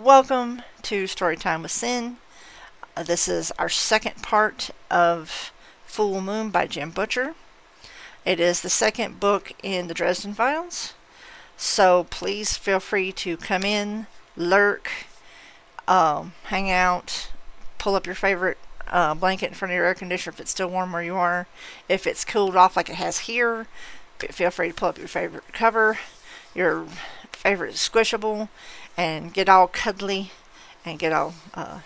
Welcome to Storytime with Sin. This is our second part of Full Moon by Jim Butcher. It is the second book in the Dresden Files, so please feel free to come in, lurk, hang out, pull up your favorite blanket in front of your air conditioner if it's still warm where you are. If it's cooled off like it has here, feel free to pull up your favorite cover, your favorite squishable, and get all cuddly and get all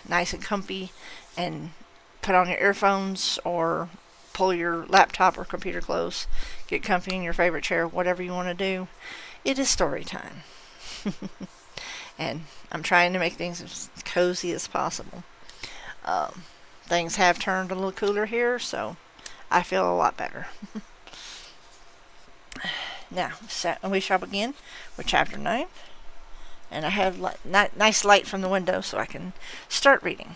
nice and comfy and put on your earphones or pull your laptop or computer close, get comfy in your favorite chair, whatever you want to do. It is story time. And I'm trying to make things as cozy as possible. Things have turned a little cooler here, so I feel a lot better. Now, we shall begin with Chapter 9. And I have nice light from the window so I can start reading.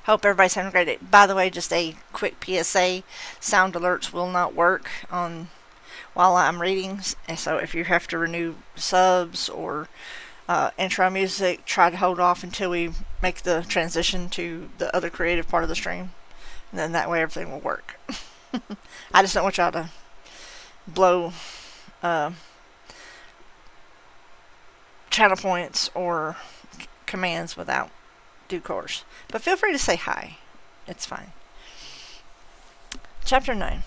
Hope everybody's having a great day. By the way, just a quick PSA, sound alerts will not work while I'm reading. And so if you have to renew subs or intro music, try to hold off until we make the transition to the other creative part of the stream. And then that way everything will work. I just don't want y'all to blow channel points or commands without due course. But feel free to say hi. It's fine. Chapter 9.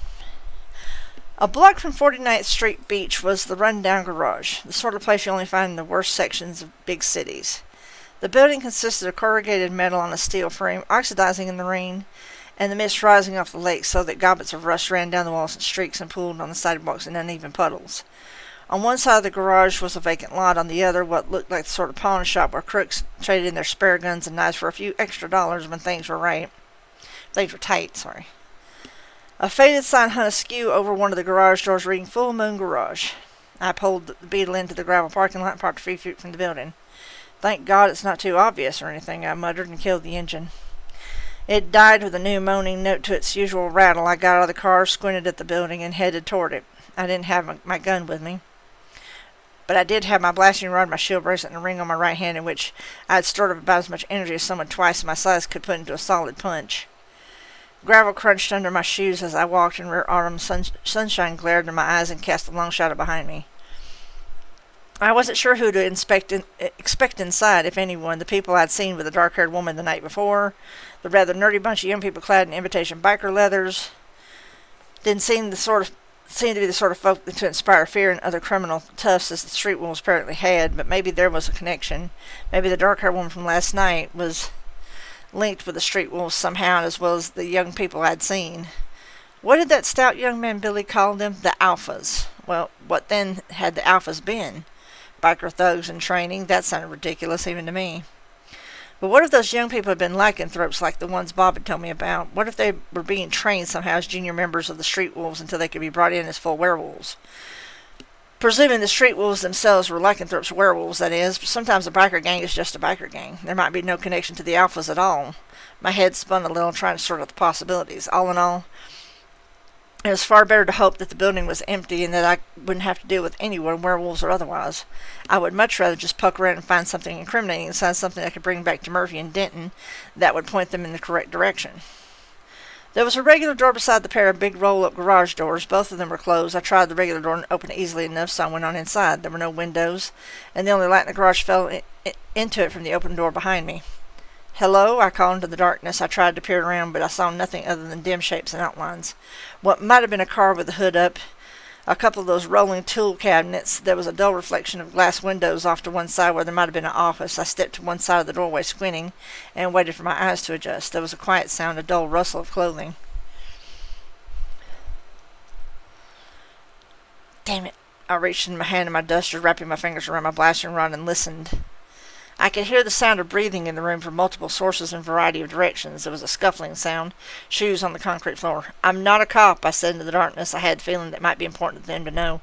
A block from 49th Street Beach was the rundown garage, the sort of place you only find in the worst sections of big cities. The building consisted of corrugated metal on a steel frame, oxidizing in the rain, and the mist rising off the lake so that gobbets of rust ran down the walls in streaks and pooled on the sidewalks in uneven puddles. On one side of the garage was a vacant lot, on the other what looked like the sort of pawn shop where crooks traded in their spare guns and knives for a few extra dollars when things were tight. A faded sign hung askew over one of the garage doors reading Full Moon Garage. I pulled the Beetle into the gravel parking lot and parked a few feet from the building. Thank God it's not too obvious or anything, I muttered and killed the engine. It died with a new moaning note to its usual rattle. I got out of the car, squinted at the building, and headed toward it. I didn't have my gun with me, but I did have my blasting rod, my shield bracelet, and a ring on my right hand in which I had stored up about as much energy as someone twice my size could put into a solid punch. Gravel crunched under my shoes as I walked, and rare autumn sunshine glared in my eyes and cast a long shadow behind me. I wasn't sure who to expect inside, if anyone. The people I'd seen with the dark-haired woman the night before, the rather nerdy bunch of young people clad in imitation biker leathers, didn't seem to be the sort of folk to inspire fear in other criminal toughs as the street wolves apparently had, but maybe there was a connection. Maybe the dark-haired woman from last night was linked with the street wolves somehow, as well as the young people I'd seen. What did that stout young man Billy call them? The Alphas. Well, what then had the Alphas been? Biker thugs in training? That sounded ridiculous even to me. But what if those young people had been lycanthropes like the ones Bob had told me about? What if they were being trained somehow as junior members of the street wolves until they could be brought in as full werewolves? Presuming the street wolves themselves were lycanthropes, werewolves, that is, but sometimes a biker gang is just a biker gang. There might be no connection to the Alphas at all. My head spun a little, trying to sort out the possibilities. All in all, it was far better to hope that the building was empty and that I wouldn't have to deal with anyone, werewolves or otherwise. I would much rather just poke around and find something incriminating inside, something I could bring back to Murphy and Denton that would point them in the correct direction. There was a regular door beside the pair of big roll-up garage doors. Both of them were closed. I tried the regular door and opened it easily enough, so I went on inside. There were no windows, and the only light in the garage fell into it from the open door behind me. "Hello," I called into the darkness. I tried to peer around, but I saw nothing other than dim shapes and outlines. What might have been a car with the hood up, a couple of those rolling tool cabinets. There was a dull reflection of glass windows off to one side where there might have been an office. I stepped to one side of the doorway, squinting, and waited for my eyes to adjust. There was a quiet sound, a dull rustle of clothing. Damn it. I reached in my hand in my duster, wrapping my fingers around my blasting rod, and listened. I could hear the sound of breathing in the room from multiple sources in a variety of directions. There was a scuffling sound, shoes on the concrete floor. "I'm not a cop," I said into the darkness. I had a feeling that it might be important for them to know.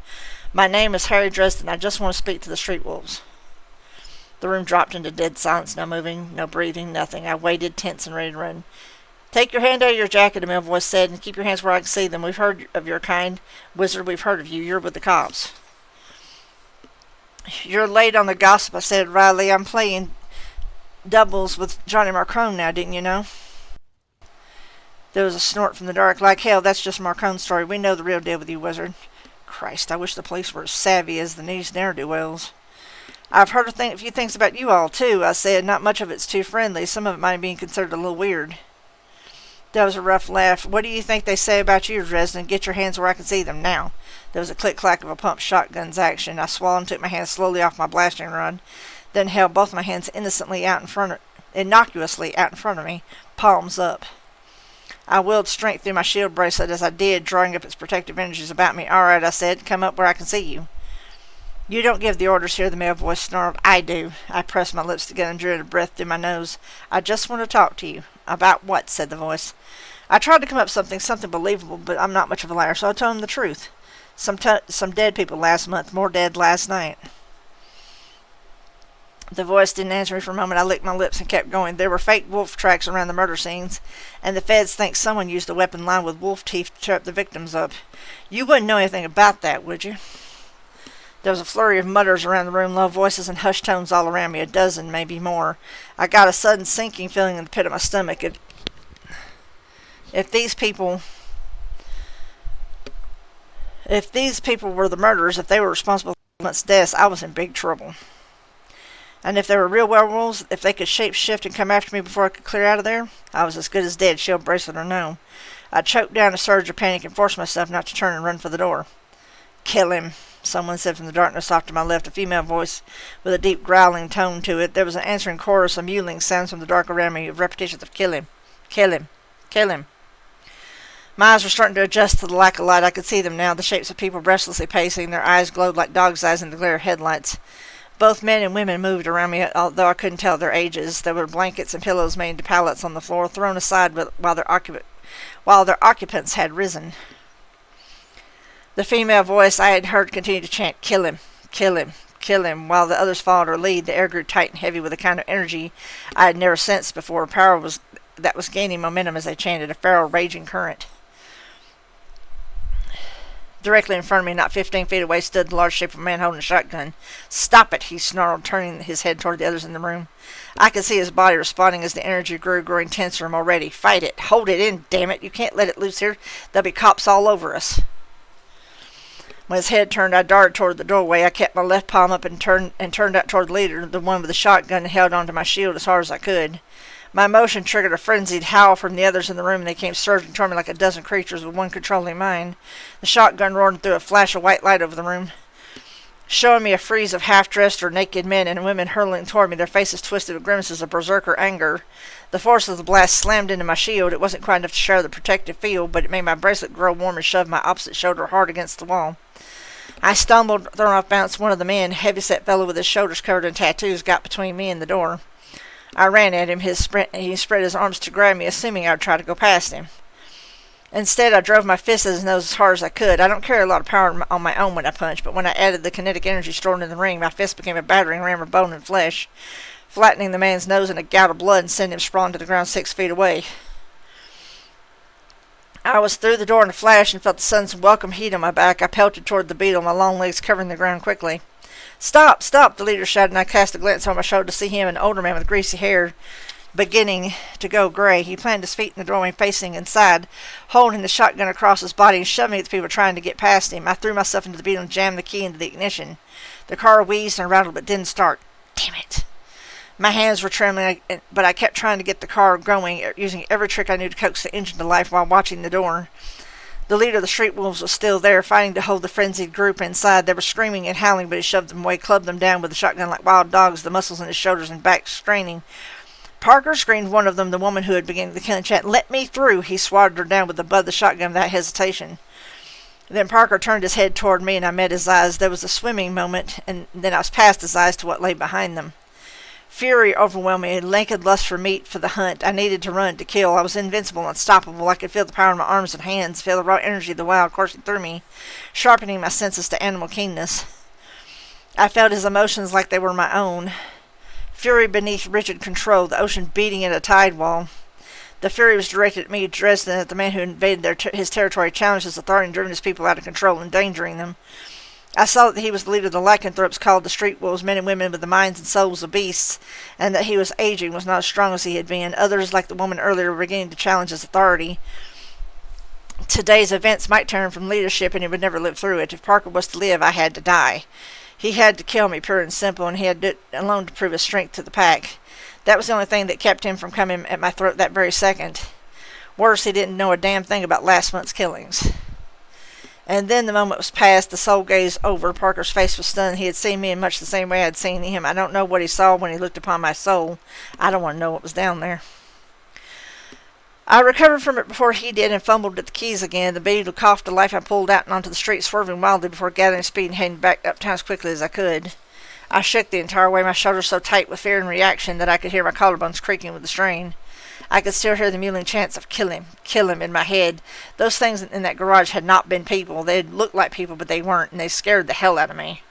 "My name is Harry Dresden. I just want to speak to the street wolves." The room dropped into dead silence, no moving, no breathing, nothing. I waited, tense and ready to run. "Take your hand out of your jacket," a male voice said, "and keep your hands where I can see them. We've heard of your kind. Wizard, we've heard of you. You're with the cops." "You're late on the gossip," I said wryly. "I'm playing doubles with Johnny Marcone now, didn't you know? There was a snort from the dark. Like hell, that's just Marcone's story. We know the real deal with you, wizard. Christ, I wish the police were as savvy as the news ne'er-do-wells. I've heard a few things about you all, too, I said. Not much of it's too friendly. Some of it might be considered a little weird. That was a rough laugh. What do you think they say about you, Dresden? Get your hands where I can see them now. There was a click-clack of a pump shotgun's action. I swallowed and took my hands slowly off my blasting rod, then held both my hands innocuously out in front of me, palms up. I willed strength through my shield bracelet as I did, drawing up its protective energies about me. All right, I said, come up where I can see you. You don't give the orders here, the male voice snarled. I do. I pressed my lips together and drew a breath through my nose. I just want to talk to you. About what? Said the voice. I tried to come up with something believable, but I'm not much of a liar, so I told him the truth. Some dead people last month, more dead last night. The voice didn't answer me for a moment. I licked my lips and kept going. There were fake wolf tracks around the murder scenes, and the feds think someone used a weapon lined with wolf teeth to trap the victims up. You wouldn't know anything about that, would you? There was a flurry of mutters around the room, low voices and hushed tones all around me, a dozen, maybe more. I got a sudden sinking feeling in the pit of my stomach. If these people were the murderers, if they were responsible for Lent's deaths, I was in big trouble. And if they were real werewolves, if they could shape-shift and come after me before I could clear out of there, I was as good as dead, shield bracelet or no. I choked down a surge of panic and forced myself not to turn and run for the door. Kill him, someone said from the darkness off to my left, a female voice with a deep growling tone to it. There was an answering chorus of mewling sounds from the dark around me, of repetitions of kill him, kill him, kill him. My eyes were starting to adjust to the lack of light. I could see them now, the shapes of people restlessly pacing. Their eyes glowed like dogs' eyes in the glare of headlights. Both men and women moved around me, although I couldn't tell their ages. There were blankets and pillows made into pallets on the floor, thrown aside while their occupants had risen. The female voice I had heard continued to chant, kill him, kill him, kill him, while the others followed her lead. The air grew tight and heavy with a kind of energy I had never sensed before. Power that was gaining momentum as they chanted, a feral, raging current. Directly in front of me, not 15 feet away, stood the large shape of a man holding a shotgun. Stop it, he snarled, turning his head toward the others in the room. I could see his body responding as the energy grew, growing tenser and more ready. Fight it. Hold it in, damn it. You can't let it loose here. There'll be cops all over us. When his head turned, I darted toward the doorway. I kept my left palm up and turned out toward the leader, the one with the shotgun, and held onto my shield as hard as I could. My motion triggered a frenzied howl from the others in the room, and they came surging toward me like a dozen creatures with one controlling mind. The shotgun roared and threw a flash of white light over the room, showing me a frieze of half-dressed or naked men and women hurtling toward me, their faces twisted with grimaces of berserker anger. The force of the blast slammed into my shield. It wasn't quite enough to share the protective field, but it made my bracelet grow warm and shoved my opposite shoulder hard against the wall. I stumbled, thrown off balance. One of the men, heavy-set fellow with his shoulders covered in tattoos, got between me and the door. I ran at him. He spread his arms to grab me, assuming I would try to go past him. Instead, I drove my fist at his nose as hard as I could. I don't carry a lot of power on my own when I punch, but when I added the kinetic energy stored in the ring, my fist became a battering ram of bone and flesh, flattening the man's nose in a gout of blood and sending him sprawling to the ground 6 feet away. I was through the door in a flash and felt the sun's welcome heat on my back. I pelted toward the beetle, my long legs covering the ground quickly. Stop! Stop! The leader shouted, and I cast a glance over my shoulder to see him, an older man with greasy hair beginning to go gray. He planted his feet in the doorway, facing inside, holding the shotgun across his body and shoving at the people trying to get past him. I threw myself into the beetle and jammed the key into the ignition. The car wheezed and rattled but didn't start. Damn it! My hands were trembling, but I kept trying to get the car going, using every trick I knew to coax the engine to life while watching the door. The leader of the street wolves was still there, fighting to hold the frenzied group inside. They were screaming and howling, but he shoved them away, clubbed them down with the shotgun like wild dogs, the muscles in his shoulders and back straining. Parker, screamed one of them, the woman who had begun the killing chant. Let me through! He swatted her down with the butt of the shotgun without hesitation. Then Parker turned his head toward me, and I met his eyes. There was a swimming moment, and then I was past his eyes to what lay behind them. Fury overwhelmed me, a naked lust for meat, for the hunt. I needed to run, to kill. I was invincible, unstoppable. I could feel the power in my arms and hands, feel the raw energy of the wild coursing through me, sharpening my senses to animal keenness. I felt his emotions like they were my own. Fury beneath rigid control, the ocean beating at a tide wall. The fury was directed at me, Dresden, at the man who invaded his territory, challenged his authority, and driven his people out of control, endangering them. I saw that he was the leader of the lycanthropes called the street wolves, men and women with the minds and souls of beasts, and that he was aging, was not as strong as he had been. Others, like the woman earlier, were beginning to challenge his authority. Today's events might turn from leadership, and he would never live through it. If Parker was to live, I had to die. He had to kill me, pure and simple, and he had to do it alone to prove his strength to the pack. That was the only thing that kept him from coming at my throat that very second. Worse, he didn't know a damn thing about last month's killings. And then the moment was past, the soul gazed over. Parker's face was stunned. He had seen me in much the same way I had seen him. I don't know what he saw when he looked upon my soul. I don't want to know what was down there. I recovered from it before he did and fumbled at the keys again. The beetle coughed to life. I pulled out and onto the street, swerving wildly before gathering speed and heading back uptown as quickly as I could. I shook the entire way, my shoulders so tight with fear and reaction that I could hear my collarbones creaking with the strain. I could still hear the mewling chants of kill him in my head. Those things in that garage had not been people. They had looked like people, but they weren't, and they scared the hell out of me.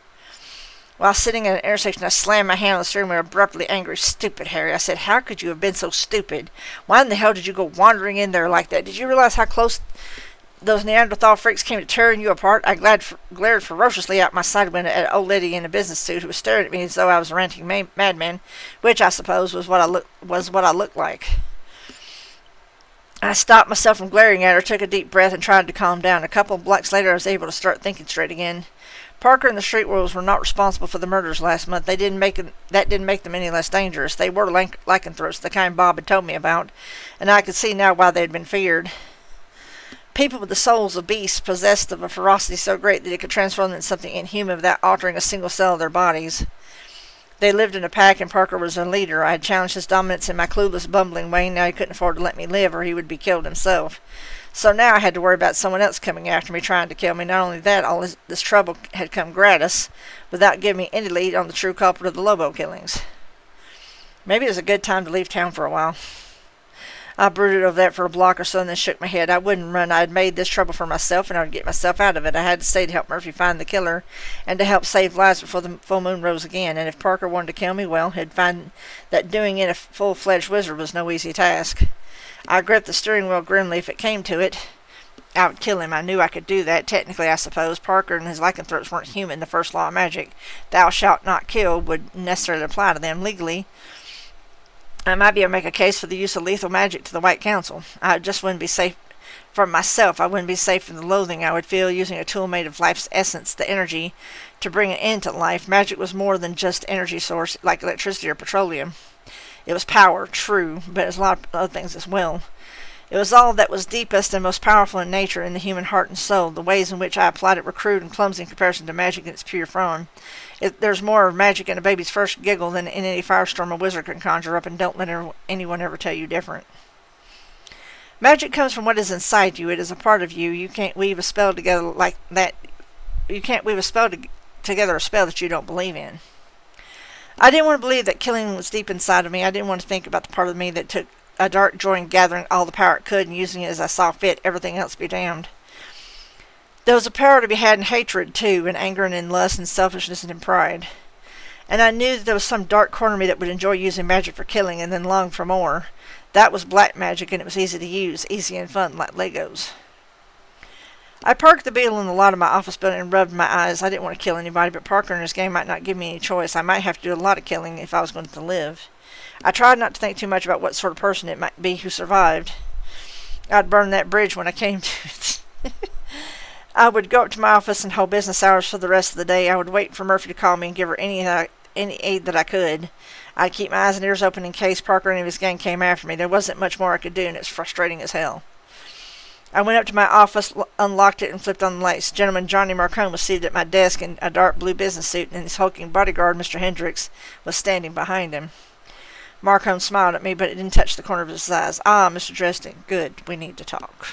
While sitting at an intersection, I slammed my hand on the steering wheel, abruptly angry. Stupid, Harry. I said, how could you have been so stupid? Why in the hell did you go wandering in there like that? Did you realize how close those Neanderthal freaks came to tearing you apart? I glared ferociously out my side window at an old lady in a business suit who was staring at me as though I was a ranting madman, which I suppose was what I looked like. I stopped myself from glaring at her, took a deep breath, and tried to calm down. A couple of blocks later, I was able to start thinking straight again. Parker and the street wolves were not responsible for the murders last month. That didn't make them any less dangerous. They were lycanthropes, the kind Bob had told me about, and I could see now why they had been feared. People with the souls of beasts, possessed of a ferocity so great that it could transform them into something inhuman without altering a single cell of their bodies. They lived in a pack, and Parker was their leader. I had challenged his dominance in my clueless, bumbling way. Now he couldn't afford to let me live, or he would be killed himself. So now I had to worry about someone else coming after me, trying to kill me. Not only that, all this trouble had come gratis, without giving me any lead on the true culprit of the Lobo killings. Maybe it was a good time to leave town for a while. I brooded over that for a block or so and then shook my head. I wouldn't run. I had made this trouble for myself, and I would get myself out of it. I had to stay to help Murphy find the killer and to help save lives before the full moon rose again. And if Parker wanted to kill me, well, he'd find that doing it a full-fledged wizard was no easy task. I gripped the steering wheel grimly. If it came to it, I would kill him. I knew I could do that. Technically, I suppose. Parker and his lycanthropes weren't human. The first law of magic, thou shalt not kill, would necessarily apply to them. Legally, I might be able to make a case for the use of lethal magic to the White Council. I just wouldn't be safe from myself. I wouldn't be safe from the loathing I would feel using a tool made of life's essence, the energy, to bring it into life. Magic was more than just energy source like electricity or petroleum. It was power, true, but it was a lot of other things as well. It was all that was deepest and most powerful in nature, in the human heart and soul. The ways in which I applied it were crude and clumsy in comparison to magic in its pure form. There's more magic in a baby's first giggle than in any firestorm a wizard can conjure up, and don't let anyone ever tell you different. Magic comes from what is inside you. It is a part of you. You can't weave a spell together like that. You can't weave a spell together a spell that you don't believe in. I didn't want to believe that killing was deep inside of me. I didn't want to think about the part of me that took a dark joy in gathering all the power it could and using it as I saw fit, everything else be damned. There was a power to be had in hatred, too, in anger and in lust and selfishness and in pride. And I knew that there was some dark corner of me that would enjoy using magic for killing and then long for more. That was black magic, and it was easy to use, easy and fun, like Legos. I parked the beetle in the lot of my office building and rubbed my eyes. I didn't want to kill anybody, but Parker and his gang might not give me any choice. I might have to do a lot of killing if I was going to live. I tried not to think too much about what sort of person it might be who survived. I'd burn that bridge when I came to it. I would go up to my office and hold business hours for the rest of the day. I would wait for Murphy to call me and give her any aid that I could. I'd keep my eyes and ears open in case Parker and his gang came after me. There wasn't much more I could do, and it was frustrating as hell. I went up to my office, unlocked it, and flipped on the lights. Gentleman Johnny Marcone was seated at my desk in a dark blue business suit, and his hulking bodyguard, Mr. Hendricks, was standing behind him. Marcone smiled at me, but it didn't touch the corner of his eyes. Ah, Mr. Dresden, good. We need to talk.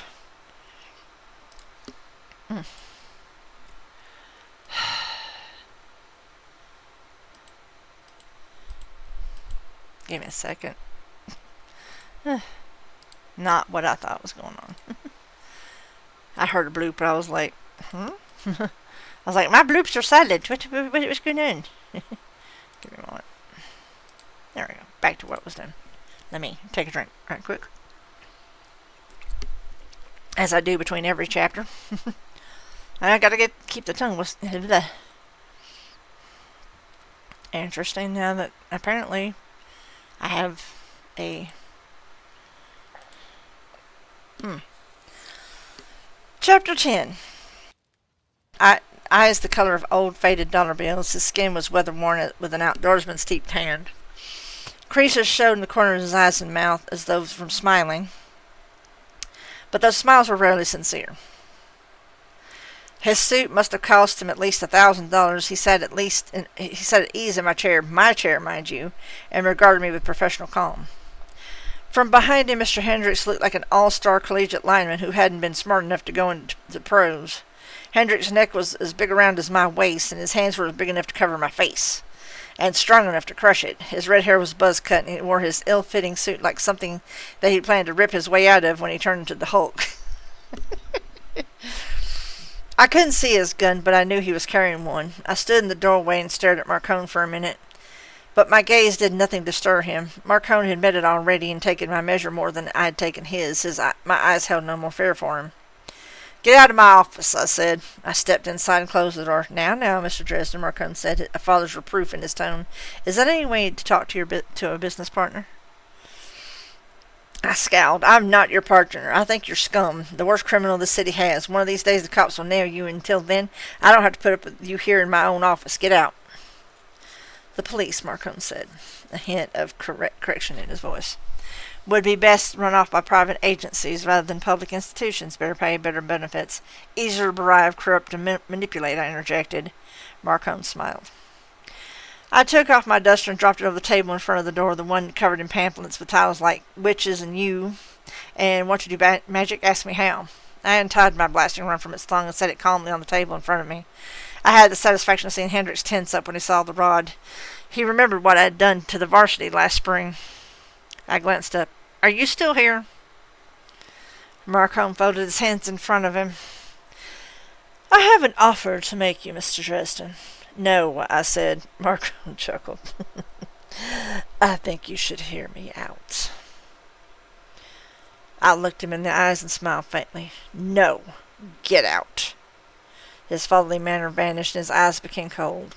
Give me a second. Not what I thought was going on. I heard a bloop, but I was like, I was like, my bloops are silent. What was going on? Give me a moment. There we go. Back to what was done. Let me take a drink right quick. As I do between every chapter. I gotta keep the tongue. Interesting now that apparently I have a... Chapter 10. Eyes the color of old faded dollar bills. His skin was weather-worn with an outdoorsman's deep tan. Creases showed in the corners of his eyes and mouth as though from smiling, but those smiles were rarely sincere. His suit must have cost him at least $1,000. He sat at ease in my chair, mind you, and regarded me with professional calm. From behind him, Mr. Hendricks looked like an all-star collegiate lineman who hadn't been smart enough to go into the pros. Hendricks' neck was as big around as my waist, and his hands were big enough to cover my face, and strong enough to crush it. His red hair was buzz-cut, and he wore his ill-fitting suit like something that he'd planned to rip his way out of when he turned into the Hulk. I couldn't see his gun, but I knew he was carrying one. I stood in the doorway and stared at Marcone for a minute, but my gaze did nothing to stir him. Marcone had met it already and taken my measure more than I had taken his. My eyes held no more fear for him. "Get out of my office," I said. I stepped inside and closed the door. Now, Mr. Dresden," Marcone said, a father's reproof in his tone. "Is that any way to talk to a business partner?" I scowled. "I'm not your partner. I think you're scum, the worst criminal the city has. One of these days the cops will nail you. Until then, I don't have to put up with you here in my own office. Get out." "The police," Marcone said, a hint of correction in his voice, "would be best run off by private agencies rather than public institutions. Better pay, better benefits. Easier to bribe, corrupt, and manipulate," I interjected. Marcone smiled. I took off my duster and dropped it over the table in front of the door, the one covered in pamphlets with titles like Witches and You, and Want to Do Magic? Ask Me How. I untied my blasting rod from its thong and set it calmly on the table in front of me. I had the satisfaction of seeing Hendricks tense up when he saw the rod. He remembered what I had done to the varsity last spring. I glanced up. "Are you still here?" Marcone folded his hands in front of him. "I have an offer to make you, Mr. Dresden." "No," I said. Marcone chuckled. "I think you should hear me out." I looked him in the eyes and smiled faintly. "No. Get out." His fatherly manner vanished and his eyes became cold.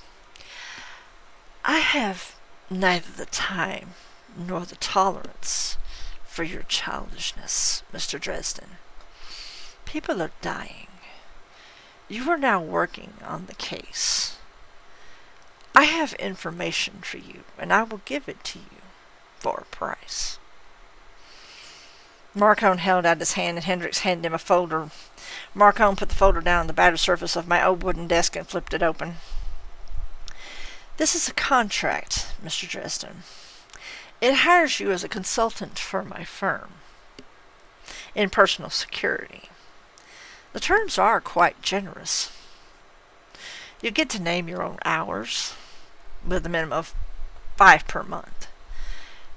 "I have neither the time nor the tolerance for your childishness, Mr. Dresden. People are dying. You are now working on the case. I have information for you, and I will give it to you for a price." Marcone held out his hand, and Hendricks handed him a folder. Marcone put the folder down on the battered surface of my old wooden desk and flipped it open. "This is a contract, Mr. Dresden. It hires you as a consultant for my firm in personal security. The terms are quite generous. You get to name your own hours, with a minimum of 5 per month.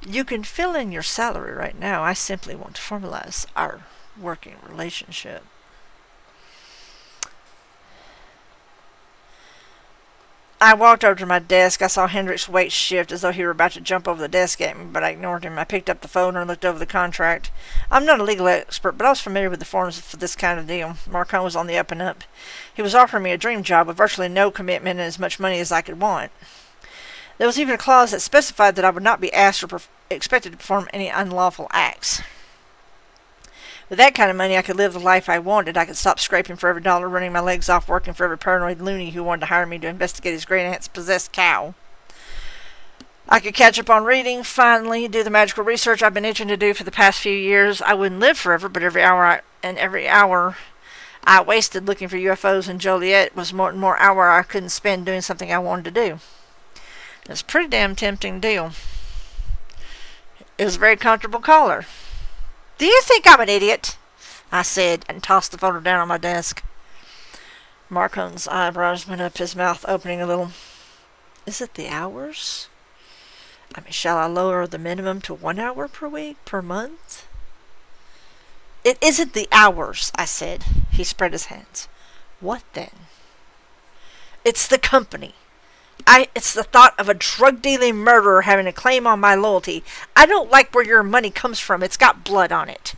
You can fill in your salary right now. I simply want to formalize our working relationship." I walked over to my desk. I saw Hendricks' weight shift as though he were about to jump over the desk at me, but I ignored him. I picked up the folder and looked over the contract. I'm not a legal expert, but I was familiar with the forms for this kind of deal. Marcone was on the up and up. He was offering me a dream job with virtually no commitment and as much money as I could want. There was even a clause that specified that I would not be asked or expected to perform any unlawful acts. With that kind of money, I could live the life I wanted. I could stop scraping for every dollar, running my legs off, working for every paranoid loony who wanted to hire me to investigate his great-aunt's possessed cow. I could catch up on reading, finally, do the magical research I've been itching to do for the past few years. I wouldn't live forever, but every hour I wasted looking for UFOs in Joliet was more and more hour I couldn't spend doing something I wanted to do. It was a pretty damn tempting deal. It was a very comfortable collar. "Do you think I'm an idiot?" I said, and tossed the folder down on my desk. Marcone's eyebrows went up, his mouth opening a little. "Is it the hours? I mean, shall I lower the minimum to 1 hour per week, per month?" "It isn't the hours," I said. He spread his hands. "What then?" "It's the company. It's the thought of a drug-dealing murderer having a claim on my loyalty. I don't like where your money comes from. It's got blood on it."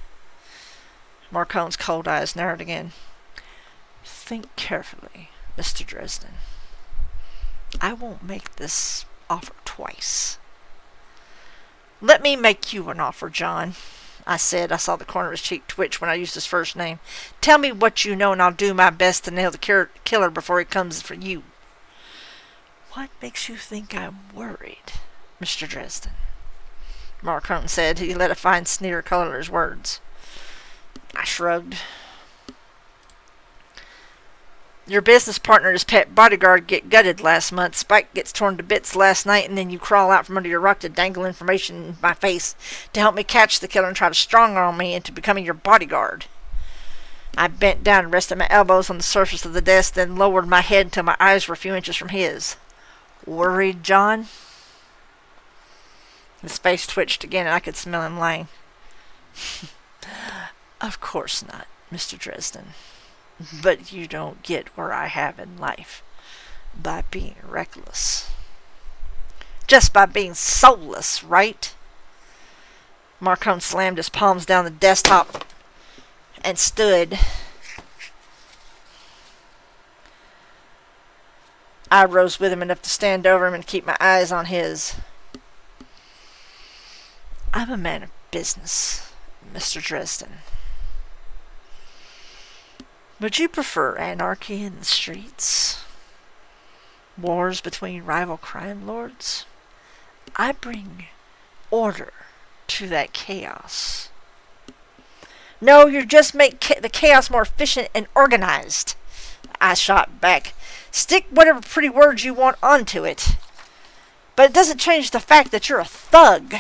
Marcone's cold eyes narrowed again. think carefully, Mr. Dresden. I won't make this offer twice. Let me make you an offer, John, I said. I saw the corner of his cheek twitch when I used his first name. Tell me what you know, and I'll do my best to nail the killer before he comes for you. What makes you think I'm worried, Mr. Dresden? Marcone said. He let a fine sneer color his words. I shrugged. Your business partner's pet bodyguard get gutted last month. Spike gets torn to bits last night, and then you crawl out from under your rock to dangle information in my face to help me catch the killer and try to strong-arm me into becoming your bodyguard. I bent down and rested my elbows on the surface of the desk, then lowered my head until my eyes were a few inches from his. Worried, John? His face twitched again, and I could smell him lying. Of course not, Mr. Dresden. But you don't get where I have in life by being reckless. Just by being soulless, right? Marcone slammed his palms down the desktop and stood. I rose with him enough to stand over him and keep my eyes on his. I'm a man of business, Mr. Dresden. Would you prefer anarchy in the streets? Wars between rival crime lords? I bring order to that chaos. No, you just make the chaos more efficient and organized. I shot back. Stick whatever pretty words you want onto it. But it doesn't change the fact that you're a thug.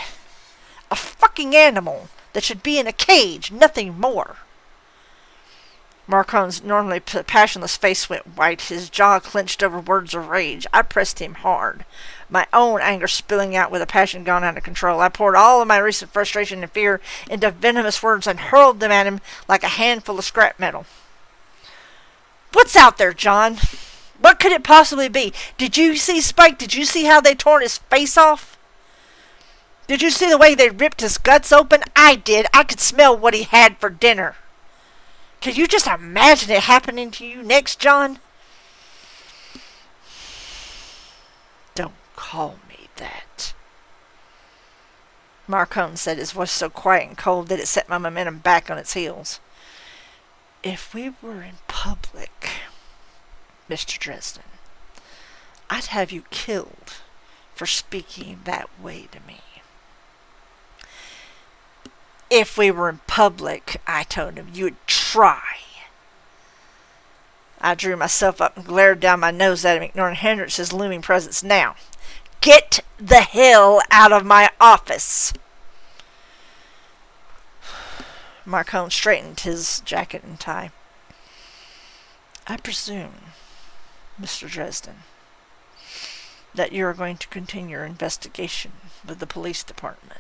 A fucking animal that should be in a cage, nothing more. Marcone's normally passionless face went white. His jaw clenched over words of rage. I pressed him hard, my own anger spilling out with a passion gone out of control. I poured all of my recent frustration and fear into venomous words and hurled them at him like a handful of scrap metal. What's out there, John? What could it possibly be? Did you see Spike? Did you see how they tore his face off? Did you see the way they ripped his guts open? I did. I could smell what he had for dinner. Can you just imagine it happening to you next, John? Don't call me that. Marcone said, his voice so quiet and cold that it set my momentum back on its heels. If we were in public, Mr. Dresden, I'd have you killed for speaking that way to me. If we were in public, I told him, you would try. I drew myself up and glared down my nose at him, ignoring Hendricks's looming presence. Now, get the hell out of my office. Marcone straightened his jacket and tie. I presume, Mr. Dresden, that you are going to continue your investigation with the police department.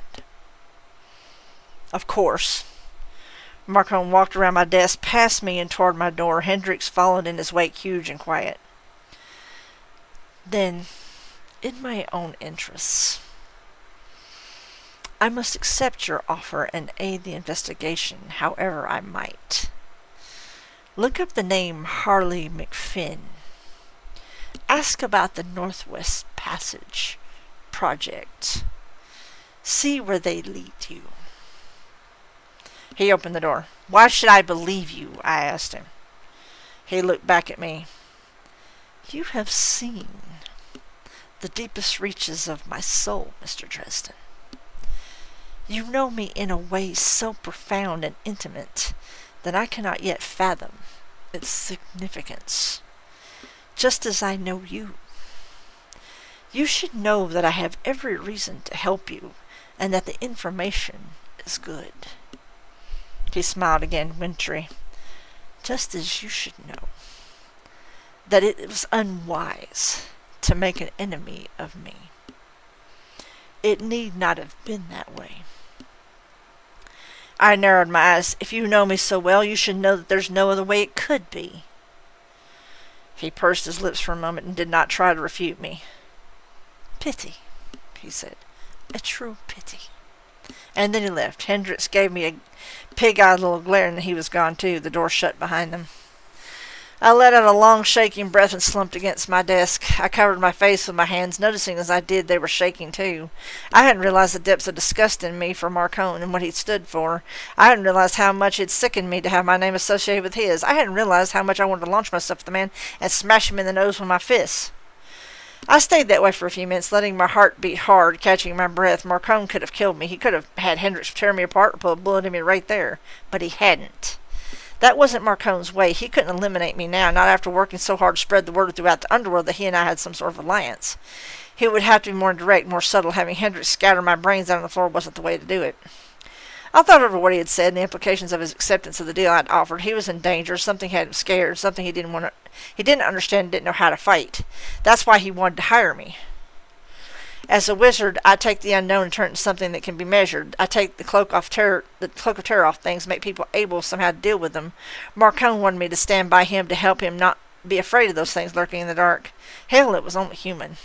Of course. Marcone walked around my desk, past me, and toward my door. Hendricks followed in his wake, huge and quiet. Then, in my own interests, I must accept your offer and aid the investigation however I might. Look up the name Harley McFinn. Ask about the Northwest Passage project. See where they lead you. He opened the door. Why should I believe you? I asked him. He looked back at me. You have seen the deepest reaches of my soul, Mr. Dresden. You know me in a way so profound and intimate that I cannot yet fathom its significance, just as I know you. You should know that I have every reason to help you, and that the information is good. He smiled again, wintry. Just as you should know that it was unwise to make an enemy of me. It need not have been that way. I narrowed my eyes. If you know me so well, you should know that there's no other way it could be. He pursed his lips for a moment and did not try to refute me. Pity, he said. A true pity. And then he left. Hendricks gave me a pig-eyed little glare, and he was gone too. The door shut behind them. I let out a long, shaking breath and slumped against my desk. I covered my face with my hands, noticing as I did they were shaking too. I hadn't realized the depths of disgust in me for Marcone and what he'd stood for. I hadn't realized how much it sickened me to have my name associated with his. I hadn't realized how much I wanted to launch myself at the man and smash him in the nose with my fists. I stayed that way for a few minutes, letting my heart beat hard, catching my breath. Marcone could have killed me. He could have had Hendricks tear me apart or put a bullet in me right there. But he hadn't. That wasn't Marcone's way. He couldn't eliminate me now, not after working so hard to spread the word throughout the underworld that he and I had some sort of alliance. He would have to be more direct, more subtle. Having Hendricks scatter my brains out on the floor wasn't the way to do it. I thought over what he had said and the implications of his acceptance of the deal I'd offered. He was in danger. Something had him scared. Something he didn't understand and didn't know how to fight. That's why he wanted to hire me. As a wizard, I take the unknown and turn it into something that can be measured. I take the cloak of terror off things, make people able somehow to deal with them. Marcone wanted me to stand by him to help him not be afraid of those things lurking in the dark. Hell, it was only human.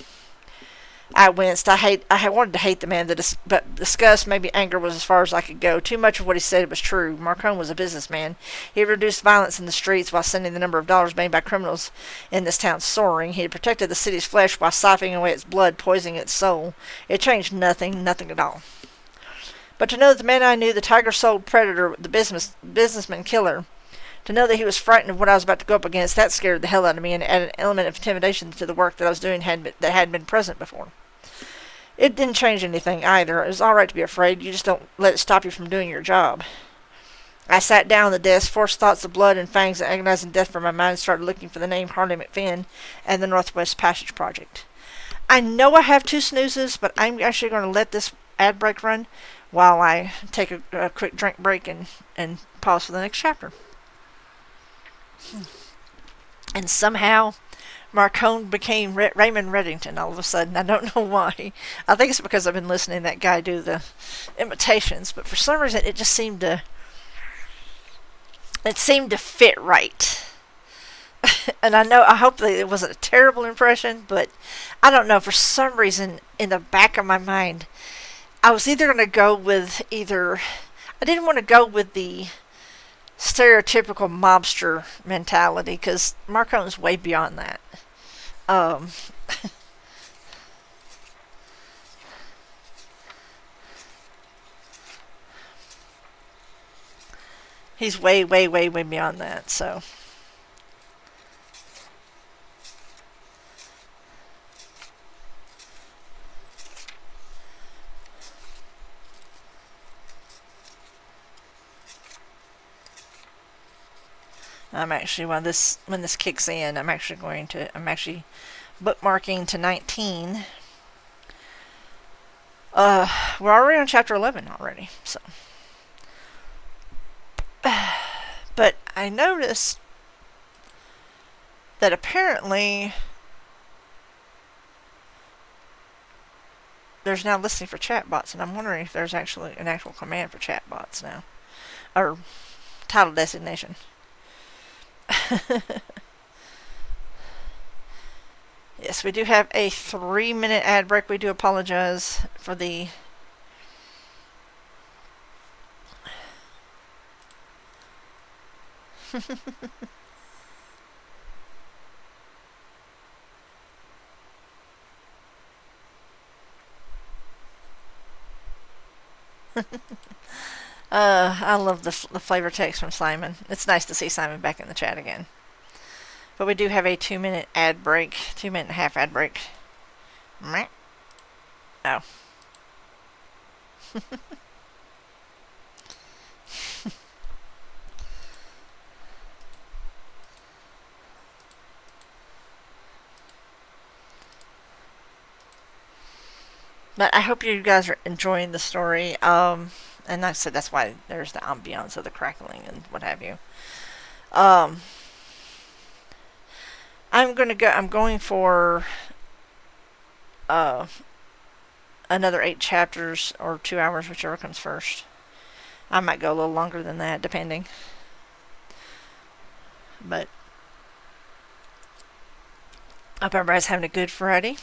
I winced. I wanted to hate the man, but disgust, maybe anger, was as far as I could go. Too much of what he said was true. Marcone was a businessman. He had reduced violence in the streets while sending the number of dollars made by criminals in this town soaring. He had protected the city's flesh while siphoning away its blood, poisoning its soul. It changed nothing at all. But to know that the man I knew, the tiger-souled predator, the businessman killer, to know that he was frightened of what I was about to go up against, that scared the hell out of me and added an element of intimidation to the work that I was doing that hadn't been present before. It didn't change anything either. It was all right to be afraid. You just don't let it stop you from doing your job. I sat down on the desk, forced thoughts of blood and fangs and agonizing death from my mind, and started looking for the name Harley McFinn and the Northwest Passage Project. I know I have 2 snoozes, but I'm actually going to let this ad break run while I take a quick drink break and pause for the next chapter. And somehow Marcone became Raymond Reddington all of a sudden. I don't know why. I think it's because I've been listening to that guy do the imitations, but for some reason it seemed to fit right. And I hope that it wasn't a terrible impression, but I don't know, for some reason in the back of my mind I was either going to go with I didn't want to go with the stereotypical mobster mentality, because Marcone's way beyond that. He's way beyond that, so. I'm actually, when this kicks in, I'm actually bookmarking to 19. We're already on chapter 11 already, so. But I noticed that apparently there's now listening for chatbots, and I'm wondering if there's actually an actual command for chatbots now, or title designation. Yes, we do have a 3-minute ad break. We do apologize for the I love the flavor text from Simon. It's nice to see Simon back in the chat again. But we do have a 2-minute ad break, 2-minute and a half ad break. Oh. But I hope you guys are enjoying the story. And like I said, that's why there's the ambiance of the crackling and what have you. I'm going for another 8 chapters or 2 hours, whichever comes first. I might go a little longer than that, depending. But I hope everybody's having a good Friday.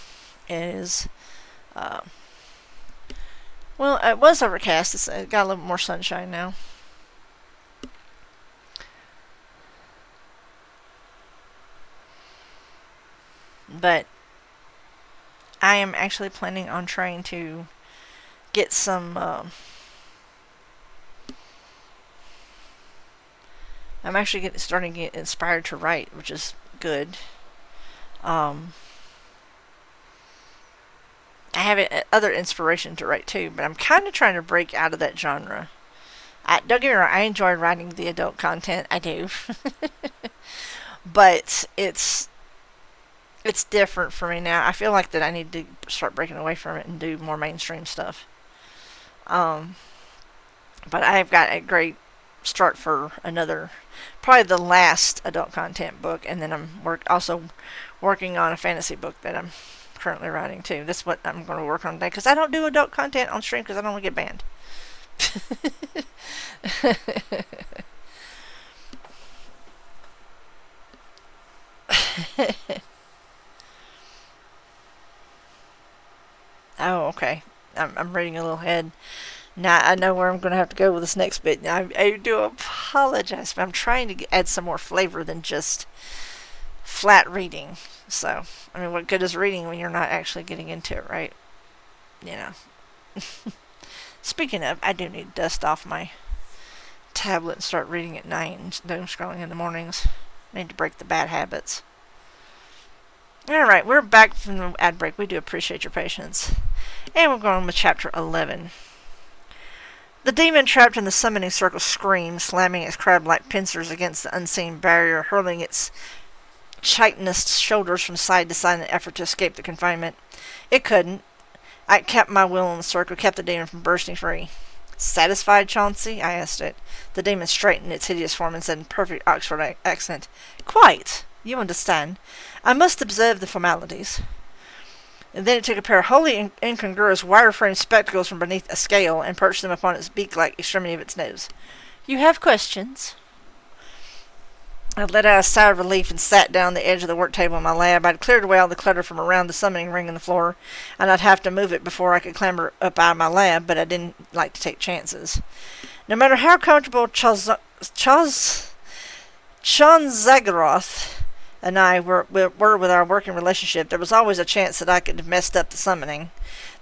It is, well, it was overcast. It's got a little more sunshine now. But I am actually planning on trying to get some. I'm actually starting to get inspired to write, which is good. I have other inspiration to write too, but I'm kind of trying to break out of that genre. Don't get me wrong, I enjoy writing the adult content. I do. But it's different for me now. I feel like that I need to start breaking away from it and do more mainstream stuff. But I've got a great start for another, probably the last adult content book, and then I'm also working on a fantasy book that I'm currently writing too. That's what I'm going to work on today, because I don't do adult content on stream because I don't want to get banned. Oh, okay. I'm reading a little ahead. Now I know where I'm going to have to go with this next bit. Now, I do apologize, but I'm trying to add some more flavor than just flat reading. So, I mean, what good is reading when you're not actually getting into it, right? You know. Speaking of, I do need to dust off my tablet and start reading at night and doom scrolling in the mornings. I need to break the bad habits. Alright, we're back from the ad break. We do appreciate your patience. And we're going with chapter 11. The demon trapped in the summoning circle screamed, slamming its crab-like pincers against the unseen barrier, hurling its chitinous shoulders from side to side in an effort to escape the confinement. It couldn't. I kept my will in the circle, kept the demon from bursting free. Satisfied, Chauncey? I asked it. The demon straightened its hideous form and said in perfect Oxford accent, "Quite. You understand. I must observe the formalities." And then it took a pair of wholly incongruous wire-framed spectacles from beneath a scale and perched them upon its beak-like extremity of its nose. "You have questions?" I let out a sigh of relief and sat down on the edge of the work table in my lab. I'd cleared away all the clutter from around the summoning ring on the floor, and I'd have to move it before I could clamber up out of my lab, but I didn't like to take chances. No matter how comfortable Zagoroth and I were with our working relationship, there was always a chance that I could have messed up the summoning.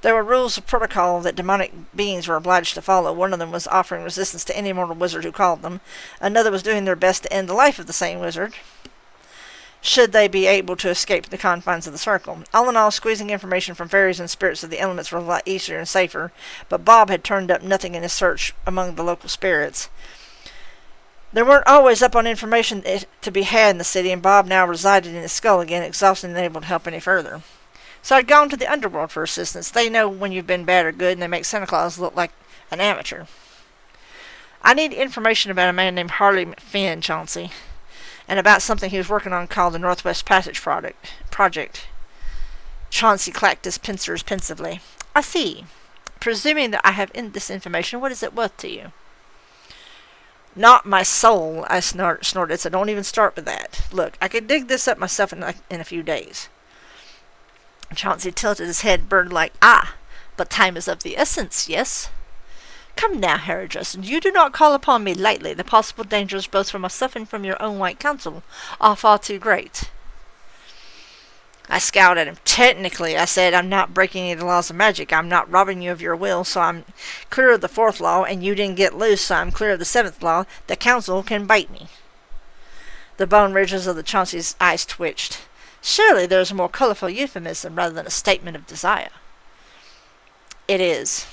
There were rules of protocol that demonic beings were obliged to follow. One of them was offering resistance to any mortal wizard who called them. Another was doing their best to end the life of the same wizard, should they be able to escape the confines of the circle. All in all, squeezing information from fairies and spirits of the elements were a lot easier and safer, but Bob had turned up nothing in his search among the local spirits. There weren't always up on information to be had in the city, and Bob now resided in his skull again, exhausted and unable to help any further. So I'd gone to the underworld for assistance. They know when you've been bad or good, and they make Santa Claus look like an amateur. I need information about a man named Harley Finn, Chauncey, and about something he was working on called the Northwest Passage Project. Chauncey clacked his pincers pensively. "I see. Presuming that I have this information, what is it worth to you?" "Not my soul," I snorted, so don't even start with that. "Look, I could dig this up myself in a few days." Chauncey tilted his head bird-like. "Ah, but time is of the essence, yes? Come now, Harry Justin, you do not call upon me lightly. The possible dangers both for myself and from your own White Council are far too great." I scowled at him. "Technically," I said, "I'm not breaking any of the laws of magic. I'm not robbing you of your will, so I'm clear of the 4th law, and you didn't get loose, so I'm clear of the 7th law. The council can bite me." The bone ridges of the Chauncey's eyes twitched. "Surely there's a more colorful euphemism rather than a statement of desire." "It is."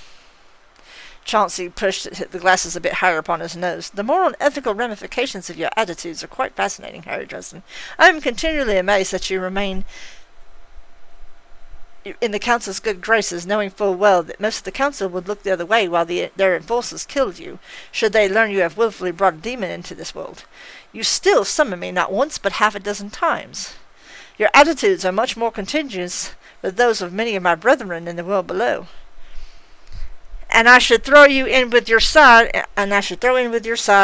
Chauncey pushed the glasses a bit higher upon his nose. "The moral and ethical ramifications of your attitudes are quite fascinating, Harry Justin. I am continually amazed that you remain in the council's good graces, knowing full well that most of the council would look the other way while their enforcers killed you, should they learn you have willfully brought a demon into this world. You still summon me not once but half a dozen times. Your attitudes are much more contagious than those of many of my brethren in the world below. And I should throw in with your side,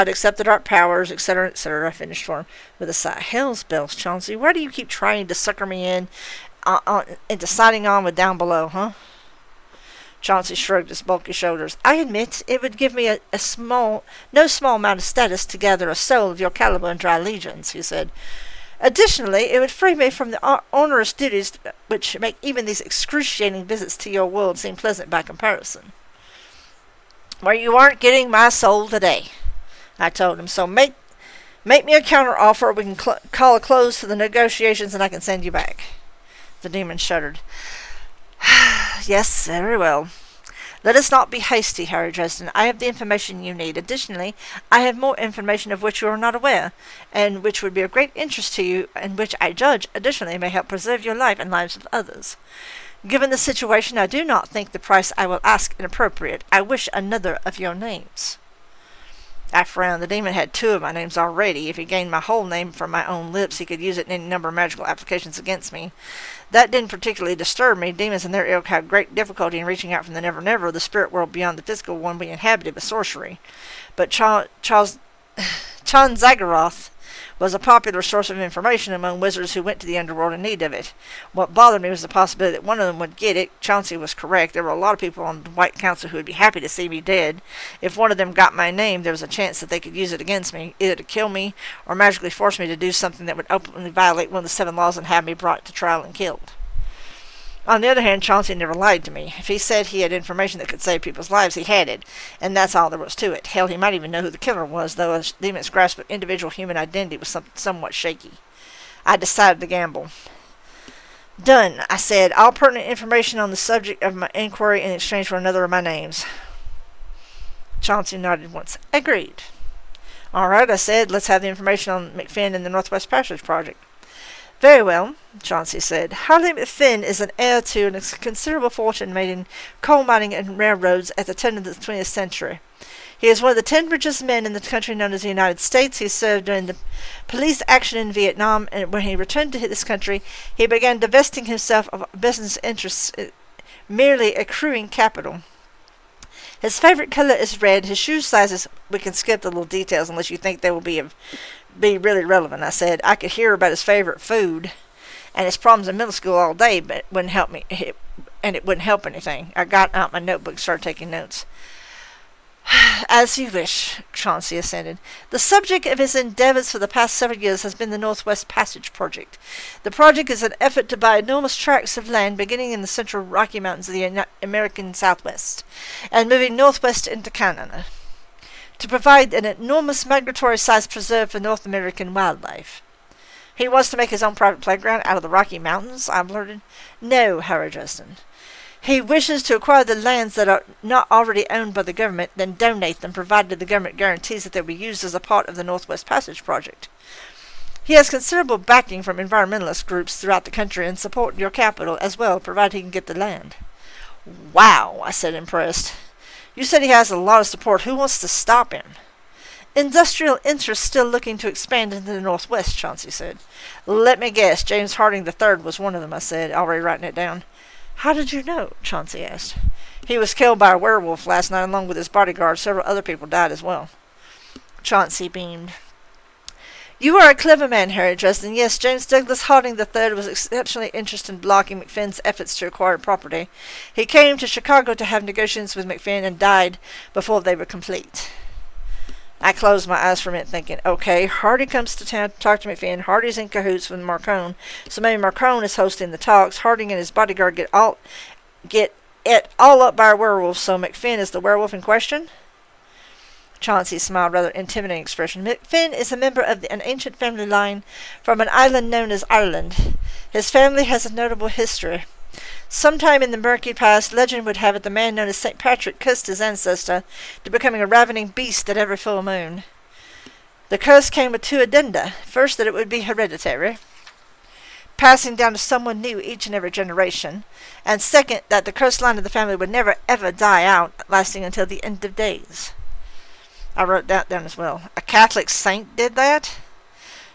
accept the dark powers, etc., etc., I finished for him with a sigh. "Hell's bells, Chauncey, why do you keep trying to sucker me into siding on with down below, huh?" Chauncey shrugged his bulky shoulders. "I admit it would give me no small amount of status to gather a soul of your caliber into our legions," he said. Additionally, it would free me from the onerous duties which make even these excruciating visits to your world seem pleasant by comparison. Well, you aren't getting my soul today, I told him, so make me a counter-offer, we can call a close to the negotiations, and I can send you back. The demon shuddered. Yes, very well. Let us not be hasty, Harry Dresden. I have the information you need. Additionally, I have more information of which you are not aware, and which would be of great interest to you, and which I judge, additionally, may help preserve your life and lives of others. Given the situation, I do not think the price I will ask inappropriate. I wish another of your names. I frowned. The demon had 2 of my names already. If he gained my whole name from my own lips, he could use it in any number of magical applications against me. That didn't particularly disturb me. Demons and their ilk had great difficulty in reaching out from the never-never, the spirit world beyond the physical one we inhabited with sorcery. But Chan Zagoroth was a popular source of information among wizards who went to the underworld in need of it. What bothered me was the possibility that one of them would get it. Chauncey was correct. There were a lot of people on the White Council who would be happy to see me dead. If one of them got my name, there was a chance that they could use it against me, either to kill me or magically force me to do something that would openly violate one of the 7 laws and have me brought to trial and killed. On the other hand, Chauncey never lied to me. If he said he had information that could save people's lives, he had it, and that's all there was to it. Hell, he might even know who the killer was, though a demon's grasp of individual human identity was somewhat shaky. I decided to gamble. Done, I said. All pertinent information on the subject of my inquiry in exchange for another of my names. Chauncey nodded once. Agreed. All right, I said. Let's have the information on McFinn and the Northwest Passage Project. Very well, Chauncey said. Harley McFinn is an heir to a considerable fortune made in coal mining and railroads at the turn of the 20th century. He is one of the 10 richest men in the country known as the United States. He served during the police action in Vietnam, and when he returned to this country, he began divesting himself of business interests, merely accruing capital. His favorite color is red. His shoe sizes, we can skip the little details unless you think they will be really relevant, I said. I could hear about his favorite food and his problems in middle school all day, but it wouldn't help me, and it wouldn't help anything. I got out my notebook and started taking notes. As you wish, Chauncey assented. The subject of his endeavors for the past several years has been the Northwest Passage Project. The project is an effort to buy enormous tracts of land beginning in the central Rocky Mountains of the American Southwest and moving northwest into Canada, to provide an enormous migratory-sized preserve for North American wildlife. He wants to make his own private playground out of the Rocky Mountains, I blurted. No, Harry Dresden. He wishes to acquire the lands that are not already owned by the government, then donate them, provided the government guarantees that they will be used as a part of the Northwest Passage Project. He has considerable backing from environmentalist groups throughout the country and support your capital as well, provided he can get the land. Wow, I said, impressed. You said he has a lot of support. Who wants to stop him? Industrial interests still looking to expand into the Northwest, Chauncey said. Let me guess. James Harding III was one of them, I said, already writing it down. How did you know? Chauncey asked. He was killed by a werewolf last night along with his bodyguard. Several other people died as well. Chauncey beamed. You are a clever man, Harry Dresden. Yes, James Douglas Harding III was exceptionally interested in blocking McFinn's efforts to acquire property. He came to Chicago to have negotiations with McFinn and died before they were complete. I closed my eyes for a minute thinking, okay, Hardy comes to town to talk to McFinn. Hardy's in cahoots with Marcone, so maybe Marcone is hosting the talks. Harding and his bodyguard get it all up by a werewolf, so McFinn is the werewolf in question? Chauncey smiled, rather intimidating expression. McFinn is a member of an ancient family line from an island known as Ireland. His family has a notable history. Sometime in the murky past, legend would have it the man known as St. Patrick cursed his ancestor to becoming a ravening beast at every full moon. The curse came with 2 addenda. First, that it would be hereditary, passing down to someone new each and every generation, and second, that the cursed line of the family would never ever die out, lasting until the end of days. I wrote that down as well. A Catholic saint did that?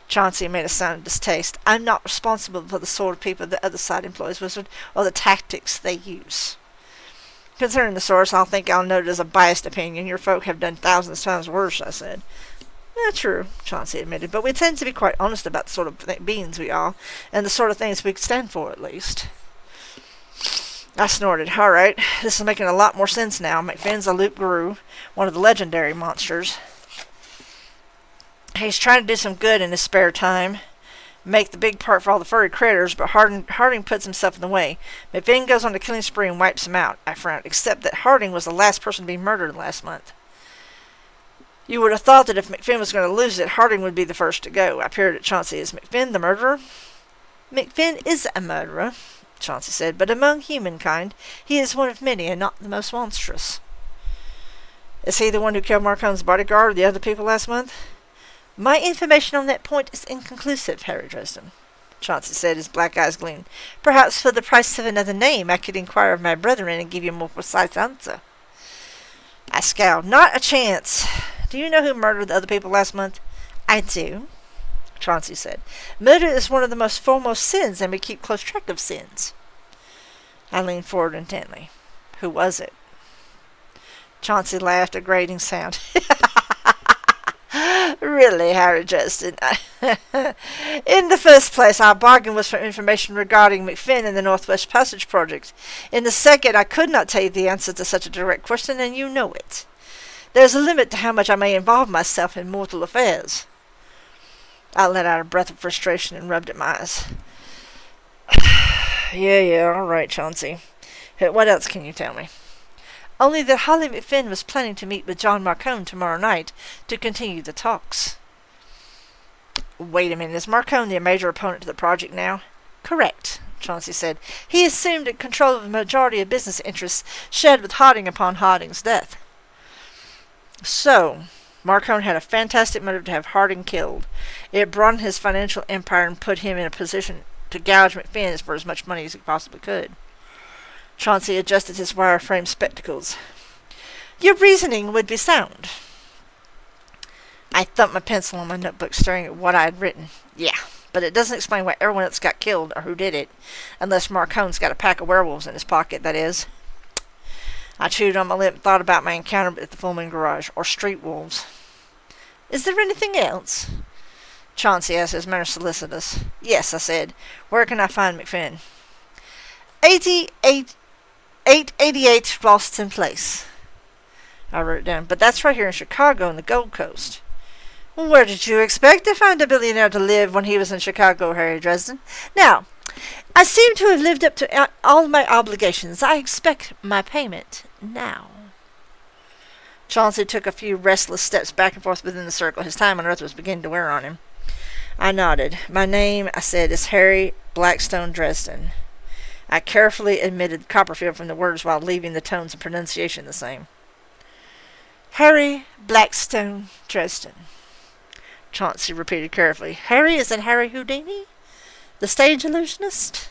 Chauncey made a sound of distaste. I'm not responsible for the sort of people the other side employs, wizard, or the tactics they use. Concerning the source, I'll note it as a biased opinion. Your folk have done thousands of times worse, I said. True, Chauncey admitted, but we tend to be quite honest about the sort of beings we are, and the sort of things we stand for, at least. I snorted. All right, this is making a lot more sense now. McFinn's a Loop Guru, one of the legendary monsters. He's trying to do some good in his spare time. make the big part for all the furry critters, but Harding puts himself in the way. McFinn goes on a killing spree and wipes him out. I frowned, except that Harding was the last person to be murdered last month. You would have thought that if McFinn was going to lose it, Harding would be the first to go. I peered at Chauncey. Is McFinn the murderer? McFinn is a murderer, Chauncey said, but among humankind, he is one of many and not the most monstrous. Is he the one who killed Marcone's bodyguard or the other people last month? My information on that point is inconclusive, Harry Dresden, Chauncey said, his black eyes gleamed. Perhaps for the price of another name I could inquire of my brethren and give you a more precise answer. I scowled. Not a chance. Do you know who murdered the other people last month? I do, Chauncey said. Murder is one of the most foremost sins, and we keep close track of sins. I leaned forward intently. Who was it? Chauncey laughed, a grating sound. Really, Harry Dresden. In the first place, our bargain was for information regarding McFinn and the Northwest Passage project. In the second, I could not tell you the answer to such a direct question, and you know it. There's a limit to how much I may involve myself in mortal affairs. I let out a breath of frustration and rubbed at my eyes. Yeah, all right, Chauncey. What else can you tell me? Only that Holly McFinn was planning to meet with John Marcone tomorrow night to continue the talks. Wait a minute, is Marcone the major opponent to the project now? Correct, Chauncey said. He assumed control of the majority of business interests shared with Harding upon Harding's death. So, Marcone had a fantastic motive to have Harding killed. It broadened his financial empire and put him in a position to gouge McFinn for as much money as he possibly could. Chauncey adjusted his wire-framed spectacles. Your reasoning would be sound. I thumped my pencil on my notebook, staring at what I had written. Yeah, but it doesn't explain why everyone else got killed or who did it, unless Marcone's got a pack of werewolves in his pocket, that is. I chewed on my lip and thought about my encounter at the Fulman garage, or street wolves. Is there anything else? Chauncey asked, his manner solicitous. Yes, I said. Where can I find McFinn? 888 Ralston Place. I wrote it down. But that's right here in Chicago on the Gold Coast. Where did you expect to find a billionaire to live when he was in Chicago, Harry Dresden? Now, I seem to have lived up to all my obligations. I expect my payment now. Chauncey took a few restless steps back and forth within the circle. His time on Earth was beginning to wear on him. I nodded. My name, I said, is Harry Blackstone Dresden. I carefully omitted Copperfield from the words while leaving the tones and pronunciation the same. Harry Blackstone Dresden, Chauncey repeated carefully. Harry is in Harry Houdini? The stage illusionist?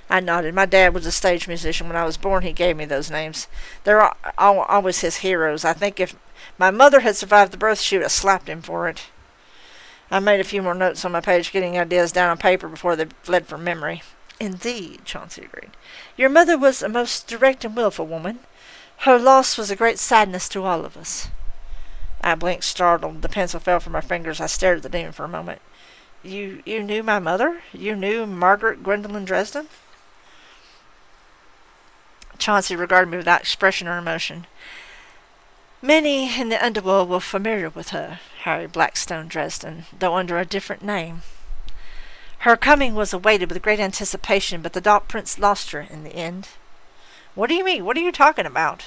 I nodded. My dad was a stage musician. When I was born, he gave me those names. They're always his heroes. I think if my mother had survived the birth, she would have slapped him for it. I made a few more notes on my page, getting ideas down on paper before they fled from memory. Indeed, Chauncey agreed. Your mother was a most direct and willful woman. Her loss was a great sadness to all of us. I blinked, startled. The pencil fell from my fingers. I stared at the demon for a moment. You knew my mother? You knew Margaret Gwendolyn Dresden? Chauncey regarded me without expression or emotion. Many in the underworld were familiar with her, Harry Blackstone Dresden, though under a different name. Her coming was awaited with great anticipation, but the Dark Prince lost her in the end. What do you mean? What are you talking about?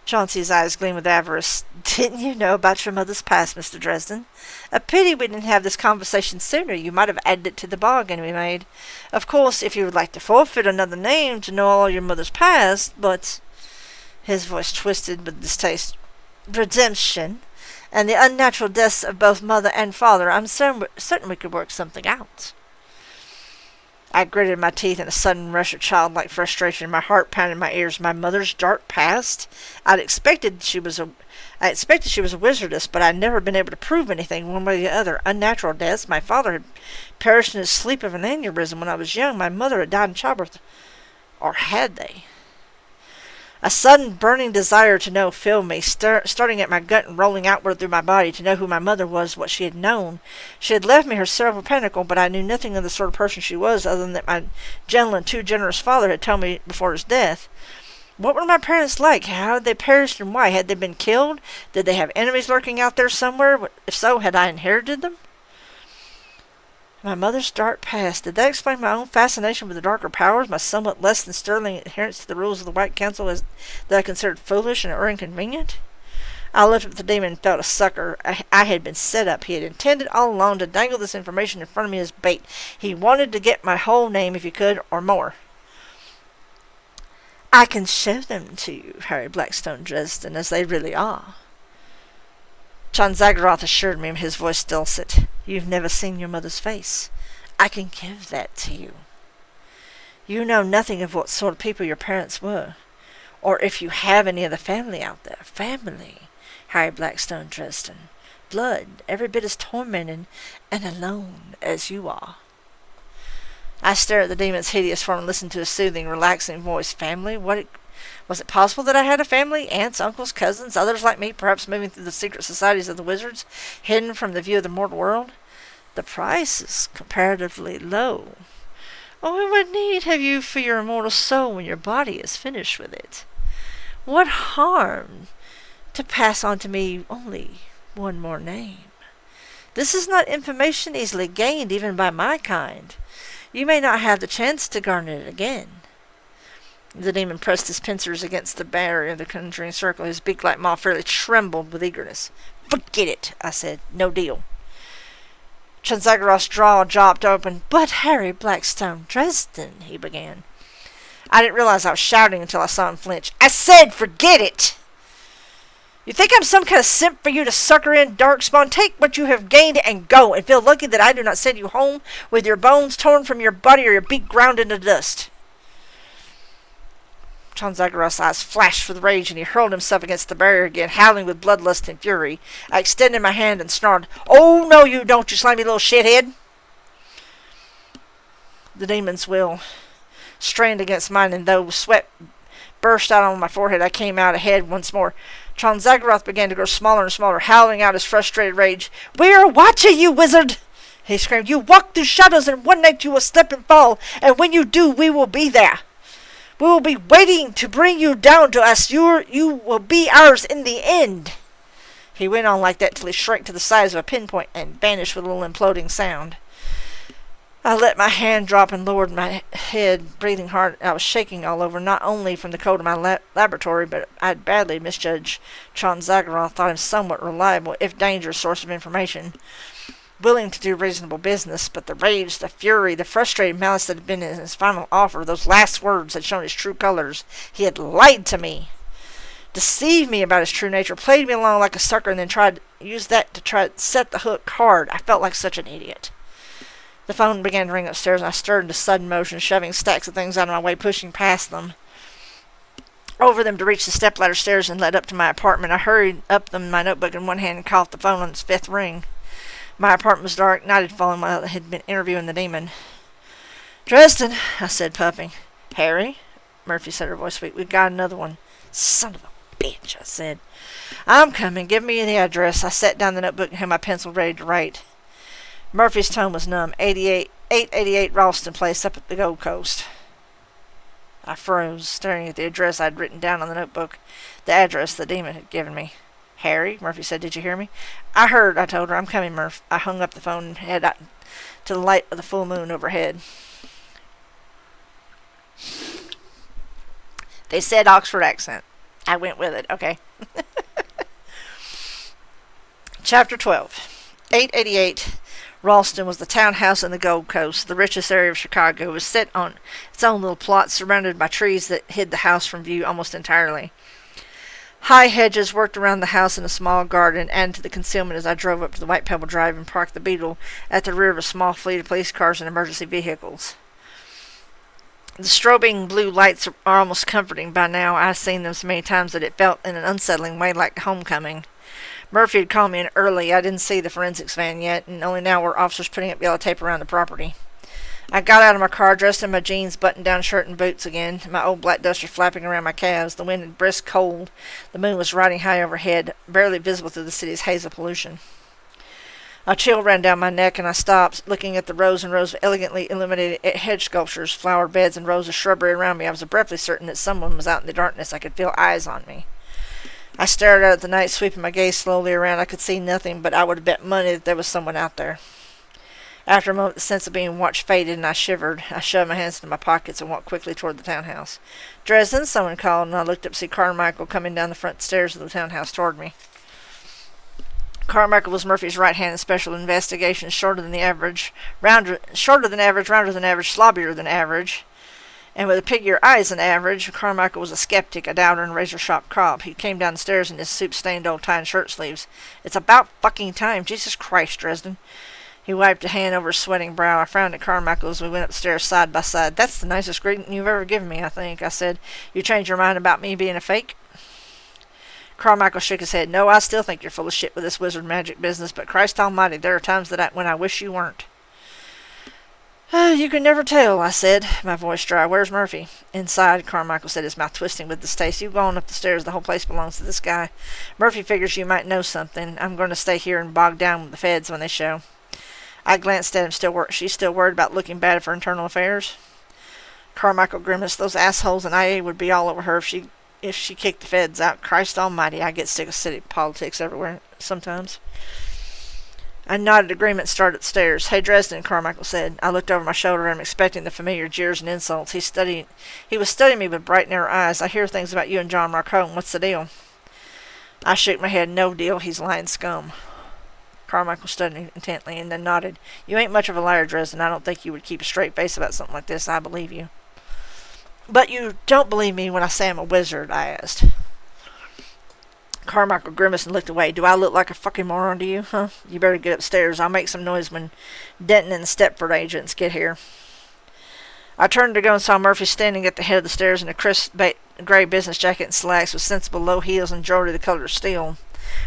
Chauncey's eyes gleamed with avarice. Didn't you know about your mother's past, Mr. Dresden? A pity we didn't have this conversation sooner. You might have added it to the bargain we made. Of course, if you would like to forfeit another name to know all your mother's past, but... His voice twisted with distaste. Redemption, and the unnatural deaths of both mother and father, I'm certain we could work something out. I gritted my teeth in a sudden rush of childlike frustration. My heart pounded in my ears. My mother's dark past? I expected she was a wizardess, but I'd never been able to prove anything one way or the other. Unnatural deaths. My father had perished in his sleep of an aneurysm when I was young. My mother had died in childbirth. Or had they? A sudden burning desire to know filled me, starting at my gut and rolling outward through my body, to know who my mother was, what she had known. She had left me her silver pentacle, but I knew nothing of the sort of person she was, other than that my gentle and too generous father had told me before his death. What were my parents like? How had they perished and why? Had they been killed? Did they have enemies lurking out there somewhere? If so, had I inherited them? My mother's dark past. Did that explain my own fascination with the darker powers, my somewhat less than sterling adherence to the rules of the White Council that I considered foolish or inconvenient? I looked up at the demon and felt a sucker. I had been set up. He had intended all along to dangle this information in front of me as bait. He wanted to get my whole name if he could, or more. I can show them to you, Harry Blackstone Dresden, as they really are. John Zagoroth assured me, his voice dulcet. You've never seen your mother's face. I can give that to you. You know nothing of what sort of people your parents were, or if you have any of the family out there. Family, Harry Blackstone Dresden. Blood, every bit as tormented and alone as you are. I stared at the demon's hideous form and listened to his soothing, relaxing voice. Family? Was it possible that I had a family? Aunts, uncles, cousins, others like me, perhaps moving through the secret societies of the wizards, hidden from the view of the mortal world? The price is comparatively low. Oh, what need have you for your immortal soul when your body is finished with it? What harm to pass on to me only one more name? This is not information easily gained even by my kind. You may not have the chance to garner it again. The demon pressed his pincers against the barrier of the conjuring circle. His beak-like maw fairly trembled with eagerness. Forget it, I said. No deal. John Zagoroth's jaw dropped open. But Harry Blackstone Dresden, he began. I didn't realize I was shouting until I saw him flinch. I said forget it! You think I'm some kind of simp for you to sucker in, Darkspawn? Take what you have gained and go, and feel lucky that I do not send you home with your bones torn from your body or your beak ground into dust. John Zagoroth's eyes flashed with rage, and he hurled himself against the barrier again, howling with bloodlust and fury. I extended my hand and snarled, Oh, no, you don't, you slimy little shithead! The demon's will strained against mine, and though sweat burst out on my forehead, I came out ahead once more. John Zagoroth began to grow smaller and smaller, howling out his frustrated rage. We are watching you, wizard! He screamed. You walk through shadows, and one night you will slip and fall, and when you do, we will be there. We will be waiting to bring you down to us. You will be ours in the end. He went on like that till he shrank to the size of a pinpoint and vanished with a little imploding sound. I let my hand drop and lowered my head, breathing hard. I was shaking all over, not only from the cold of my laboratory, but I had badly misjudged John Zagoroth, thought him somewhat reliable, if dangerous, source of information, willing to do reasonable business, but the rage, the fury, the frustrated malice that had been in his final offer, those last words had shown his true colors. He had lied to me, deceived me about his true nature, played me along like a sucker, and then tried to use that to try to set the hook hard. I felt like such an idiot. The phone began to ring upstairs, and I stirred into sudden motion, shoving stacks of things out of my way, pushing past them, over them to reach the stepladder stairs and led up to my apartment. I hurried up them, my notebook in one hand, and caught the phone on its fifth ring. My apartment was dark. Night had fallen while I had been interviewing the demon. Dresden, I said, puffing. Harry, Murphy said, her voice sweet. We've got another one. Son of a bitch, I said. I'm coming. Give me the address. I set down the notebook and had my pencil ready to write. Murphy's tone was numb. 888 Ralston Place up at the Gold Coast. I froze, staring at the address I'd written down on the notebook, the address the demon had given me. Harry, Murphy said, did you hear me? I heard, I told her. I'm coming, Murph. I hung up the phone and headed out to the light of the full moon overhead. They said Oxford accent. I went with it. Okay. Chapter 12. 888 Ralston was the townhouse in the Gold Coast, the richest area of Chicago. It was set on its own little plot, surrounded by trees that hid the house from view almost entirely. High hedges worked around the house in a small garden, and to the concealment as I drove up to the White Pebble Drive and parked the Beetle at the rear of a small fleet of police cars and emergency vehicles. The strobing blue lights are almost comforting by now. I've seen them so many times that it felt in an unsettling way like homecoming. Murphy had called me in early. I didn't see the forensics van yet, and only now were officers putting up yellow tape around the property. I got out of my car, dressed in my jeans, button-down shirt, and boots again, my old black duster flapping around my calves. The wind had brisk cold. The moon was riding high overhead, barely visible through the city's haze of pollution. A chill ran down my neck, and I stopped, looking at the rows and rows of elegantly illuminated hedge sculptures, flower beds, and rows of shrubbery around me. I was abruptly certain that someone was out in the darkness. I could feel eyes on me. I stared out at the night, sweeping my gaze slowly around. I could see nothing, but I would have bet money that there was someone out there. After a moment, the sense of being watched faded, and I shivered. I shoved my hands into my pockets and walked quickly toward the townhouse. "Dresden," someone called, and I looked up to see Carmichael coming down the front stairs of the townhouse toward me. Carmichael was Murphy's right hand in special investigations, shorter than average, rounder than average, slobbier than average, and with a piggier eyes than average. Carmichael was a skeptic, a doubter, and a razor-sharp cob. He came down the stairs in his soup-stained old tie and shirt sleeves. "It's about fucking time. Jesus Christ, Dresden." He wiped a hand over his sweating brow. I frowned at Carmichael as we went upstairs side by side. "That's the nicest greeting you've ever given me, I think," I said. "You changed your mind about me being a fake?" Carmichael shook his head. "No, I still think you're full of shit with this wizard magic business, but Christ almighty, there are times when I wish you weren't." "You can never tell," I said, my voice dry. "Where's Murphy?" "Inside," Carmichael said, his mouth twisting with distaste. "You go on up the stairs. The whole place belongs to this guy. Murphy figures you might know something. I'm going to stay here and bog down with the feds when they show." I glanced at him. She's still worried about looking bad for internal affairs? Carmichael grimaced. "Those assholes in IA would be all over her if she kicked the feds out. Christ almighty, I get sick of city politics everywhere sometimes." I nodded agreement and started upstairs. "Hey, Dresden," Carmichael said. I looked over my shoulder and I'm expecting the familiar jeers and insults. He was studying me with bright, narrow eyes. "I hear things about you and John Marcone. What's the deal?" I shook my head. "No deal. He's lying scum." Carmichael studied me intently and then nodded. "You ain't much of a liar, Dresden. I don't think you would keep a straight face about something like this. I believe you." "But you don't believe me when I say I'm a wizard?" I asked. Carmichael grimaced and looked away. "Do I look like a fucking moron to you, huh? You better get upstairs. I'll make some noise when Denton and the Stepford agents get here." I turned to go and saw Murphy standing at the head of the stairs in a crisp gray business jacket and slacks with sensible low heels and jewelry the color of steel.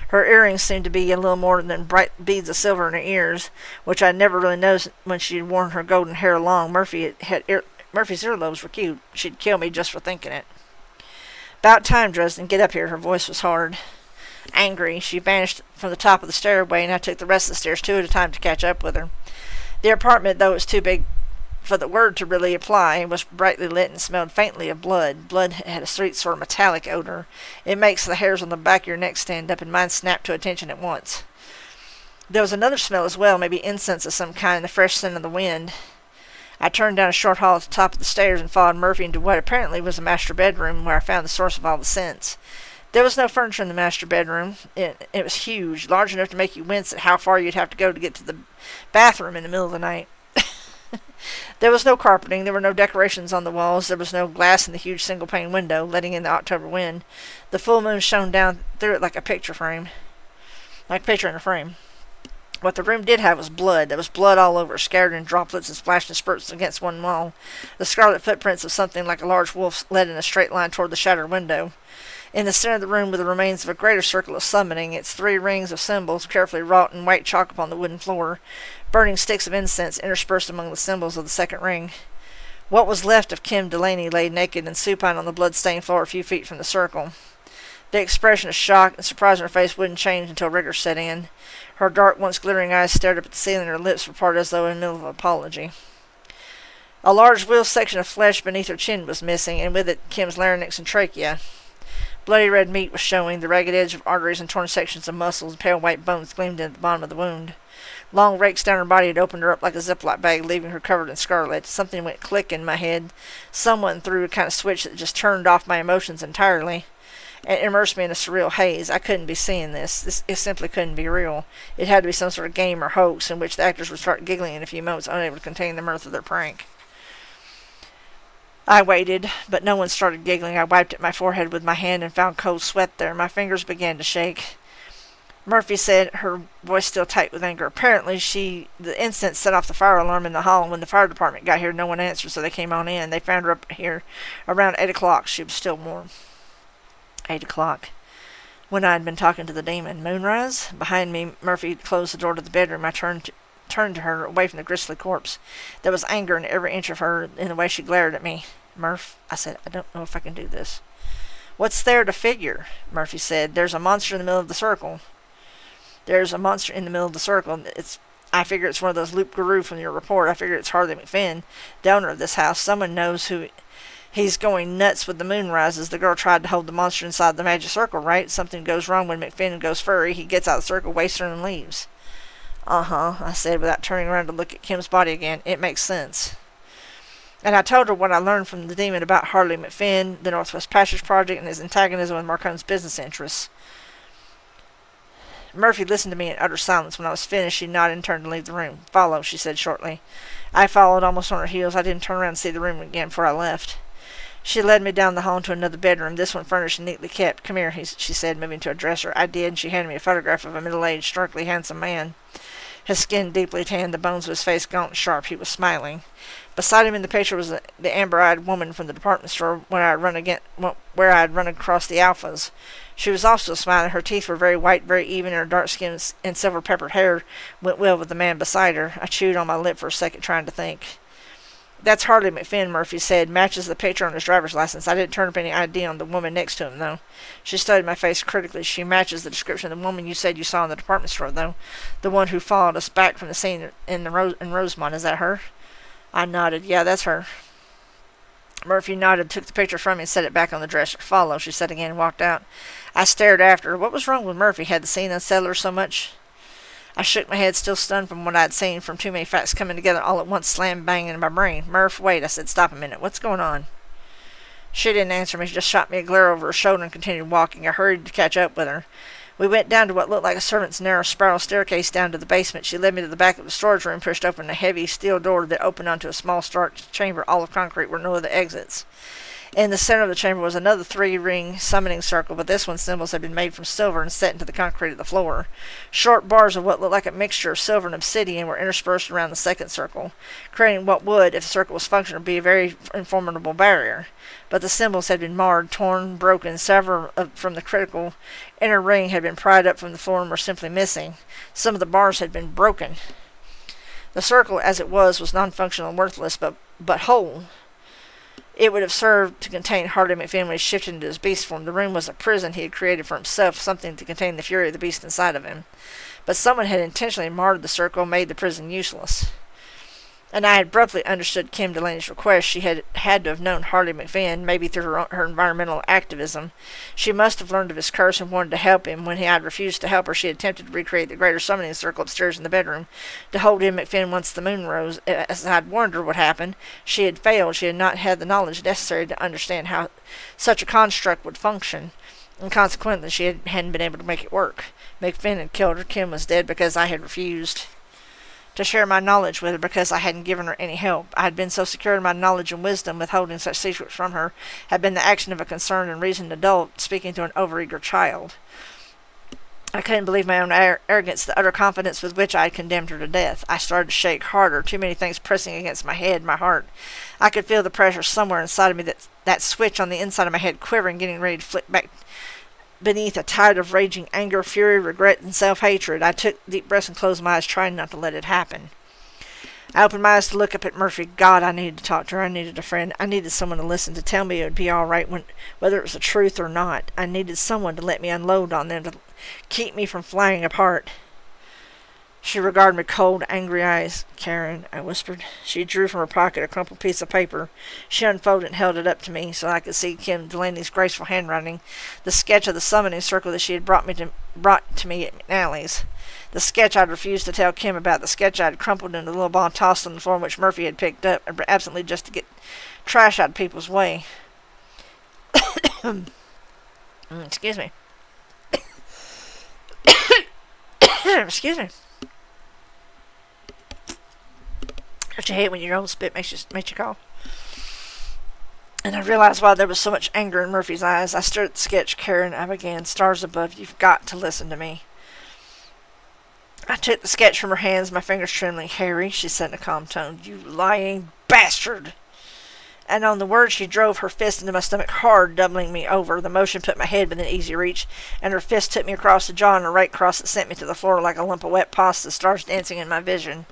Her earrings seemed to be a little more than bright beads of silver in her ears, which I never really noticed when she had worn her golden hair long. Murphy's earlobes were cute. She'd kill me just for thinking it. "About time, Dresden. Get up here." Her voice was hard. Angry, she vanished from the top of the stairway, and I took the rest of the stairs two at a time to catch up with her. The apartment, though it was too big for the word to really apply, was brightly lit and smelled faintly of blood. Blood had a sweet sort of metallic odor. It makes the hairs on the back of your neck stand up, and mine snapped to attention at once. There was another smell as well, maybe incense of some kind, the fresh scent of the wind. I turned down a short hall at the top of the stairs and followed Murphy into what apparently was a master bedroom, where I found the source of all the scents. There was no furniture in the master bedroom. It was huge, large enough to make you wince at how far you'd have to go to get to the bathroom in the middle of the night. There was no carpeting. There were no decorations on the walls. There was no glass in the huge single-pane window, letting in the October wind. The full moon shone down through it like a picture in a frame. What the room did have was blood. There was blood all over, scattered in droplets and splashed in spurts against one wall. The scarlet footprints of something like a large wolf led in a straight line toward the shattered window. In the center of the room were the remains of a greater circle of summoning, its 3 rings of symbols carefully wrought in white chalk upon the wooden floor, burning sticks of incense interspersed among the symbols of the second ring. What was left of Kim Delaney lay naked and supine on the blood-stained floor a few feet from the circle. The expression of shock and surprise on her face wouldn't change until rigor set in. Her dark, once glittering eyes stared up at the ceiling, and her lips were parted as though in the middle of an apology. A large wheel section of flesh beneath her chin was missing, and with it Kim's larynx and trachea. Bloody red meat was showing. The ragged edge of arteries and torn sections of muscles and pale white bones gleamed at the bottom of the wound. Long rakes down her body had opened her up like a Ziploc bag, leaving her covered in scarlet. Something went click in my head. Someone threw a kind of switch that just turned off my emotions entirely and immersed me in a surreal haze. I couldn't be seeing this. It simply couldn't be real. It had to be some sort of game or hoax in which the actors would start giggling in a few moments, unable to contain the mirth of their prank. I waited, but no one started giggling. I wiped at my forehead with my hand and found cold sweat there. My fingers began to shake. Murphy said, her voice still tight with anger. Apparently, the incident set off the fire alarm in the hall, and when the fire department got here, no one answered, so they came on in. They found her up here around 8 o'clock. She was still warm. 8 o'clock. When I had been talking to the demon. Moonrise? Behind me, Murphy closed the door to the bedroom. I turned to her, away from the grisly corpse. There was anger in every inch of her in the way she glared at me. "Murph," I said, "I don't know if I can do this." "What's there to figure?" Murphy said. "There's a monster in the middle of the circle." "There's a monster in the middle of the circle. I figure it's one of those loup-garou from your report. I figure it's Harley McFinn, the owner of this house. Someone knows who. He's going nuts with the moon rises. The girl tried to hold the monster inside the magic circle, right? Something goes wrong when McFinn goes furry. He gets out of the circle, wastes her, and leaves." Uh-huh, I said without turning around to look at Kim's body again. It makes sense. And I told her what I learned from the demon about Harley McFinn, the Northwest Passage Project, and his antagonism with Marcone's business interests. Murphy listened to me in utter silence. When I was finished, she nodded and turned to leave the room. Follow, she said shortly. I followed, almost on her heels. I didn't turn around to see the room again before I left. She led me down the hall into another bedroom, this one furnished and neatly kept. Come here, she said, moving to a dresser. I did, and she handed me a photograph of a middle-aged, starkly handsome man. His skin deeply tanned, the bones of his face gaunt and sharp. He was smiling. Beside him in the picture was the amber-eyed woman from the department store where I had run across the Alphas. She was also smiling. Her teeth were very white, very even, and her dark skin and silver-peppered hair went well with the man beside her. I chewed on my lip for a second, trying to think. That's Harley McFinn, Murphy said. Matches the picture on his driver's license. I didn't turn up any ID on the woman next to him, though. She studied my face critically. She matches the description of the woman you said you saw in the department store, though. The one who followed us back from the scene in Rosemont. Is that her? I nodded. Yeah, that's her. Murphy nodded, took the picture from me, and set it back on the dresser. Follow, she said again, and walked out. I stared after her. What was wrong with Murphy? Had the scene unsettled her so much? I shook my head, still stunned from what I had seen, from too many facts coming together all at once, slam bang in my brain. Murph, wait, I said, stop a minute. What's going on? She didn't answer me. She just shot me a glare over her shoulder and continued walking. I hurried to catch up with her. We went down to what looked like a servant's narrow spiral staircase down to the basement. She led me to the back of the storage room, pushed open a heavy steel door that opened onto a small dark chamber, all of concrete, with no other exits. In the center of the chamber was another three-ring summoning circle, but this one's symbols had been made from silver and set into the concrete of the floor. Short bars of what looked like a mixture of silver and obsidian were interspersed around the second circle, creating what would, if the circle was functional, be a very formidable barrier. But the symbols had been marred, torn, broken. Several from the critical inner ring had been pried up from the floor and were simply missing. Some of the bars had been broken. The circle, as it was non-functional and worthless, but whole. It would have served to contain Harley McFinn when he shifted into his beast form. The room was a prison he had created for himself, something to contain the fury of the beast inside of him. But someone had intentionally marred the circle and made the prison useless. And I had abruptly understood Kim Delaney's request. She had to have known Harley McFinn, maybe through her environmental activism. She must have learned of his curse and wanted to help him. When he had refused to help her, she attempted to recreate the greater summoning circle upstairs in the bedroom, to hold in McFinn once the moon rose. As I had warned her what happened, she had failed. She had not had the knowledge necessary to understand how such a construct would function, and consequently she hadn't been able to make it work. McFinn had killed her. Kim was dead because I had refused to share my knowledge with her, because I hadn't given her any help. I had been so secure in my knowledge and wisdom, withholding such secrets from her had been the action of a concerned and reasoned adult speaking to an overeager child. I couldn't believe my own arrogance, the utter confidence with which I had condemned her to death. I started to shake harder, too many things pressing against my head, my heart. I could feel the pressure somewhere inside of me, that switch on the inside of my head quivering, getting ready to flick back beneath a tide of raging anger, fury, regret, and self-hatred. I took deep breaths and closed my eyes, trying not to let it happen. I opened my eyes to look up at Murphy. God, I needed to talk to her. I needed a friend. I needed someone to listen, to tell me it would be all right, whether it was the truth or not. I needed someone to let me unload on them, to keep me from flying apart. She regarded me cold, angry eyes. Karen, I whispered. She drew from her pocket a crumpled piece of paper. She unfolded and held it up to me so I could see Kim Delaney's graceful handwriting, the sketch of the summoning circle that she had brought to me at McNally's. The sketch I'd refused to tell Kim about. The sketch I'd crumpled into a little ball and tossed on the floor, which Murphy had picked up, absently just to get trash out of people's way. Excuse me. Excuse me. Don't you hate when your own spit makes you cough? And I realized why there was so much anger in Murphy's eyes. I stared at the sketch. Karen, I began. Stars above, you've got to listen to me. I took the sketch from her hands, my fingers trembling. Harry, she said in a calm tone, you lying bastard. And on the word she drove her fist into my stomach hard, doubling me over. The motion put my head within easy reach, and her fist took me across the jaw and a right cross that sent me to the floor like a lump of wet pasta, stars dancing in my vision.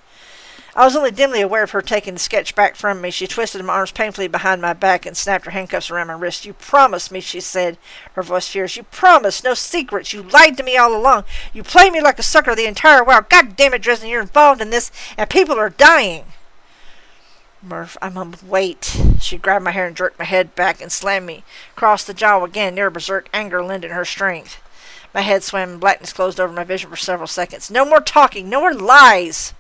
I was only dimly aware of her taking the sketch back from me. She twisted my arms painfully behind my back and snapped her handcuffs around my wrist. You promised me, she said, her voice fierce. You promised. No secrets. You lied to me all along. You played me like a sucker the entire while. God damn it, Dresden, you're involved in this, and people are dying. Murph, I mumbled, wait. She grabbed my hair and jerked my head back and slammed me across the jaw again, near berserk anger lending her strength. My head swam and blackness closed over my vision for several seconds. No more talking, no more lies,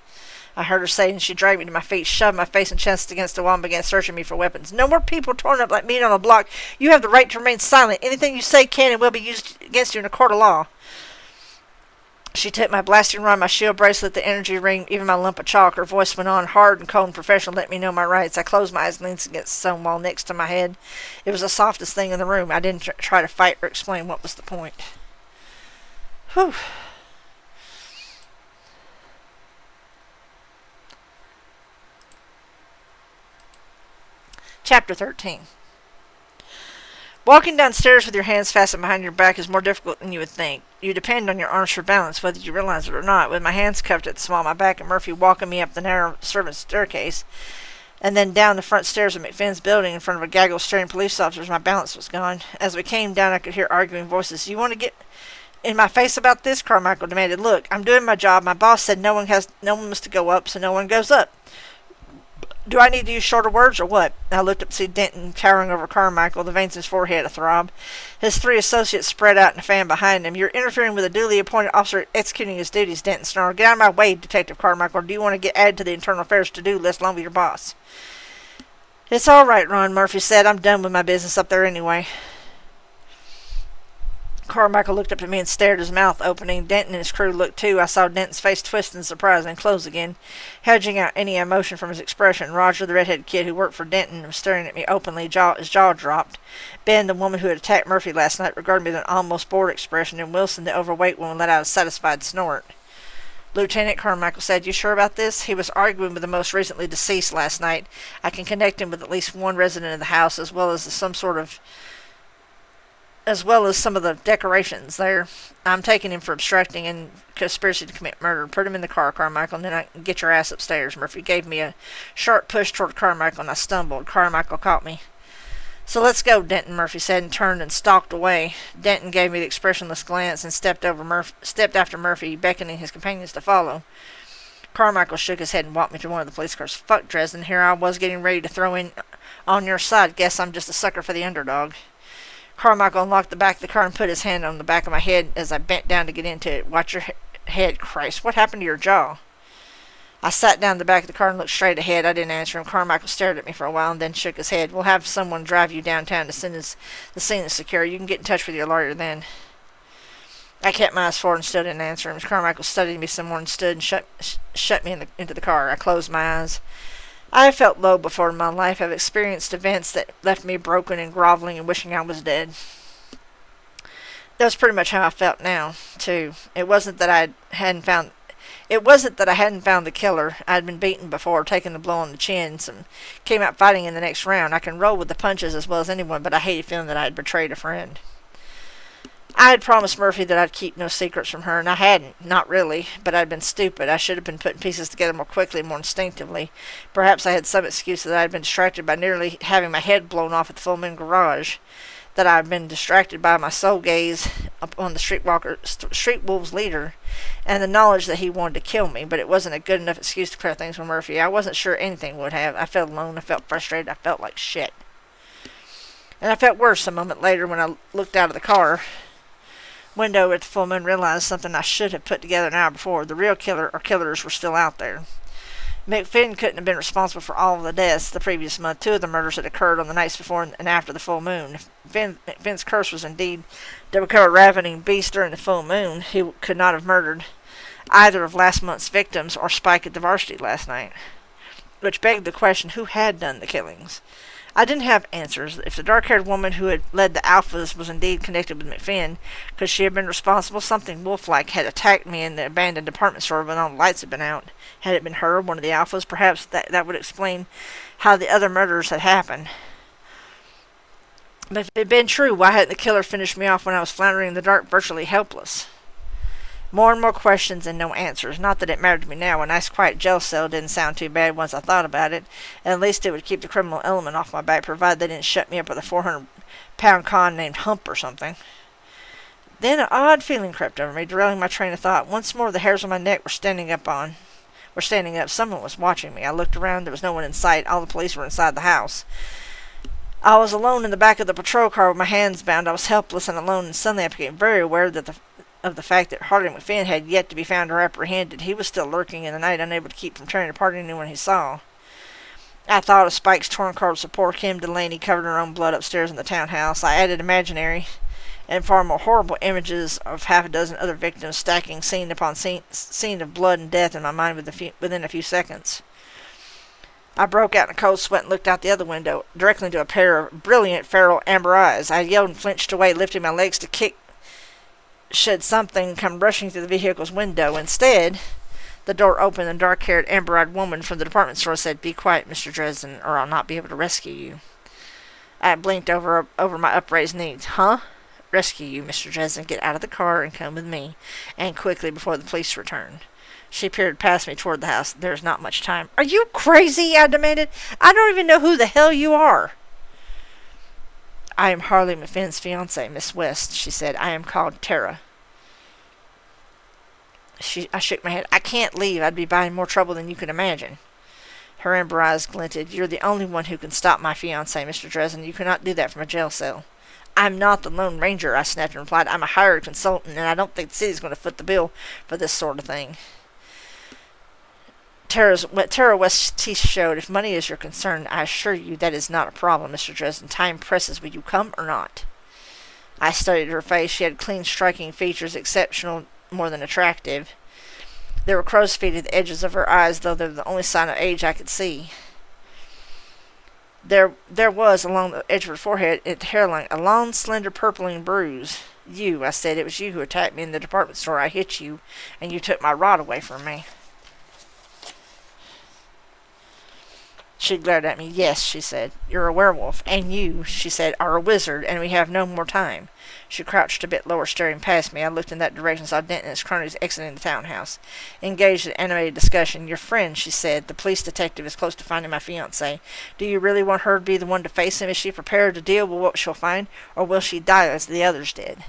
I heard her say, and she dragged me to my feet, shoved my face and chest against the wall, and began searching me for weapons. No more people torn up like meat on a block. You have the right to remain silent. Anything you say can and will be used against you in a court of law. She took my blasting rod, my shield bracelet, the energy ring, even my lump of chalk. Her voice went on, hard and cold and professional, let me know my rights. I closed my eyes and leaned against the stone wall next to my head. It was the softest thing in the room. I didn't try to fight or explain what was the point. Whew. Chapter 13. Walking downstairs with your hands fastened behind your back is more difficult than you would think. You depend on your arms for balance, whether you realize it or not. With my hands cuffed at the small of my back and Murphy walking me up the narrow servants' staircase, and then down the front stairs of McFinn's building in front of a gaggle of staring police officers, my balance was gone. As we came down, I could hear arguing voices. You want to get in my face about this? Carmichael demanded. Look, I'm doing my job. My boss said no one was to go up, so no one goes up. Do I need to use shorter words or what? I looked up to see Denton towering over Carmichael, the veins in his forehead a throb. His three associates spread out in a fan behind him. You're interfering with a duly appointed officer executing his duties, Denton snarled. Get out of my way, Detective Carmichael, or do you want to get added to the internal affairs to-do list along with your boss? It's all right, Ron, Murphy said. I'm done with my business up there anyway. Carmichael looked up at me and stared, his mouth opening. Denton and his crew looked too. I saw Denton's face twist in surprise and close again, hedging out any emotion from his expression. Roger, the redheaded kid who worked for Denton, was staring at me openly, his jaw dropped. Ben, the woman who had attacked Murphy last night, regarded me with an almost bored expression, and Wilson, the overweight woman, let out a satisfied snort. Lieutenant, Carmichael said, you sure about this? He was arguing with the most recently deceased last night. I can connect him with at least one resident of the house, as well as some of the decorations there. I'm taking him for obstructing and conspiracy to commit murder. Put him in the car, Carmichael, and then I can get your ass upstairs. Murphy gave me a sharp push toward Carmichael, and I stumbled. Carmichael caught me. So let's go, Denton, Murphy said, and turned and stalked away. Denton gave me the expressionless glance and stepped after Murphy, beckoning his companions to follow. Carmichael shook his head and walked me to one of the police cars. Fuck, Dresden, here I was getting ready to throw in on your side. Guess I'm just a sucker for the underdog. Carmichael unlocked the back of the car and put his hand on the back of my head as I bent down to get into it. Watch your head, Christ. What happened to your jaw? I sat down in the back of the car and looked straight ahead. I didn't answer him. Carmichael stared at me for a while and then shook his head. We'll have someone drive you downtown as soon as the scene is secure. You can get in touch with your lawyer then. I kept my eyes forward and still didn't answer him. Carmichael studied me some more and stood and shut me into the car. I closed my eyes. I have felt low before in my life. I've experienced events that left me broken and groveling and wishing I was dead. That was pretty much how I felt now, too. It wasn't that I hadn't found the killer. I'd been beaten before, taken a blow on the chin, and came out fighting in the next round. I can roll with the punches as well as anyone, but I hated feeling that I had betrayed a friend. I had promised Murphy that I'd keep no secrets from her, and I hadn't. Not really, but I'd been stupid. I should have been putting pieces together more quickly, more instinctively. Perhaps I had some excuse that I had been distracted by nearly having my head blown off at the Full Moon Garage, that I had been distracted by my sole gaze upon the street wolves' leader, and the knowledge that he wanted to kill me, but it wasn't a good enough excuse to clear things with Murphy. I wasn't sure anything would have. I felt alone. I felt frustrated. I felt like shit. And I felt worse a moment later when I looked out of the car window at the full moon, realized something I should have put together an hour before. The real killer or killers were still out there. McFinn couldn't have been responsible for all of the deaths the previous month. Two of the murders had occurred on the nights before and after the full moon. If McFinn's curse was indeed to become a ravening beast during the full moon, he could not have murdered either of last month's victims or Spike at the varsity last night. Which begged the question, who had done the killings? I didn't have answers. If the dark-haired woman who had led the Alphas was indeed connected with McFinn, could she have been responsible? Something wolf-like had attacked me in the abandoned department store when all the lights had been out. Had it been her, one of the Alphas? Perhaps that would explain how the other murders had happened. But if it had been true, why hadn't the killer finished me off when I was floundering in the dark, virtually helpless? More and more questions and no answers. Not that it mattered to me now. A nice quiet jail cell didn't sound too bad once I thought about it. And at least it would keep the criminal element off my back, provided they didn't shut me up with a 400-pound con named Hump or something. Then an odd feeling crept over me, derailing my train of thought. Once more the hairs on my neck were standing up. Someone was watching me. I looked around. There was no one in sight. All the police were inside the house. I was alone in the back of the patrol car with my hands bound. I was helpless and alone, and suddenly I became very aware that of the fact that Harley McFinn had yet to be found or apprehended. He was still lurking in the night, unable to keep from tearing apart anyone he saw. I thought of Spike's torn cards of poor Kim Delaney covered in her own blood upstairs in the townhouse. I added imaginary and far more horrible images of half a dozen other victims stacking scene upon scene of blood and death in my mind within a few seconds. I broke out in a cold sweat and looked out the other window, directly into a pair of brilliant, feral amber eyes. I yelled and flinched away, lifting my legs to kick should something come rushing through the vehicle's window. Instead, the door opened and a dark-haired, amber-eyed woman from the department store said, "Be quiet, Mr. Dresden, or I'll not be able to rescue you." I blinked over my upraised knees. "Huh? Rescue you, Mr. Dresden. Get out of the car and come with me, and quickly before the police return." She peered past me toward the house. "There's not much time." "Are you crazy?" I demanded. "I don't even know who the hell you are." "I am Harley McFinn's fiancée, Miss West," she said. "I am called Tara." I shook my head. "I can't leave. I'd be buying more trouble than you can imagine." Her amber eyes glinted. "You're the only one who can stop my fiancé, Mr. Dresden. You cannot do that from a jail cell." "I'm not the Lone Ranger," I snapped and replied. "I'm a hired consultant, and I don't think the city's going to foot the bill for this sort of thing." Tara West's teeth showed. "If money is your concern, I assure you that is not a problem, Mr. Dresden. Time presses. Will you come or not?" I studied her face. She had clean, striking features, exceptional, more than attractive. There were crow's feet at the edges of her eyes, though they were the only sign of age I could see. There was, along the edge of her forehead, at the hairline, a long, slender, purpling bruise. "You," I said. "It was you who attacked me in the department store. I hit you, and you took my rod away from me." She glared at me. "Yes," she said. "You're a werewolf. And you," she said, "are a wizard, and we have no more time." She crouched a bit lower, staring past me. I looked in that direction and saw Dent and his cronies exiting the townhouse. Engaged in animated discussion. "Your friend," she said, "the police detective, is close to finding my fiancé. Do you really want her to be the one to face him? Is she prepared to deal with what she'll find, or will she die as the others did?"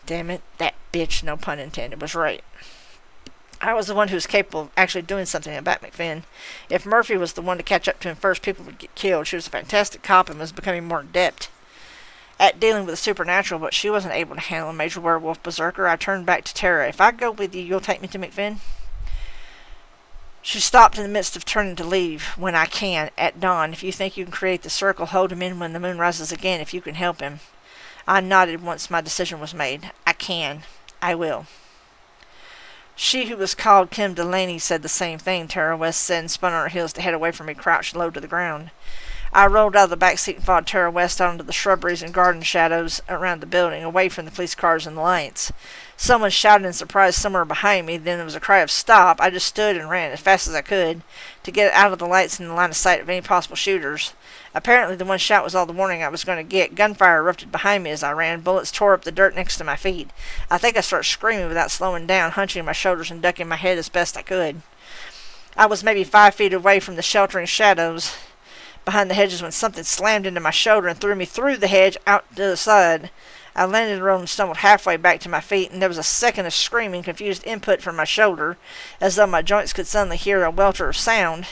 Damn it, that bitch, no pun intended, was right. I was the one who was capable of actually doing something about McFinn. If Murphy was the one to catch up to him first, people would get killed. She was a fantastic cop and was becoming more adept at dealing with the supernatural, but she wasn't able to handle a major werewolf berserker. I turned back to Tara. "If I go with you, you'll take me to McFinn?" She stopped in the midst of turning to leave. "When I can, at dawn. If you think you can create the circle, hold him in when the moon rises again, if you can help him." I nodded once my decision was made. "I can. I will." She who was called Kim Delaney said the same thing, Tara West said, and spun on her heels to head away from me, crouched low to the ground. I rolled out of the back seat and followed Tara West out into the shrubberies and garden shadows around the building, away from the police cars and the lights. Someone shouted in surprise somewhere behind me. Then there was a cry of "Stop!" I just stood and ran as fast as I could to get out of the lights and the line of sight of any possible shooters. Apparently the one shot was all the warning I was going to get. Gunfire erupted behind me as I ran. Bullets tore up the dirt next to my feet. I think I started screaming without slowing down, hunching my shoulders and ducking my head as best I could. I was maybe 5 feet away from the sheltering shadows behind the hedges when something slammed into my shoulder and threw me through the hedge out to the side. I landed in the road and stumbled halfway back to my feet, and there was a second of screaming, confused input from my shoulder, as though my joints could suddenly hear a welter of sound,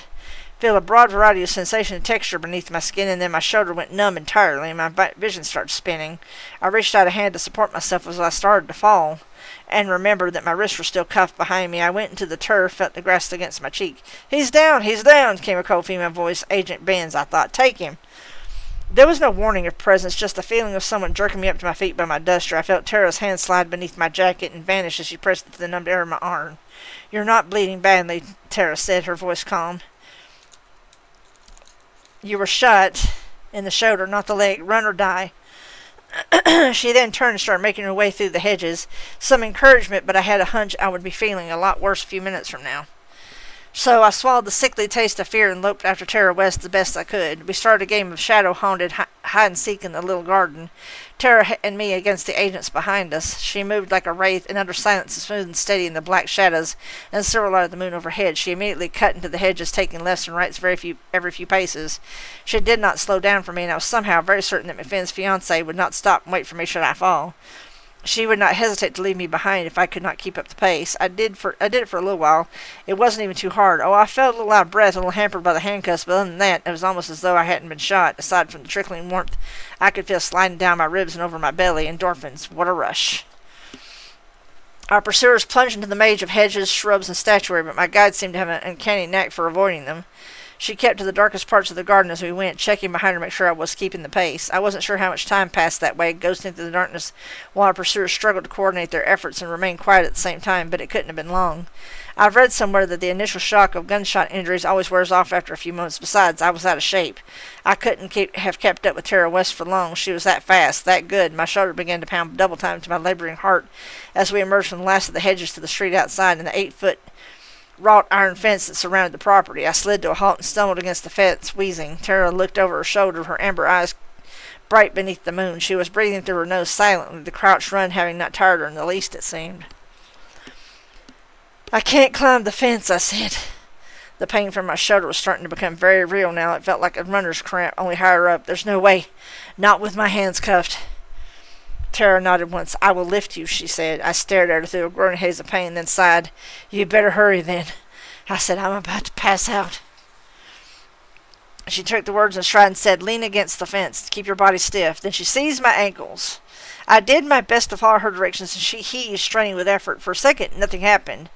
feel a broad variety of sensation and texture beneath my skin, and then my shoulder went numb entirely, and my vision started spinning. I reached out a hand to support myself as I started to fall, and remembered that my wrists were still cuffed behind me. I went into the turf, felt the grass against my cheek. He's down, came a cold female voice. Agent Benz, I thought. Take him. There was no warning of presence, just the feeling of someone jerking me up to my feet by my duster. I felt Tara's hand slide beneath my jacket and vanish as she pressed it to the numbed area of my arm. "You're not bleeding badly," Tara said, her voice calm. "You were shot in the shoulder, not the leg. Run or die." She then turned and started making her way through the hedges. Some encouragement, but I had a hunch I would be feeling a lot worse a few minutes from now. So I swallowed the sickly taste of fear and loped after Tara West the best I could. We started a game of shadow-haunted hide-and-seek in the little garden, Tara and me against the agents behind us. She moved like a wraith, and under silence, smooth and steady in the black shadows and silver light of the moon overhead. She immediately cut into the hedges, taking lefts and rights every few paces. She did not slow down for me, and I was somehow very certain that McFinn's fiancée would not stop and wait for me should I fall. She would not hesitate to leave me behind if I could not keep up the pace. I did it for a little while. It wasn't even too hard. Oh, I felt a little out of breath, a little hampered by the handcuffs, but other than that, it was almost as though I hadn't been shot. Aside from the trickling warmth I could feel sliding down my ribs and over my belly. Endorphins. What a rush. Our pursuers plunged into the maze of hedges, shrubs, and statuary, but my guide seemed to have an uncanny knack for avoiding them. She kept to the darkest parts of the garden as we went, checking behind her to make sure I was keeping the pace. I wasn't sure how much time passed that way, ghosting through the darkness, while our pursuers struggled to coordinate their efforts and remain quiet at the same time, but it couldn't have been long. I've read somewhere that the initial shock of gunshot injuries always wears off after a few moments. Besides, I was out of shape. I couldn't have kept up with Tara West for long. She was that fast, that good. My shoulder began to pound double time to my laboring heart as we emerged from the last of the hedges to the street outside and the 8-foot wrought iron fence that surrounded the property. I slid to a halt and stumbled against the fence, wheezing. Tara looked over her shoulder, her amber eyes bright beneath the moon. She was breathing through her nose silently, the crouched run having not tired her in the least, it seemed. "I can't climb the fence," I said. The pain from my shoulder was starting to become very real now. It felt like a runner's cramp, only higher up. "There's no way. Not with my hands cuffed." Tara nodded once. "I will lift you," she said. I stared at her through a growing haze of pain, then sighed. "You'd better hurry, then." I said, "I'm about to pass out." She took the words in stride and said, "Lean against the fence. Keep your body stiff." Then she seized my ankles. I did my best to follow her directions, and she heaved, straining with effort. For a second, nothing happened,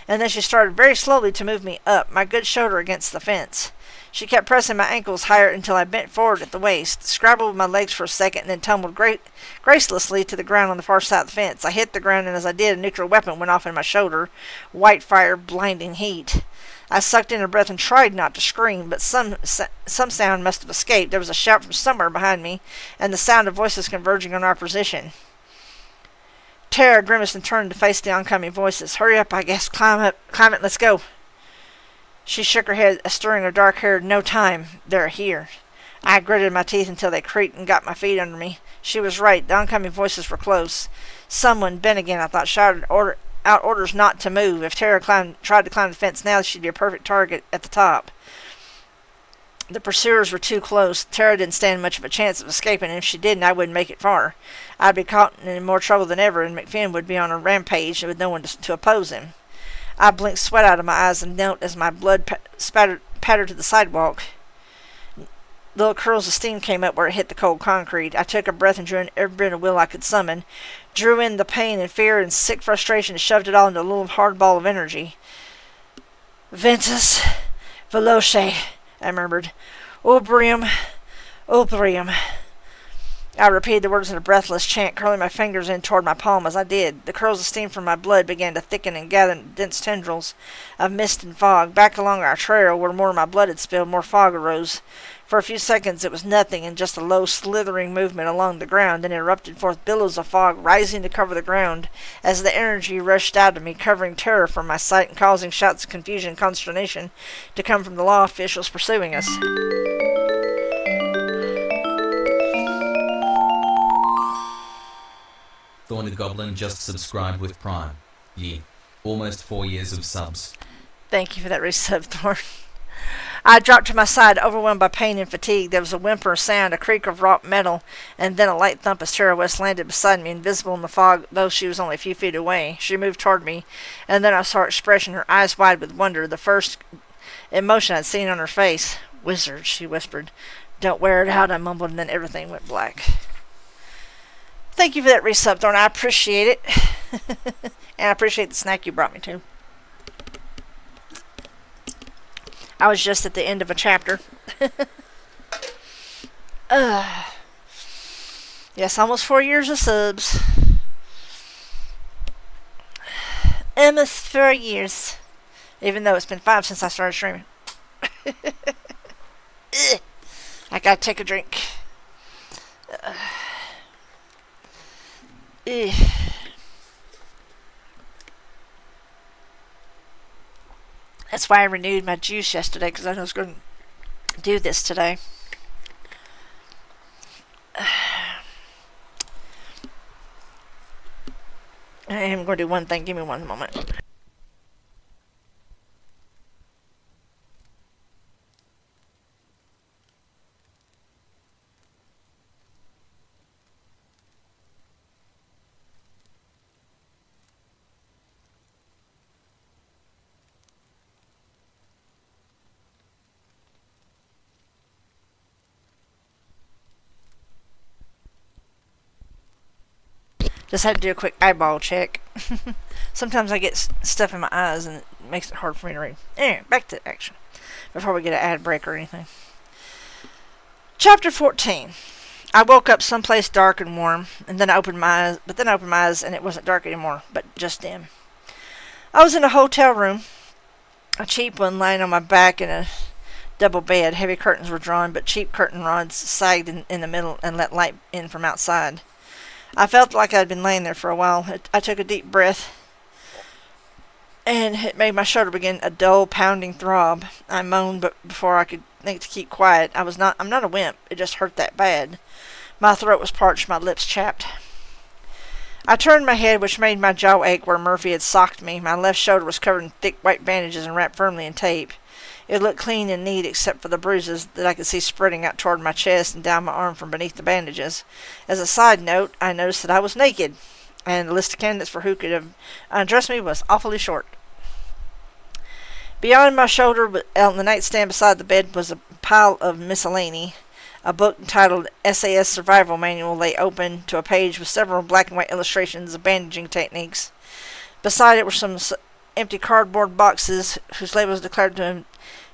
and then she started very slowly to move me up, my good shoulder against the fence. She kept pressing my ankles higher until I bent forward at the waist, scrabbled with my legs for a second, and then tumbled gracelessly to the ground on the far side of the fence. I hit the ground, and as I did, a nuclear weapon went off in my shoulder. White fire, blinding heat. I sucked in a breath and tried not to scream, but some sound must have escaped. There was a shout from somewhere behind me, and the sound of voices converging on our position. Tara grimaced and turned to face the oncoming voices. "Hurry up, I guess. Climb it, let's go." She shook her head, stirring her dark hair. "No time. They're here." I gritted my teeth until they creaked and got my feet under me. She was right. The oncoming voices were close. Someone, Ben again, I thought, shouted out orders not to move. If Tara tried to climb the fence now, she'd be a perfect target at the top. The pursuers were too close. Tara didn't stand much of a chance of escaping, and if she didn't, I wouldn't make it far. I'd be caught in more trouble than ever, and McFinn would be on a rampage with no one to oppose him. I blinked sweat out of my eyes and knelt as my blood pattered to the sidewalk. Little curls of steam came up where it hit the cold concrete. I took a breath and drew in every bit of will I could summon, drew in the pain and fear and sick frustration and shoved it all into a little hard ball of energy. "Ventus Veloce," I murmured. "Ubrium, Ubrium." I repeated the words in a breathless chant, curling my fingers in toward my palm as I did. The curls of steam from my blood began to thicken and gather in dense tendrils of mist and fog. Back along our trail, where more of my blood had spilled, more fog arose. For a few seconds it was nothing, and just a low, slithering movement along the ground, then erupted forth billows of fog, rising to cover the ground, as the energy rushed out of me, covering terror from my sight and causing shouts of confusion and consternation to come from the law officials pursuing us. Thorn the Goblin just subscribed with Prime. Yeah, almost 4 years of subs. Thank you for that resub, Thorn. I dropped to my side, overwhelmed by pain and fatigue. There was a whimper sound, a creak of wrought metal, and then a light thump as Tara West landed beside me, invisible in the fog, though she was only a few feet away. She moved toward me, and then I saw her expression, her eyes wide with wonder, the first emotion I'd seen on her face. "Wizard," she whispered. "Don't wear it out," I mumbled, and then everything went black. Thank you for that resub, Thorn. I appreciate it. And I appreciate the snack you brought me too. I was just at the end of a chapter. Yes, almost 4 years of subs. Almost 4 years. Even though it's been 5 since I started streaming. I gotta take a drink. That's why I renewed my juice yesterday, because I was going to do this today. I am going to do one thing. Give me one moment. Just had to do a quick eyeball check. Sometimes I get stuff in my eyes and it makes it hard for me to read. Anyway, back to action. Before we get an ad break or anything. Chapter 14. I woke up someplace dark and warm, and then I opened my eyes, and it wasn't dark anymore, but just dim. I was in a hotel room, a cheap one, lying on my back in a double bed. Heavy curtains were drawn, but cheap curtain rods sagged in the middle and let light in from outside. I felt like I'd been laying there for a while. I took a deep breath, and it made my shoulder begin a dull, pounding throb. I moaned, but before I could think to keep quiet, I'm not a wimp. It just hurt that bad. My throat was parched, my lips chapped. I turned my head, which made my jaw ache where Murphy had socked me. My left shoulder was covered in thick white bandages and wrapped firmly in tape. It looked clean and neat except for the bruises that I could see spreading out toward my chest and down my arm from beneath the bandages. As a side note, I noticed that I was naked, and the list of candidates for who could have undressed me was awfully short. Beyond my shoulder, on the nightstand beside the bed, was a pile of miscellany. A book entitled SAS Survival Manual lay open to a page with several black and white illustrations of bandaging techniques. Beside it were some empty cardboard boxes whose labels declared to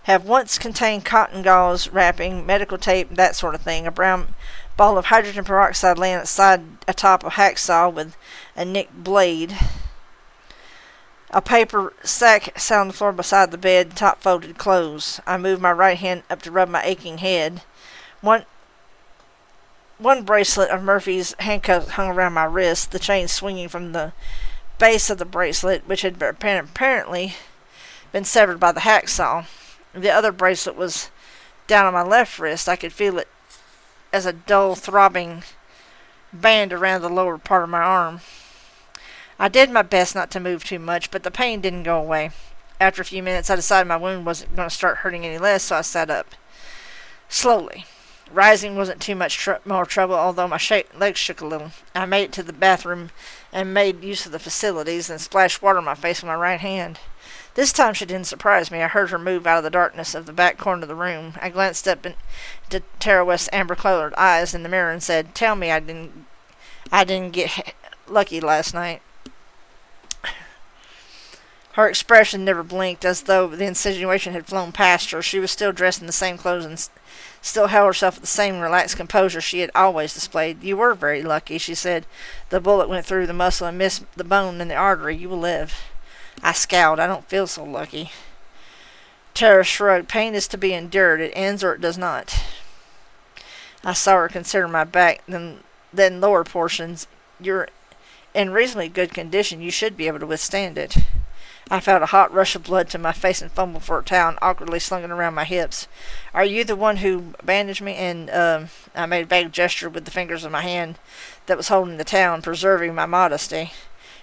have once contained cotton gauze, wrapping, medical tape, that sort of thing. A brown ball of hydrogen peroxide laying atop a hacksaw with a nicked blade. A paper sack sat on the floor beside the bed, top folded clothes. I moved my right hand up to rub my aching head. One bracelet of Murphy's handcuffs hung around my wrist, the chain swinging from the base of the bracelet, which had apparently been severed by the hacksaw. The other bracelet was down on my left wrist. I could feel it as a dull, throbbing band around the lower part of my arm. I did my best not to move too much, but the pain didn't go away. After a few minutes, I decided my wound wasn't going to start hurting any less, so I sat up. Slowly. Rising wasn't too much more trouble, although my legs shook a little. I made it to the bathroom and made use of the facilities and splashed water on my face with my right hand. This time she didn't surprise me. I heard her move out of the darkness of the back corner of the room. I glanced up into Tara West's amber-colored eyes in the mirror and said, "Tell me I didn't get lucky last night." Her expression never blinked, as though the insinuation had flown past her. She was still dressed in the same clothes and still held herself with the same relaxed composure she had always displayed. "You were very lucky," she said. "The bullet went through the muscle and missed the bone and the artery. You will live." I scowled. "I don't feel so lucky." Tara shrugged. "Pain is to be endured. It ends or it does not." I saw her consider my back, then lower portions. "You're in reasonably good condition. You should be able to withstand it." I felt a hot rush of blood to my face and fumbled for a towel and awkwardly slung it around my hips. "Are you the one who bandaged me?" And I made a vague gesture with the fingers of my hand that was holding the towel and preserving my modesty.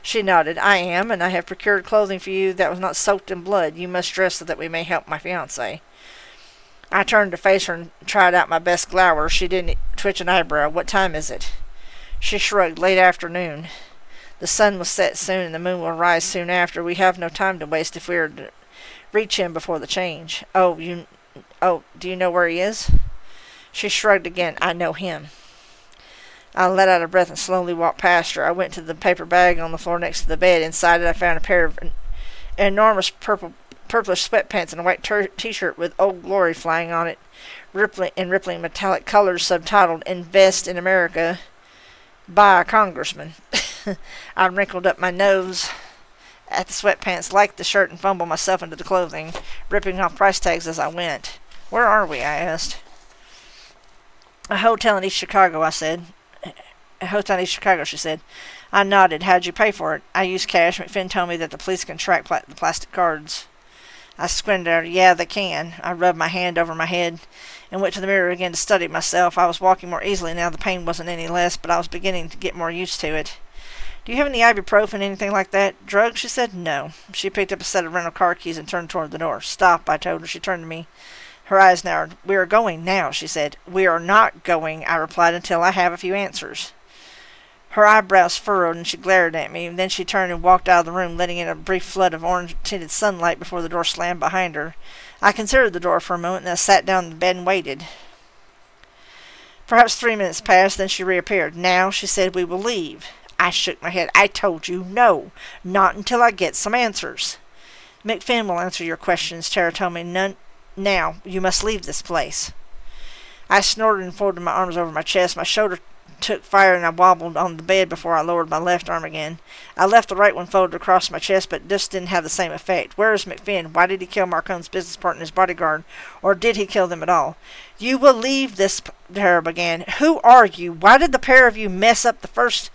She nodded. "I am, and I have procured clothing for you that was not soaked in blood. You must dress so that we may help my fiancé." I turned to face her and tried out my best glower. She didn't twitch an eyebrow. "What time is it?" She shrugged. "Late afternoon. The sun will set soon and the moon will rise soon after. We have no time to waste if we are to reach him before the change." Do you know where he is?" She shrugged again. "I know him." I let out a breath and slowly walked past her. I went to the paper bag on the floor next to the bed. Inside it I found a pair of enormous purplish sweatpants and a white t-shirt with Old Glory flying on it, rippling metallic colors, subtitled "Invest in America by a Congressman." I wrinkled up my nose at the sweatpants, liked the shirt, and fumbled myself into the clothing, ripping off price tags as I went. "Where are we?" I asked. "A hotel in East Chicago," I said. "A hotel in East Chicago," she said. I nodded. "How'd you pay for it?" "I used cash. McFinn told me that the police can track the plastic cards." I squinted at her. "Yeah, they can." I rubbed my hand over my head and went to the mirror again to study myself. I was walking more easily now. The pain wasn't any less, but I was beginning to get more used to it. "Do you have any ibuprofen, anything like that?" "Drugs?" she said. "No." She picked up a set of rental car keys and turned toward the door. "Stop," I told her. She turned to me. Her eyes narrowed. "We are going now," she said. "We are not going," I replied, "until I have a few answers." Her eyebrows furrowed, and she glared at me. Then she turned and walked out of the room, letting in a brief flood of orange-tinted sunlight before the door slammed behind her. I considered the door for a moment, and I sat down in the bed and waited. Perhaps 3 minutes passed, then she reappeared. "Now," she said, "we will leave." I shook my head. I told you no. Not until I get some answers. McFinn will answer your questions, Tara told me. None. Now, you must leave this place. I snorted and folded my arms over my chest. My shoulder took fire and I wobbled on the bed before I lowered my left arm again. I left the right one folded across my chest, but this didn't have the same effect. Where is McFinn? Why did he kill Marcone's business partner and his bodyguard? Or did he kill them at all? You will leave this, Tara began. Who are you? Why did the pair of you mess up the first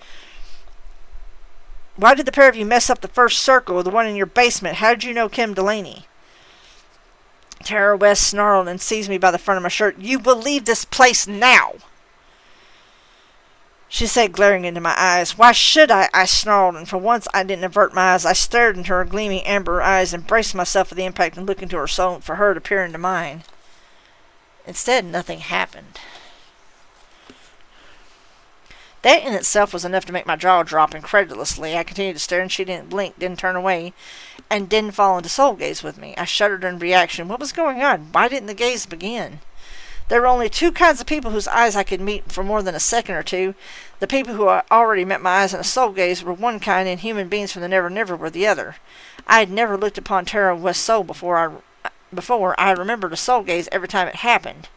circle, the one in your basement? How did you know Kim Delaney? Tara West snarled and seized me by the front of my shirt. You will leave this place now, she said, glaring into my eyes. Why should I? I snarled, and for once I didn't avert my eyes. I stared into her gleaming amber eyes and braced myself for the impact and look into her soul for her to peer into mine. Instead, nothing happened. That in itself was enough to make my jaw drop incredulously. I continued to stare, and she didn't blink, didn't turn away, and didn't fall into soul gaze with me. I shuddered in reaction. What was going on? Why didn't the gaze begin? There were only two kinds of people whose eyes I could meet for more than a second or two. The people who had already met my eyes in a soul gaze were one kind, and human beings from the Never Never were the other. I had never looked upon Tara West's soul before. I remembered a soul gaze every time it happened.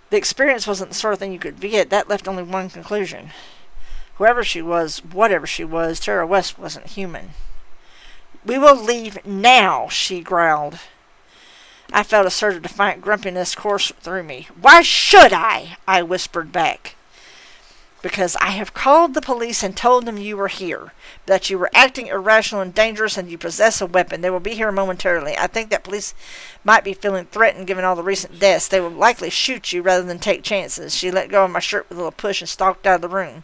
The experience wasn't the sort of thing you could get. That left only one conclusion. Whoever she was, whatever she was, Tara West wasn't human. We will leave now, she growled. I felt a surge of defiant grumpiness course through me. Why should I? I whispered back. Because I have called the police and told them you were here, that you were acting irrational and dangerous, and you possess a weapon. They will be here momentarily. I think that police might be feeling threatened given all the recent deaths. They will likely shoot you rather than take chances. She let go of my shirt with a little push and stalked out of the room.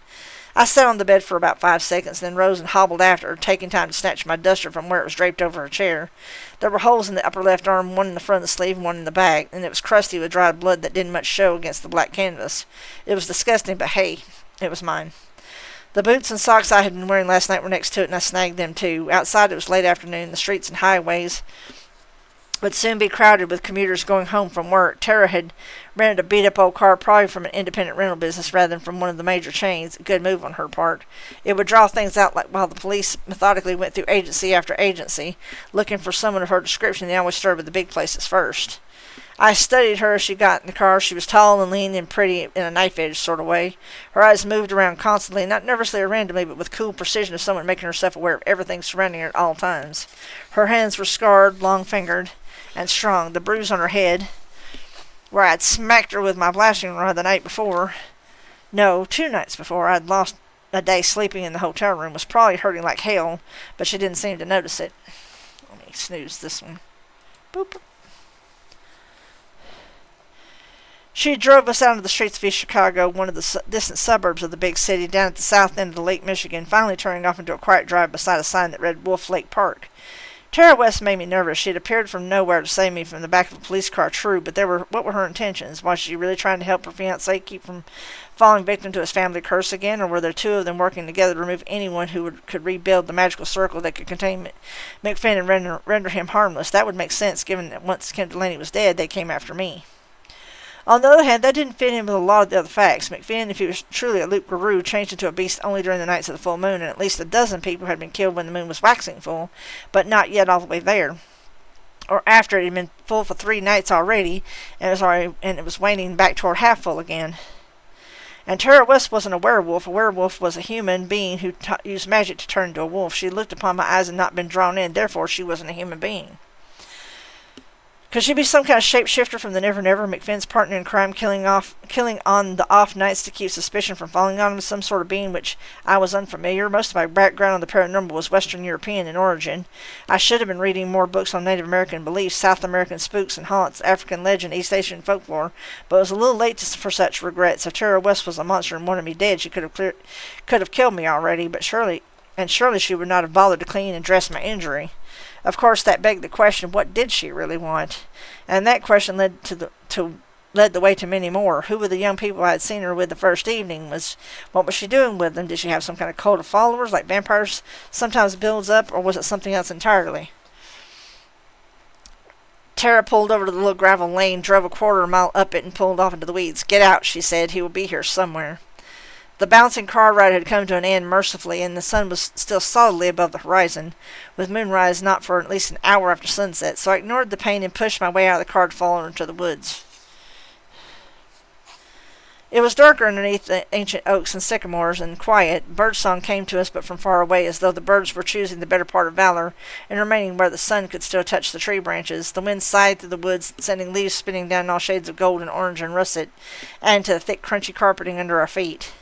I sat on the bed for about 5 seconds, then rose and hobbled after her, taking time to snatch my duster from where it was draped over her chair. There were holes in the upper left arm, one in the front of the sleeve and one in the back, and it was crusty with dried blood that didn't much show against the black canvas. It was disgusting, but hey, it was mine. The boots and socks I had been wearing last night were next to it, and I snagged them too. Outside it was late afternoon. The streets and highways would soon be crowded with commuters going home from work. Tara had rented a beat-up old car, probably from an independent rental business rather than from one of the major chains. A good move on her part. It would draw things out like while the police methodically went through agency after agency, looking for someone of her description. They always started with the big places first. I studied her as she got in the car. She was tall and lean and pretty in a knife-edge sort of way. Her eyes moved around constantly, not nervously or randomly, but with cool precision of someone making herself aware of everything surrounding her at all times. Her hands were scarred, long-fingered, and strong. The bruise on her head, where I had smacked her with my blasting rod the night before, no, 2 nights before, I had lost a day sleeping in the hotel room, was probably hurting like hell, but she didn't seem to notice it. Let me snooze this one. Boop. She drove us out of the streets of East Chicago, one of the distant suburbs of the big city, down at the south end of the Lake Michigan, finally turning off into a quiet drive beside a sign that read Wolf Lake Park. Tara West made me nervous. She had appeared from nowhere to save me from the back of a police car, true, but what were her intentions? Was she really trying to help her fiancé keep from falling victim to his family curse again, or were there two of them working together to remove anyone who could rebuild the magical circle that could contain McFinn and render him harmless? That would make sense, given that once Kim Delaney was dead, they came after me. On the other hand, that didn't fit in with a lot of the other facts. McFinn, if he was truly a Loup Garou, changed into a beast only during the nights of the full moon, and at least a dozen people had been killed when the moon was waxing full, but not yet all the way there. Or after it had been full for 3 nights already, and it was waning back toward half full again. And Tara West wasn't a werewolf. A werewolf was a human being who used magic to turn into a wolf. She looked upon my eyes and not been drawn in, therefore she wasn't a human being. Could she be some kind of shapeshifter from the Never Never, McFinn's partner in crime, killing on the off nights to keep suspicion from falling on him, some sort of being which I was unfamiliar? Most of my background on the paranormal was Western European in origin. I should have been reading more books on Native American beliefs, South American spooks and haunts, African legend, East Asian folklore, but it was a little late for such regrets. If Tara West was a monster and wanted me dead, she could have killed me already, but surely she would not have bothered to clean and dress my injury. Of course, that begged the question, what did she really want? And that question led the way to many more. Who were the young people I had seen her with the first evening? What was she doing with them? Did she have some kind of cult of followers, like vampires sometimes builds up, or was it something else entirely? Tara pulled over to the little gravel lane, drove a 1/4 mile up it, and pulled off into the weeds. Get out, she said. He will be here somewhere. The bouncing car ride had come to an end mercifully, and the sun was still solidly above the horizon, with moonrise not for at least an hour after sunset, so I ignored the pain and pushed my way out of the car to fall into the woods. It was darker underneath the ancient oaks and sycamores, and quiet. Birdsong came to us, but from far away, as though the birds were choosing the better part of valor, and remaining where the sun could still touch the tree branches. The wind sighed through the woods, sending leaves spinning down in all shades of gold and orange and russet, adding to the thick, crunchy carpeting under our feet.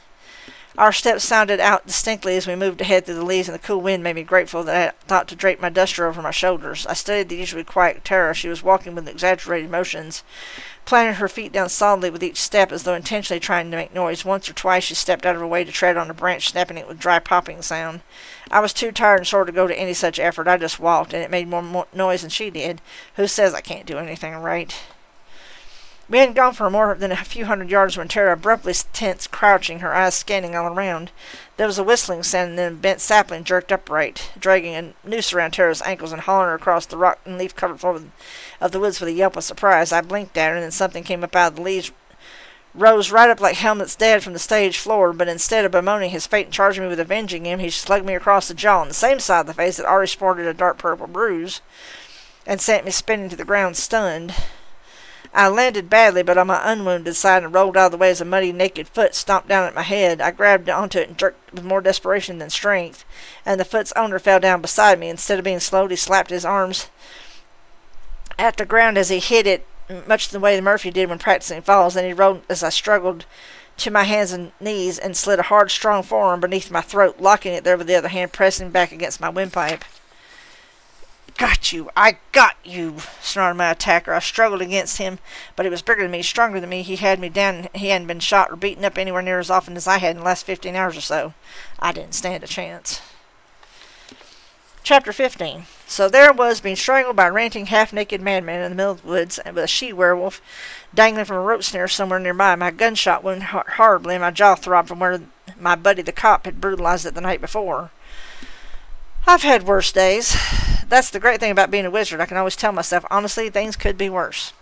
Our steps sounded out distinctly as we moved ahead through the leaves, and the cool wind made me grateful that I had thought to drape my duster over my shoulders. I studied the usually quiet Tara. She was walking with exaggerated motions, planting her feet down solidly with each step as though intentionally trying to make noise. Once or twice she stepped out of her way to tread on a branch, snapping it with dry popping sound. I was too tired and sore to go to any such effort. I just walked, and it made more noise than she did. Who says I can't do anything right? We hadn't gone for more than a few hundred yards when Tara abruptly tensed, crouching, her eyes scanning all around. There was a whistling sound, and then a bent sapling jerked upright, dragging a noose around Tara's ankles and hauling her across the rock and leaf-covered floor of the woods with a yelp of surprise. I blinked at her, and then something came up out of the leaves, rose right up like Hamlet's dad from the stage floor, but instead of bemoaning his fate and charging me with avenging him, he slugged me across the jaw on the same side of the face that already sported a dark purple bruise, and sent me spinning to the ground, stunned. I landed badly, but on my unwounded side, and rolled out of the way as a muddy, naked foot stomped down at my head. I grabbed onto it and jerked with more desperation than strength, and the foot's owner fell down beside me. Instead of being slowed, he slapped his arms at the ground as he hit it, much the way Murphy did when practicing falls. Then he rolled as I struggled to my hands and knees and slid a hard, strong forearm beneath my throat, locking it there with the other hand, pressing back against my windpipe. "Got you! I got you!" snarled my attacker. I struggled against him, but he was bigger than me, stronger than me. He had me down, and he hadn't been shot or beaten up anywhere near as often as I had in the last 15 hours or so. I didn't stand a chance. Chapter 15. So there I was, being strangled by a ranting, half-naked madman in the middle of the woods, and with a she-werewolf dangling from a rope snare somewhere nearby. My gunshot wounded horribly, and my jaw throbbed from where my buddy the cop had brutalized it the night before. I've had worse days. That's the great thing about being a wizard. I can always tell myself, honestly, things could be worse.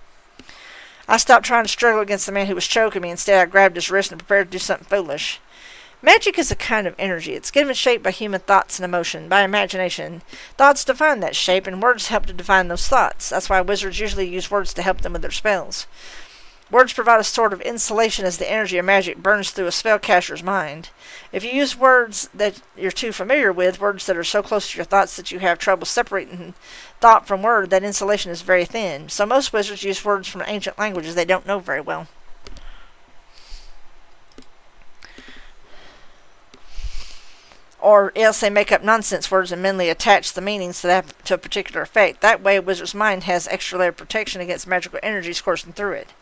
I stopped trying to struggle against the man who was choking me. Instead, I grabbed his wrist and prepared to do something foolish. Magic is a kind of energy. It's given shape by human thoughts and emotion, by imagination. Thoughts define that shape, and words help to define those thoughts. That's why wizards usually use words to help them with their spells. Words provide a sort of insulation as the energy of magic burns through a spellcaster's mind. If you use words that you're too familiar with, words that are so close to your thoughts that you have trouble separating thought from word, that insulation is very thin. So most wizards use words from ancient languages they don't know very well. Or else they make up nonsense words and mentally attach the meanings to a particular effect. That way, a wizard's mind has extra layer of protection against magical energies coursing through it.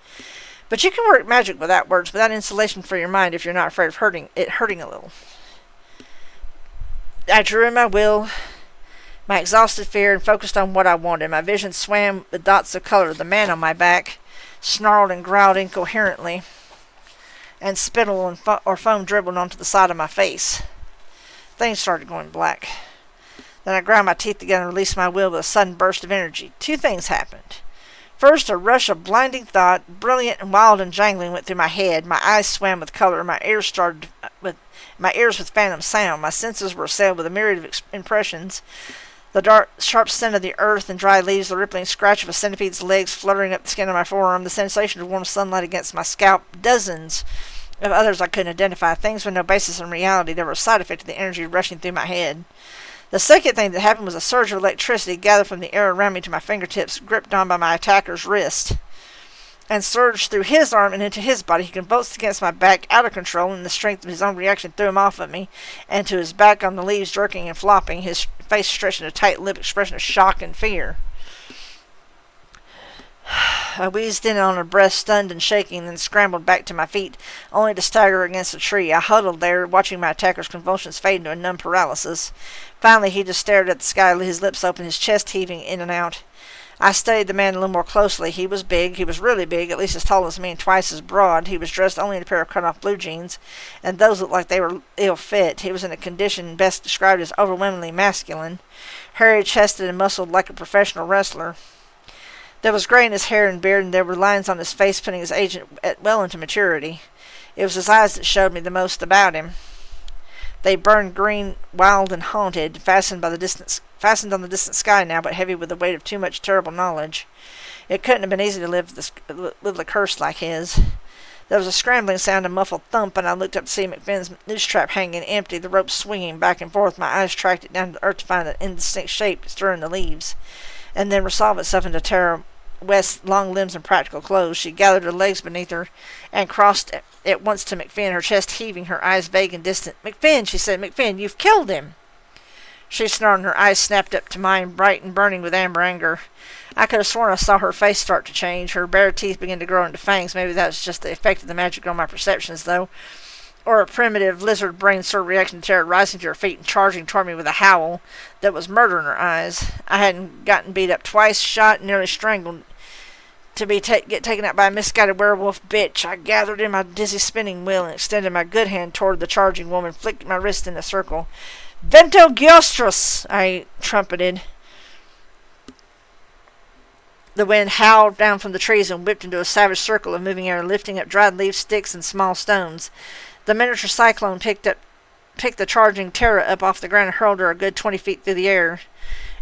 But you can work magic without words, without insulation for your mind, if you're not afraid of hurting a little. I drew in my will, my exhausted fear, and focused on what I wanted. My vision swam with dots of color. The man on my back snarled and growled incoherently, and spittle or foam dribbled onto the side of my face. Things started going black. Then I ground my teeth together and released my will with a sudden burst of energy. Two things happened. First, a rush of blinding thought, brilliant and wild and jangling, went through my head. My eyes swam with color. My ears with phantom sound. My senses were assailed with a myriad of impressions. The dark, sharp scent of the earth and dry leaves, the rippling scratch of a centipede's legs fluttering up the skin of my forearm, the sensation of warm sunlight against my scalp, dozens of others I couldn't identify, things with no basis in reality. They were a side effect of the energy rushing through my head. The second thing that happened was a surge of electricity gathered from the air around me to my fingertips, gripped on by my attacker's wrist, and surged through his arm and into his body. He convulsed against my back, out of control, and the strength of his own reaction threw him off of me, and to his back on the leaves, jerking and flopping, his face stretched in a tight-lipped expression of shock and fear. I wheezed in on her breast, stunned and shaking, then scrambled back to my feet, only to stagger against a tree. I huddled there, watching my attacker's convulsions fade into a numb paralysis. Finally, he just stared at the sky, his lips open, his chest heaving in and out. I studied the man a little more closely. He was big. He was really big, at least as tall as me and twice as broad. He was dressed only in a pair of cut-off blue jeans, and those looked like they were ill-fit. He was in a condition best described as overwhelmingly masculine, hairy-chested and muscled like a professional wrestler. There was gray in his hair and beard, and there were lines on his face putting his age well into maturity. It was his eyes that showed me the most about him. They burned green, wild, and haunted, fastened on the distant sky now, but heavy with the weight of too much terrible knowledge. It couldn't have been easy to live with a curse like his. There was a scrambling sound, a muffled thump, and I looked up to see McFinn's noose trap hanging empty, the rope swinging back and forth. My eyes tracked it down to the earth to find an indistinct shape stirring the leaves, and then resolve itself into Tara West's long limbs and practical clothes. She gathered her legs beneath her and crossed at once to McFinn, her chest heaving, her eyes vague and distant. "McFinn," she said, "McFinn, you've killed him." She snarled, and her eyes snapped up to mine, bright and burning with amber anger. I could have sworn I saw her face start to change. Her bare teeth begin to grow into fangs. Maybe that was just the effect of the magic on my perceptions, though. Or a primitive lizard brain sort of reaction to terror, rising to her feet and charging toward me with a howl that was murder in her eyes. I hadn't gotten beat up twice, shot, and nearly strangled to get taken out by a misguided werewolf bitch. I gathered in my dizzy spinning wheel and extended my good hand toward the charging woman, flicked my wrist in a circle. "Vento Giostros!" I trumpeted. The wind howled down from the trees and whipped into a savage circle of moving air, lifting up dried leaves, sticks, and small stones. The miniature cyclone picked the charging Tara up off the ground and hurled her a good 20 feet through the air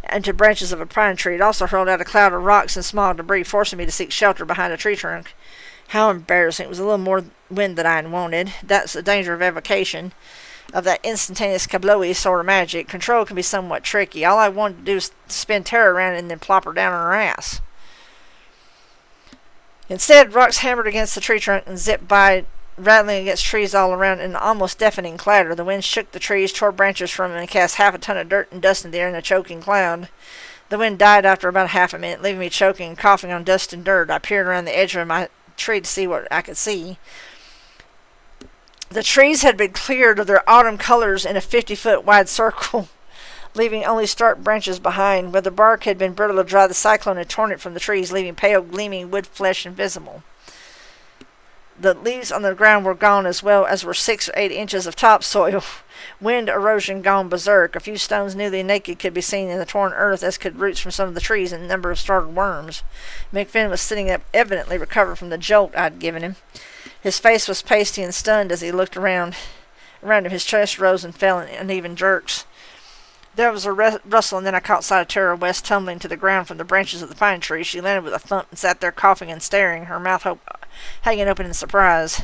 into branches of a pine tree. It also hurled out a cloud of rocks and small debris, forcing me to seek shelter behind a tree trunk. How embarrassing. It was a little more wind than I had wanted. That's the danger of evocation, of that instantaneous kablowy sort of magic. Control can be somewhat tricky. All I wanted to do was spin Tara around and then plop her down on her ass. Instead, rocks hammered against the tree trunk and zipped by, rattling against trees all around in an almost deafening clatter. The wind shook the trees, tore branches from them, and cast half a ton of dirt and dust in the air in a choking cloud. The wind died after about half a minute, leaving me choking and coughing on dust and dirt. I peered around the edge of my tree to see what I could see. The trees had been cleared of their autumn colors in a 50-foot wide circle, leaving only stark branches behind. Where the bark had been brittle or dry, the cyclone had torn it from the trees, leaving pale, gleaming wood flesh invisible. The leaves on the ground were gone, as well as were 6 or 8 inches of topsoil. Wind erosion gone berserk. A few stones newly naked could be seen in the torn earth, as could roots from some of the trees and a number of startled worms. McFinn was sitting up, evidently recovered from the jolt I'd given him. His face was pasty and stunned as he looked around him. His chest rose and fell in uneven jerks. There was a rustle, and then I caught sight of Tara West tumbling to the ground from the branches of the pine tree. She landed with a thump and sat there coughing and staring, her mouth hanging open in surprise.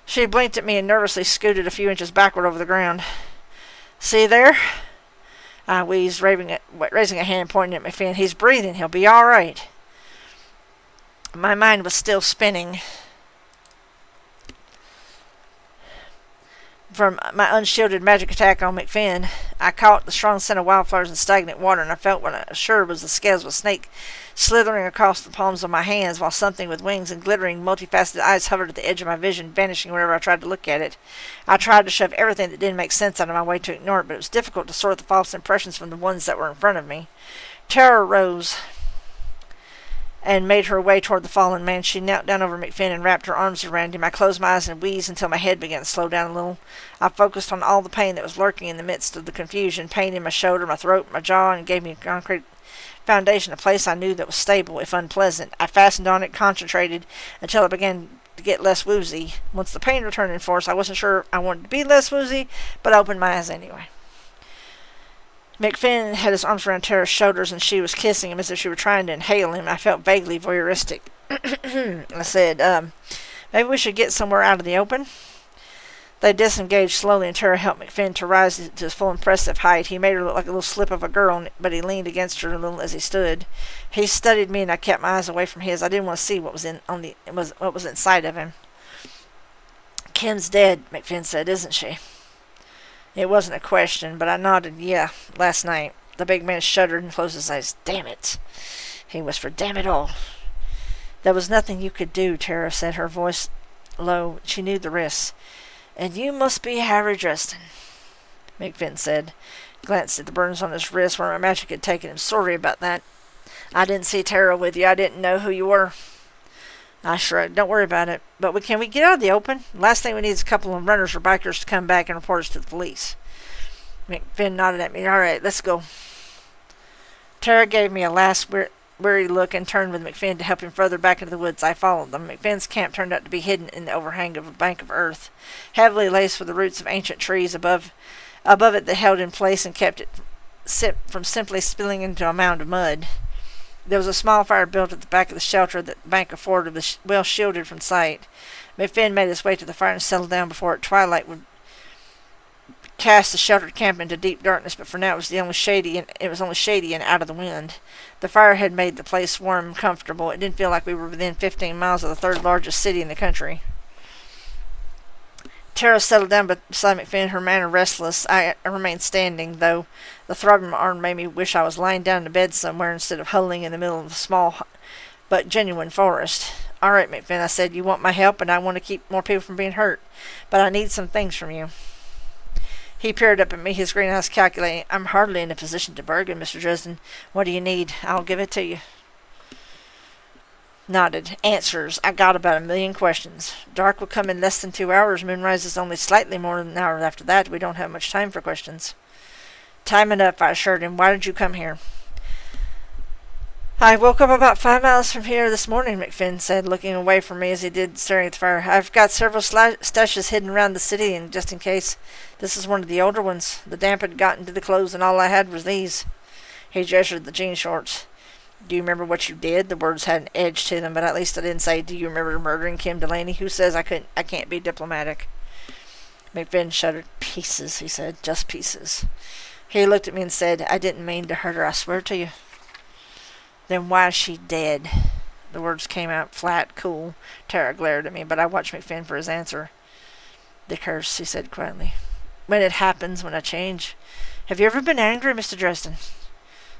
She blinked at me and nervously scooted a few inches backward over the ground. "See there?" I wheezed, raising a hand and pointing at McFinn. "He's breathing. He'll be all right." My mind was still spinning from my unshielded magic attack on McFinn. I caught the strong scent of wildflowers and stagnant water, and I felt what I assured was the scales of a snake slithering across the palms of my hands, while something with wings and glittering, multifaceted eyes hovered at the edge of my vision, vanishing wherever I tried to look at it. I tried to shove everything that didn't make sense out of my way to ignore it, but it was difficult to sort the false impressions from the ones that were in front of me. Tara rose and made her way toward the fallen man. She knelt down over McFinn and wrapped her arms around him. I closed my eyes and wheezed until my head began to slow down a little. I focused on all the pain that was lurking in the midst of the confusion, pain in my shoulder, my throat, my jaw, and gave me a concrete foundation, a place I knew that was stable, if unpleasant. I fastened on it, concentrated, until it began to get less woozy. Once the pain returned in force, I wasn't sure I wanted to be less woozy, but I opened my eyes anyway. McFinn had his arms around Tara's shoulders, and she was kissing him as if she were trying to inhale him. I felt vaguely voyeuristic. I said, maybe we should get somewhere out of the open. They disengaged slowly, and Tara helped McFinn to rise to his full impressive height. He made her look like a little slip of a girl, but he leaned against her a little as he stood. He studied me, and I kept my eyes away from his. I didn't want to see what was inside of him. "Kim's dead," McFinn said, "isn't she?" It wasn't a question, but I nodded, "Yeah, last night." The big man shuddered and closed his eyes. "Damn it," he whispered. "Damn it all." "There was nothing you could do," Tara said, her voice low. She knew the risks. "And you must be Harry Dresden," McFinn said, glanced at the burns on his wrist where my magic had taken him. "Sorry about that. I didn't see Tara with you. I didn't know who you were." I shrugged. "Don't worry about it. But can we get out of the open? Last thing we need is a couple of runners or bikers to come back and report us to the police." McFinn nodded at me. "All right, let's go." Tara gave me a last weary look and turned with McFinn to help him further back into the woods. I followed them. McFinn's camp turned out to be hidden in the overhang of a bank of earth, heavily laced with the roots of ancient trees above it that held in place and kept it from simply spilling into a mound of mud. There was a small fire built at the back of the shelter that the bank afforded was well shielded from sight. McFinn made his way to the fire and settled down before twilight would cast the sheltered camp into deep darkness, but for now it was only shady and out of the wind. The fire had made the place warm and comfortable. It didn't feel like we were within 15 miles of the third largest city in the country. Tara settled down beside McFinn, her manner restless. I remained standing, though the throb in my arm made me wish I was lying down in bed somewhere instead of huddling in the middle of a small but genuine forest. All right, McFinn, I said, you want my help, and I want to keep more people from being hurt, but I need some things from you. He peered up at me, his green eyes calculating. I'm hardly in a position to bargain, Mr. Dresden. What do you need? I'll give it to you. Nodded. Answers. I got about 1,000,000 questions. Dark will come in less than 2 hours. Moonrise is only slightly more than an hour after that. We don't have much time for questions. Time enough, I assured him. Why did you come here? I woke up about 5 miles from here this morning, McFinn said, looking away from me as he did, staring at the fire. I've got several stashes hidden around the city, and just in case, this is one of the older ones. The damp had gotten to the clothes, and all I had was these. He gestured the jean shorts. Do you remember what you did? The words had an edge to them, but at least I didn't say, do you remember murdering Kim Delaney? Who says I can't be diplomatic? McFinn shuddered. Pieces, he said. Just pieces. He looked at me and said, I didn't mean to hurt her, I swear to you. Then why is she dead? The words came out flat, cool. Tara glared at me, but I watched McFinn for his answer. The curse, he said quietly. When it happens, when I change. Have you ever been angry, Mr. Dresden?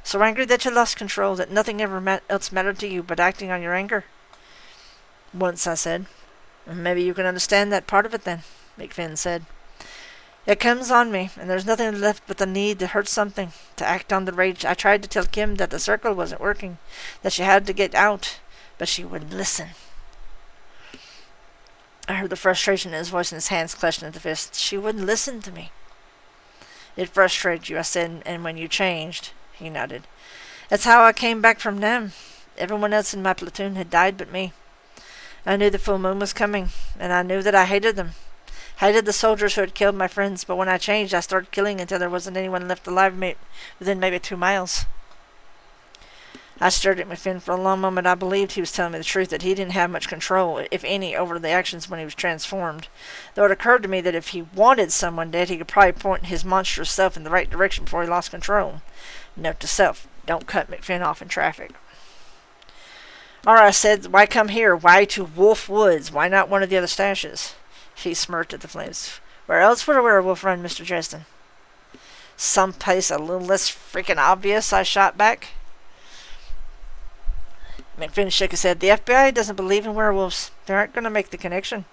So angry that you lost control, that nothing else mattered to you but acting on your anger? Once, I said. Maybe you can understand that part of it then, McFinn said. It comes on me, and there's nothing left but the need to hurt something, to act on the rage. I tried to tell Kim that the circle wasn't working, that she had to get out, but she wouldn't listen. I heard the frustration in his voice and his hands clutched into fists. She wouldn't listen to me. It frustrated you, I said, and when you changed, he nodded. That's how I came back from them. Everyone else in my platoon had died but me. I knew the full moon was coming, and I knew that I hated them. Hated the soldiers who had killed my friends, but when I changed, I started killing until there wasn't anyone left alive within maybe 2 miles. I stared at McFinn for a long moment. I believed he was telling me the truth, that he didn't have much control, if any, over the actions when he was transformed. Though it occurred to me that if he wanted someone dead, he could probably point his monstrous self in the right direction before he lost control. Note to self, don't cut McFinn off in traffic. All right, I said, why come here? Why to Wolf Woods? Why not one of the other stashes? He smirked at the flames. Where else would a werewolf run, Mr. Dresden? Someplace a little less freaking obvious, I shot back. McFinn shook his head. The FBI doesn't believe in werewolves. They aren't going to make the connection.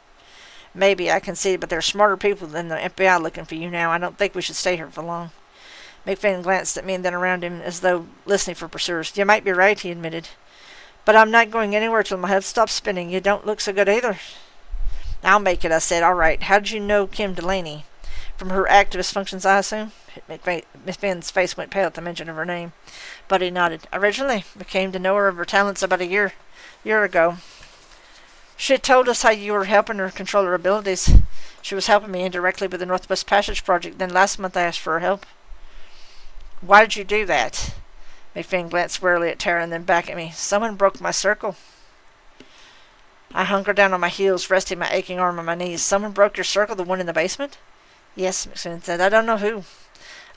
Maybe, I can see, but there are smarter people than the FBI looking for you now. I don't think we should stay here for long. McFinn glanced at me and then around him as though listening for pursuers. You might be right, he admitted. But I'm not going anywhere till my head stops spinning. You don't look so good either. I'll make it, I said. All right. How did you know Kim Delaney? From her activist functions, I assume? McFinn's face went pale at the mention of her name. But he nodded. Originally, I came to know her of her talents about a year ago. She had told us how you were helping her control her abilities. She was helping me indirectly with the Northwest Passage project. Then last month I asked for her help. Why did you do that? McFinn glanced warily at Tara and then back at me. Someone broke my circle. I hunkered down on my heels, resting my aching arm on my knees. Someone broke your circle, the one in the basement? Yes, McFinn said. I don't know who.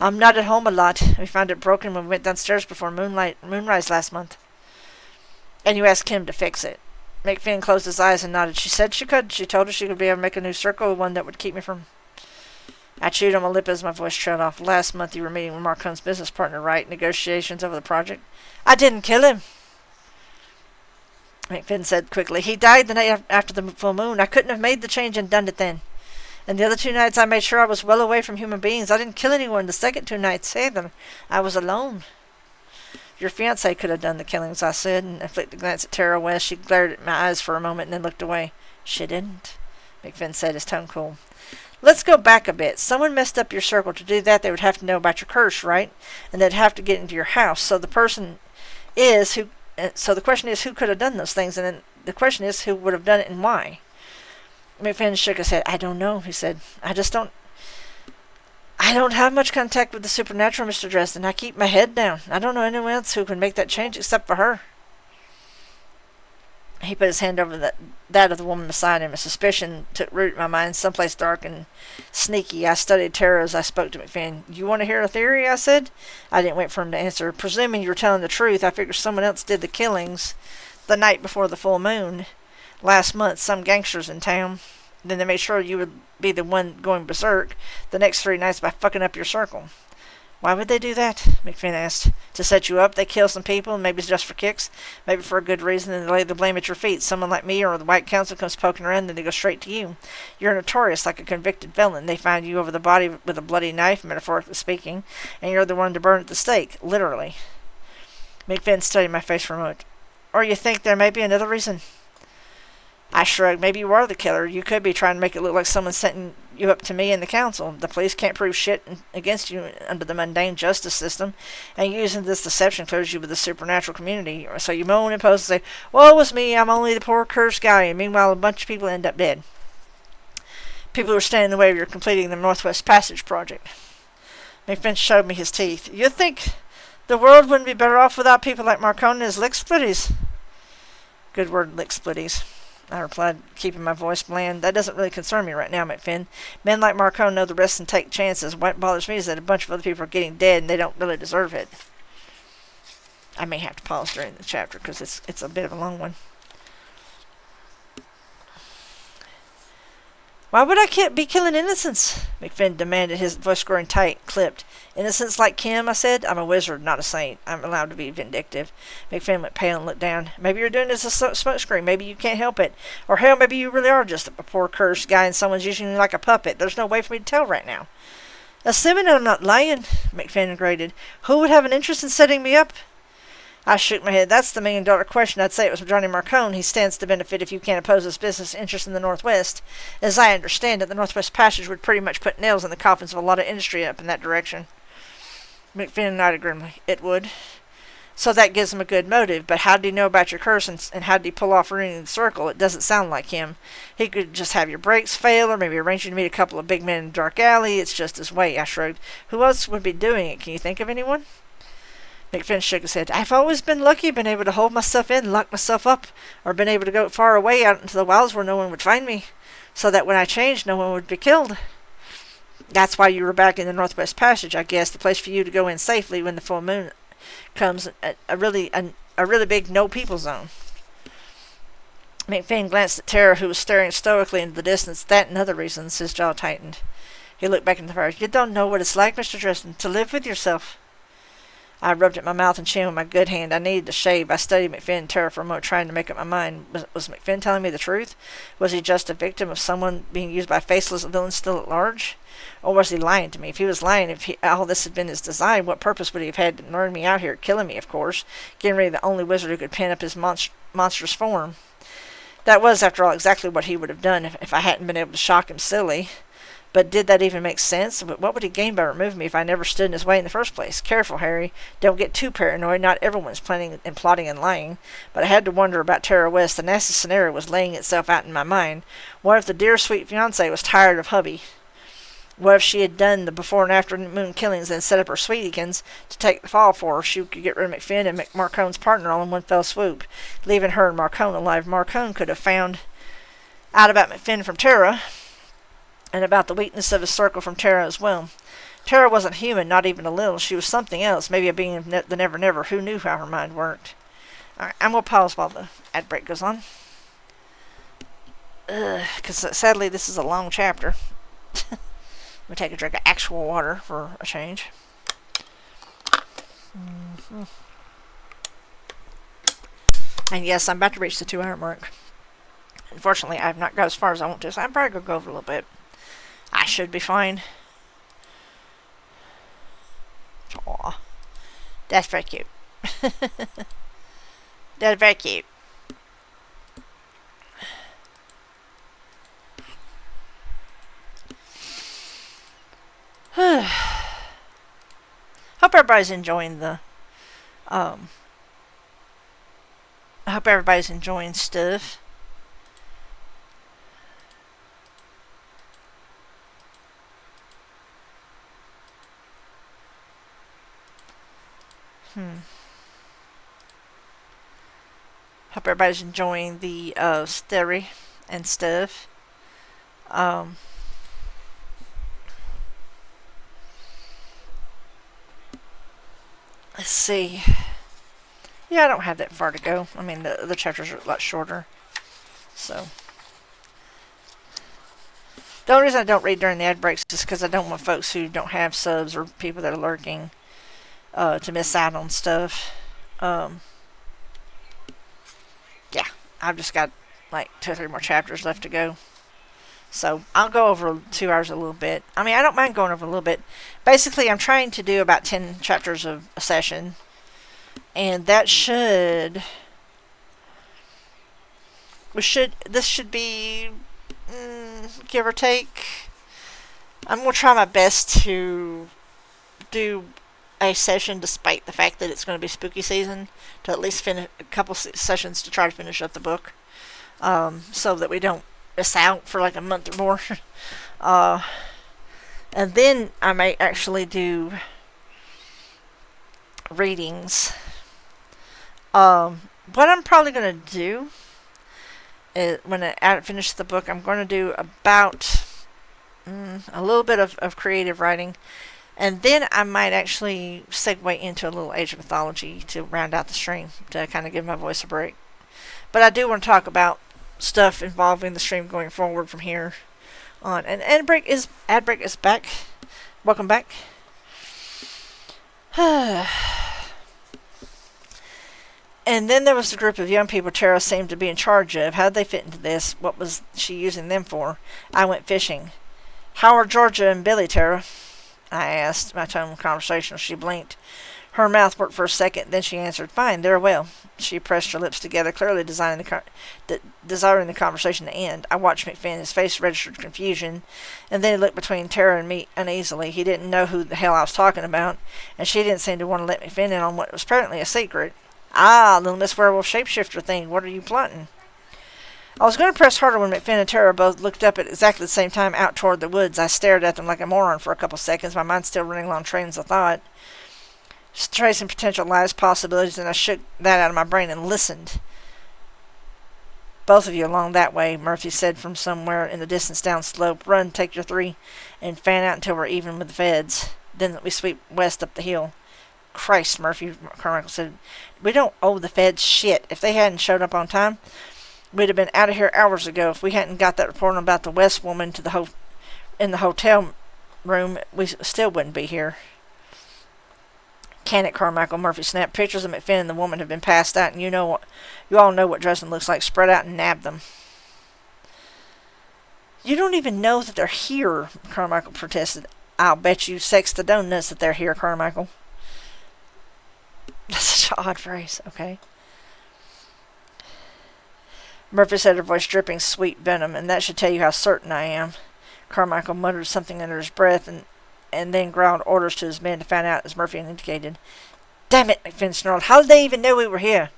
I'm not at home a lot. We found it broken when we went downstairs before moonrise last month. And you asked Kim to fix it. McFinn closed his eyes and nodded. She said she could. She told us she could be able to make a new circle, one that would keep me from... I chewed on my lip as my voice trailed off. Last month you were meeting with Mark Hunt's business partner, right? Negotiations over the project? I didn't kill him, McFinn said quickly. He died the night after the full moon. I couldn't have made the change and done it then. And the other 2 nights I made sure I was well away from human beings. I didn't kill anyone the second 2 nights either. I was alone. Your fiancé could have done the killings, I said, and flicked a glance at Tara West. She glared at my eyes for a moment and then looked away. She didn't, McFinn said, his tone cool. Let's go back a bit. Someone messed up your circle. To do that, they would have to know about your curse, right? And they'd have to get into your house. So the person is who So the question is, who could have done those things? And then the question is, who would have done it and why? McFinn shook his head. I don't know, he said. I don't have much contact with the supernatural, Mr. Dresden. I keep my head down. I don't know anyone else who can make that change except for her. He put his hand over that of the woman beside him. A suspicion took root in my mind, someplace dark and sneaky. I studied Tara as I spoke to McFinn. You want to hear a theory? I said. I didn't wait for him to answer. Presuming you were telling the truth, I figured someone else did the killings the night before the full moon. Last month, some gangsters in town. Then they made sure you would be the one going berserk the next 3 nights by fucking up your circle. Why would they do that? McFinn asked. To set you up, they kill some people, maybe it's just for kicks, maybe for a good reason, and they lay the blame at your feet. Someone like me or the White Council comes poking around, then they go straight to you. You're notorious, like a convicted felon. They find you over the body with a bloody knife, metaphorically speaking, and you're the one to burn at the stake, literally. McFinn studied my face for a moment. Or you think there may be another reason? I shrugged. Maybe you are the killer. You could be trying to make it look like someone's setting you up to me and the council. The police can't prove shit against you under the mundane justice system, and using this deception clears you with the supernatural community. So you moan and pose and say, woe was me, I'm only the poor cursed guy, and meanwhile a bunch of people end up dead. People who are standing in the way of your completing the Northwest Passage project. McFinn showed me his teeth. You think the world wouldn't be better off without people like Marcone and his lick splitties? Good word, lick splitties, I replied, keeping my voice bland. That doesn't really concern me right now, McFinn. Men like Marcone know the risk and take chances. What bothers me is that a bunch of other people are getting dead and they don't really deserve it. I may have to pause during the chapter because it's a bit of a long one. Why would I be killing innocents? McFinn demanded, his voice growing tight, clipped. Innocents like Kim, I said. I'm a wizard, not a saint. I'm allowed to be vindictive. McFinn went pale and looked down. Maybe you're doing this as a smokescreen. Maybe you can't help it. Or hell, maybe you really are just a poor cursed guy and someone's using you like a puppet. There's no way for me to tell right now. Assuming I'm not lying, McFinn grated. Who would have an interest in setting me up? I shook my head. That's the million-dollar question. I'd say it was Johnny Marcone. He stands to benefit if you can't oppose his business interest in the Northwest. As I understand it, the Northwest Passage would pretty much put nails in the coffins of a lot of industry up in that direction. McFinn nodded grimly. It would. So that gives him a good motive, but how did he know about your curse and how did he pull off ruining the circle? It doesn't sound like him. He could just have your brakes fail, or maybe arrange you to meet a couple of big men in a dark alley. It's just his way, I shrugged. Who else would be doing it? Can you think of anyone? McFinn shook his head. I've always been lucky, been able to hold myself in, lock myself up, or been able to go far away out into the wilds where no one would find me, so that when I changed, no one would be killed. That's why you were back in the Northwest Passage, I guess, the place for you to go in safely when the full moon comes, a really big no-people zone. McFinn glanced at Tara, who was staring stoically into the distance. That and other reasons, his jaw tightened. He looked back into the fire. You don't know what it's like, Mr. Dresden, to live with yourself. I rubbed at my mouth and chin with my good hand. I needed to shave. I studied McFinn and Tara for a moment, trying to make up my mind. Was McFinn telling me the truth? Was he just a victim of someone being used by faceless villains still at large? Or was he lying to me? If he was lying, if all this had been his design, what purpose would he have had to lure me out here, killing me, of course, getting rid of the only wizard who could pin up his monstrous form? That was, after all, exactly what he would have done if I hadn't been able to shock him silly. But did that even make sense? What would he gain by removing me if I never stood in his way in the first place? Careful, Harry. Don't get too paranoid. Not everyone's planning and plotting and lying. But I had to wonder about Tara West. The nasty scenario was laying itself out in my mind. What if the dear, sweet fiancée was tired of hubby? What if she had done the before and after moon killings and set up her sweetiekins to take the fall for her? She could get rid of McFinn and Marcone's partner all in one fell swoop, leaving her and Marcone alive. Marcone could have found out about McFinn from Tara, and about the weakness of his circle from Tara as well. Tara wasn't human, not even a little. She was something else, maybe a being of the never-never. Who knew how her mind worked? All right, I'm going to pause while the ad break goes on. Because sadly, this is a long chapter. I'm going to take a drink of actual water for a change. And yes, I'm about to reach the 2-hour mark. Unfortunately, I've not got as far as I want to, so I'm probably going to go over a little bit. I should be fine. Aw. That's very cute. That's very cute. Hope everybody's enjoying the I hope everybody's enjoying stuff. Hope everybody's enjoying the story and stuff. Um, let's see. Yeah, I don't have that far to go. I mean, the chapters are a lot shorter. So, the only reason I don't read during the ad breaks is because I don't want folks who don't have subs or people that are lurking to miss out on stuff. Yeah, I've just got like 2 or 3 more chapters left to go. So I'll go over 2 hours a little bit. I mean, I don't mind going over a little bit. Basically, I'm trying to do about 10 chapters of a session. And that this should be, give or take. I'm going to try my best to do a session despite the fact that it's going to be spooky season, to at least finish a couple sessions to try to finish up the book, so that we don't miss out for like a month or more. And then I may actually do readings. What I'm probably going to do is, when I finish the book, I'm going to do about a little bit of creative writing. And then I might actually segue into a little Age of Mythology to round out the stream, to kind of give my voice a break. But I do want to talk about stuff involving the stream going forward from here on. And ad break is back. Welcome back. And then there was a group of young people Tara seemed to be in charge of. How did they fit into this? What was she using them for? I went fishing. How are Georgia and Billy, Tara? I asked, my tone conversational. She blinked. Her mouth worked for a second, then she answered, fine, they're well. She pressed her lips together, clearly desiring the conversation to end. I watched McFinn. His face registered confusion, and then he looked between Tara and me uneasily. He didn't know who the hell I was talking about, and she didn't seem to want to let McFinn in on what was apparently a secret. Ah, little Miss Werewolf shapeshifter thing, what are you plotting? I was going to press harder when McFinn and Tara both looked up at exactly the same time out toward the woods. I stared at them like a moron for a couple seconds, my mind still running along trains of thought, tracing potential lies, possibilities, and I shook that out of my brain and listened. Both of you along that way, Murphy said from somewhere in the distance down slope. Run, take your 3, and fan out until we're even with the feds. Then we sweep west up the hill. Christ, Murphy, Carmichael said. We don't owe the feds shit. If they hadn't showed up on time, we'd have been out of here hours ago. If we hadn't got that report about the West woman in the hotel room, we still wouldn't be here. Can it, Carmichael? Murphy snapped. Pictures of McFinn and the woman have been passed out, and you all know what Dresden looks like. Spread out and nab them. You don't even know that they're here, Carmichael protested. I'll bet you sex the donuts that they're here, Carmichael. That's such an odd phrase, okay. Murphy said, her voice dripping sweet venom, and that should tell you how certain I am. Carmichael muttered something under his breath and then growled orders to his men to find out, as Murphy indicated. Damn it, McFinn snarled. How did they even know we were here?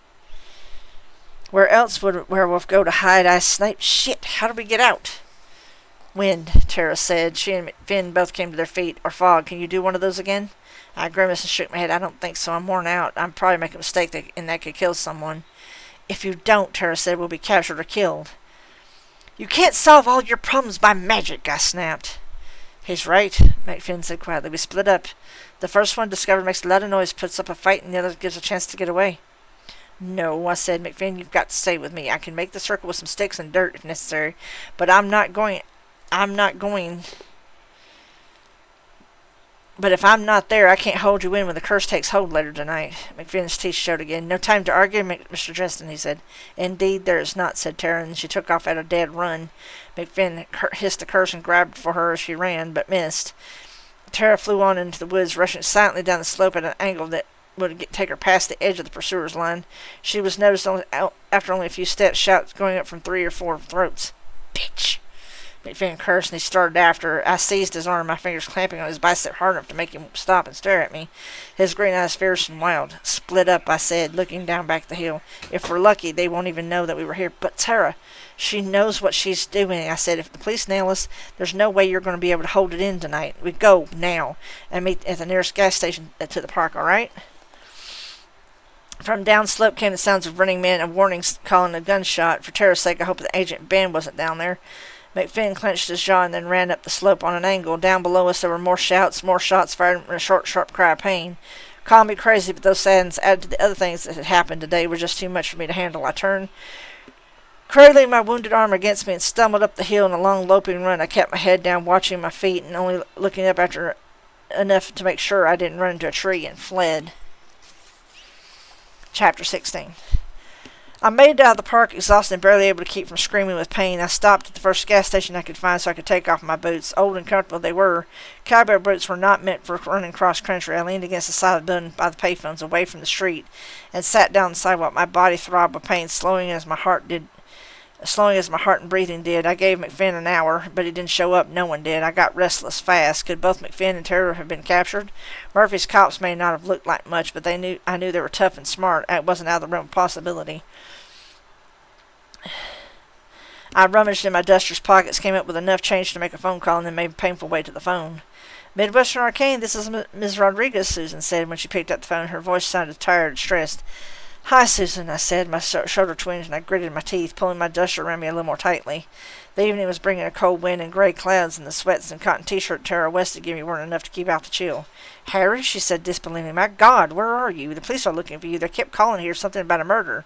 Where else would a werewolf go to hide? I sniped. Shit, how did we get out? Wind, Tara said. She and McFinn both came to their feet. Or fog. Can you do one of those again? I grimaced and shook my head. I don't think so. I'm worn out. I'm probably making a mistake and that could kill someone. If you don't, Tara said, we'll be captured or killed. You can't solve all your problems by magic, I snapped. He's right, McFinn said quietly. We split up. The first one discovered makes a lot of noise, puts up a fight, and the other gives a chance to get away. No, I said, McFinn, you've got to stay with me. I can make the circle with some sticks and dirt if necessary, but I'm not going. But if I'm not there, I can't hold you in when the curse takes hold later tonight. McFinn's teeth showed again. No time to argue, Mr. Dresden, he said. Indeed, there is not, said Tara, and she took off at a dead run. McFinn hissed a curse and grabbed for her as she ran, but missed. Tara flew on into the woods, rushing silently down the slope at an angle that would take her past the edge of the pursuer's line. She was noticed after only a few steps, shouts going up from 3 or 4 throats. Bitch! McFinn cursed, and he started after her. I seized his arm, my fingers clamping on his bicep hard enough to make him stop and stare at me. His green eyes fierce and wild. Split up, I said, looking down back the hill. If we're lucky, they won't even know that we were here. But Tara, she knows what she's doing, I said. If the police nail us, there's no way you're going to be able to hold it in tonight. We go now and meet at the nearest gas station to the park, all right? From downslope came the sounds of running men and warnings calling a gunshot. For Tara's sake, I hope that Agent Ben wasn't down there. McFinn clenched his jaw and then ran up the slope on an angle. Down below us there were more shouts, more shots fired, and a short, sharp cry of pain. Call me crazy, but those sounds added to the other things that had happened today were just too much for me to handle. I turned, cradling my wounded arm against me, and stumbled up the hill in a long loping run. I kept my head down, watching my feet, and only looking up after enough to make sure I didn't run into a tree, and fled. Chapter 16. I made it out of the park, exhausted and barely able to keep from screaming with pain. I stopped at the first gas station I could find so I could take off my boots. Old and comfortable they were. Cowboy boots were not meant for running cross country. I leaned against the side of the building by the payphones, away from the street, and sat down on the sidewalk. My body throbbed with pain, slowing as my heart and breathing did. I gave McFinn an hour, but he didn't show up. No one did. I got restless fast. Could both McFinn and Tara have been captured? Murphy's cops may not have looked like much, but I knew they were tough and smart. It wasn't out of the realm of possibility. I rummaged in my duster's pockets, came up with enough change to make a phone call, and then made a painful way to the phone. Midwestern Arcane, this is Ms. Rodriguez, Susan said when she picked up the phone. Her voice sounded tired and stressed. Hi, Susan, I said, my shoulder twinged, and I gritted my teeth, pulling my duster around me a little more tightly. The evening was bringing a cold wind and gray clouds, and the sweats and cotton t-shirt Tara West had given me weren't enough to keep out the chill. Harry, she said disbelievingly, my God, where are you? The police are looking for you. They kept calling here something about a murder.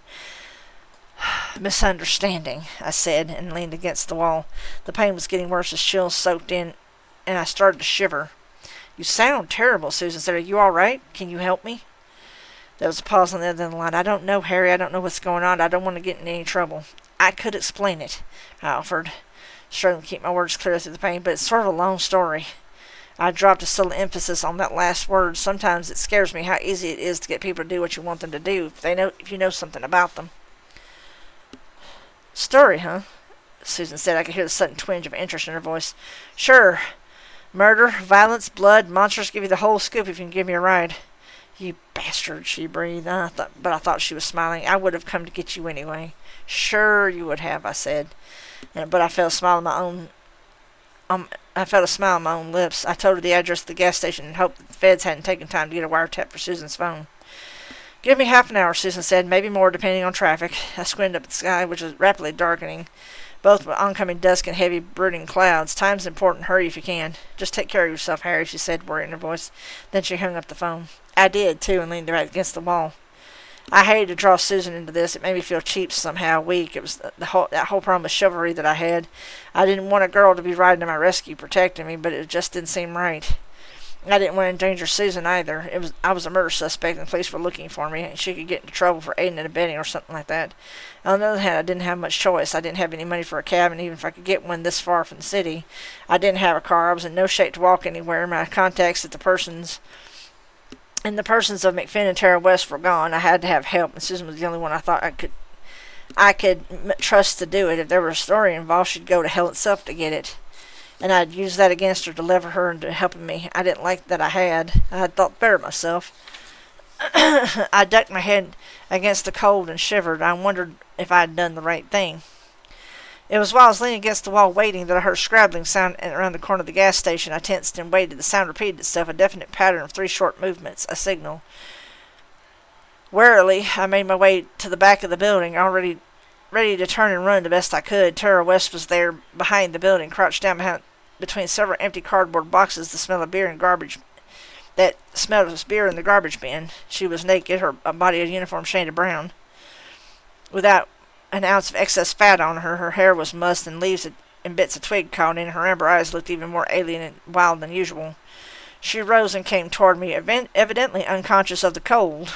Misunderstanding, I said, and leaned against the wall. The pain was getting worse as chills soaked in, and I started to shiver. You sound terrible, Susan said. Are you all right? Can you help me? There was a pause on the other end of the line. I don't know, Harry. I don't know what's going on. I don't want to get in any trouble. I could explain it, I offered, struggling to keep my words clear through the pain, but it's sort of a long story. I dropped a subtle emphasis on that last word. Sometimes it scares me how easy it is to get people to do what you want them to do if you know something about them. Story, huh? Susan said. I could hear the sudden twinge of interest in her voice. Sure. Murder, violence, blood, monsters. Give you the whole scoop if you can give me a ride. You bastard, she breathed. I thought she was smiling. I would have come to get you anyway. Sure you would have, I said. But I felt a smile on my own. I felt a smile on my own lips. I told her the address of the gas station and hoped that the feds hadn't taken time to get a wiretap for Susan's phone. Give me half an hour, Susan said, maybe more depending on traffic. I squinted up at the sky, which was rapidly darkening, both with oncoming dusk and heavy brooding clouds. Time's important. Hurry if you can. Just take care of yourself, Harry, she said, worry in her voice. Then she hung up the phone. I did, too, and leaned right against the wall. I hated to draw Susan into this. It made me feel cheap somehow, weak. It was that whole problem with chivalry that I had. I didn't want a girl to be riding to my rescue, protecting me, but it just didn't seem right. I didn't want to endanger Susan either. I was a murder suspect, and the police were looking for me, and she could get into trouble for aiding and abetting or something like that. On the other hand, I didn't have much choice. I didn't have any money for a cab, and even if I could get one this far from the city, I didn't have a car. I was in no shape to walk anywhere. My contacts at the persons of McFinn and Tara West were gone. I had to have help, and Susan was the only one I thought I could trust to do it. If there were a story involved, she'd go to hell itself to get it. And I'd use that against her to lever her into helping me. I didn't like that I had thought better of myself. I ducked my head against the cold and shivered. I wondered if I had done the right thing. It was while I was leaning against the wall waiting that I heard a scrabbling sound around the corner of the gas station. I tensed and waited. The sound repeated itself, a definite pattern of 3 short movements, a signal. Warily, I made my way to the back of the building, already ready to turn and run the best I could. Tara West was there behind the building, crouched down between several empty cardboard boxes. The smell of beer and garbage that smelled of beer in the garbage bin. She was naked, her body a uniform shade of brown, without an ounce of excess fat on her. Her hair was mussed, and leaves and bits of twig caught in. Her amber eyes looked even more alien and wild than usual. She rose and came toward me, evidently unconscious of the cold.